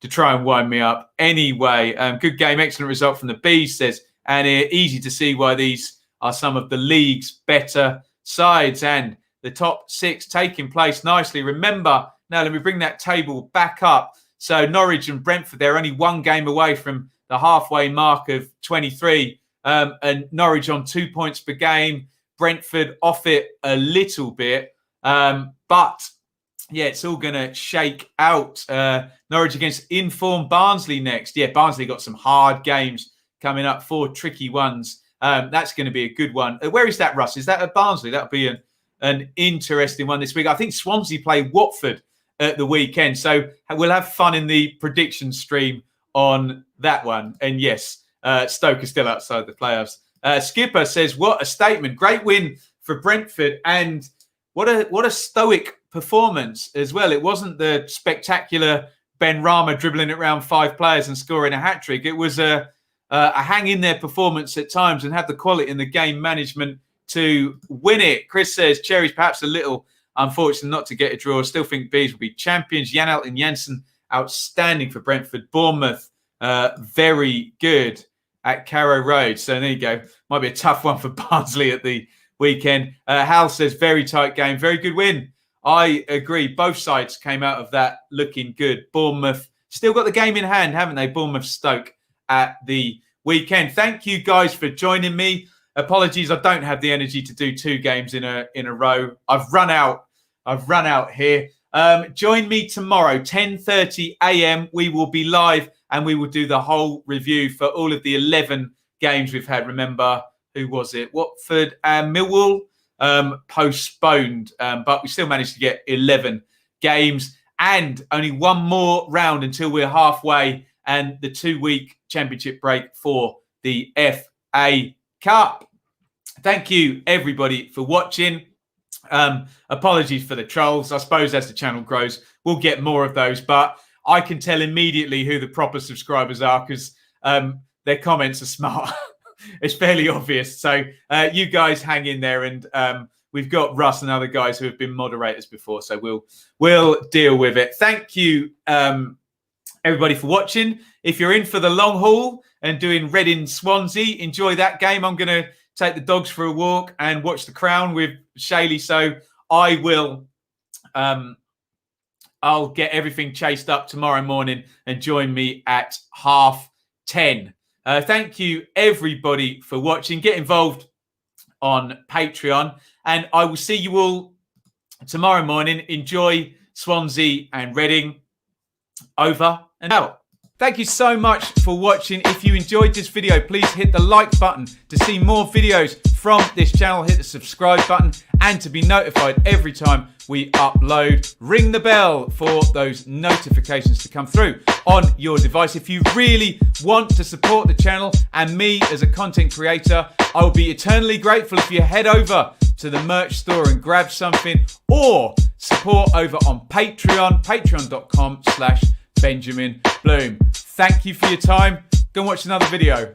S1: try and wind me up. Anyway, good game. Excellent result from the Bees, says Annie. Easy to see why these are some of the league's better sides. And the top 6 taking place nicely. Remember, now let me bring that table back up. So Norwich and Brentford, they're only 1 game away from the halfway mark of 23. And Norwich on 2 points per game. Brentford off it a little bit. But yeah, it's all going to shake out. Norwich against informed Barnsley next. Yeah, Barnsley got some hard games coming up, 4 tricky ones. That's going to be a good one. Where is that, Russ? Is that at Barnsley? That'll be an interesting one this week. I think Swansea play Watford at the weekend. So we'll have fun in the prediction stream on that one. And yes, Stoke is still outside the playoffs. Skipper says, what a statement. Great win for Brentford. And what a stoic performance as well. It wasn't the spectacular Ben Rama dribbling it around 5 players and scoring a hat-trick. It was a hang-in-there performance at times and had the quality in the game management to win it. Chris says, Cherry's perhaps a little unfortunate not to get a draw. Still think Bees will be champions. Jan Alton Jensen, outstanding for Brentford. Bournemouth, very good at Carrow Road. So there you go. Might be a tough one for Barnsley at the weekend. Hal says, very tight game. Very good win. I agree. Both sides came out of that looking good. Bournemouth still got the game in hand, haven't they? Bournemouth Stoke at the weekend. Thank you guys for joining me. Apologies, I don't have the energy to do 2 games in a row. I've run out here. Join me tomorrow, 10:30 a.m. We will be live and we will do the whole review for all of the 11 games we've had. Remember, who was it? Watford and Millwall postponed, but we still managed to get 11 games and only 1 more round until we're halfway and the 2-week championship break for the FA Cup. Thank you, everybody, for watching. Apologies for the trolls. I suppose as the channel grows, we'll get more of those. But I can tell immediately who the proper subscribers are because their comments are smart. It's fairly obvious. So you guys hang in there. And we've got Russ and other guys who have been moderators before. So we'll deal with it. Thank you, everybody, for watching. If you're in for the long haul and doing Reading Swansea, enjoy that game. I'm going to take the dogs for a walk and watch The Crown with Shaylee. So I will, I'll get everything chased up tomorrow morning and join me at 10:30. Thank you, everybody, for watching. Get involved on Patreon. And I will see you all tomorrow morning. Enjoy Swansea and Reading. Over and out. Thank you so much for watching. If you enjoyed this video, please hit the like button to see more videos from this channel. Hit the subscribe button and to be notified every time we upload. Ring the bell for those notifications to come through on your device. If you really want to support the channel and me as a content creator, I will be eternally grateful if you head over to the merch store and grab something, or support over on Patreon, patreon.com/Benjamin Bloom. Thank you for your time. Go and watch another video.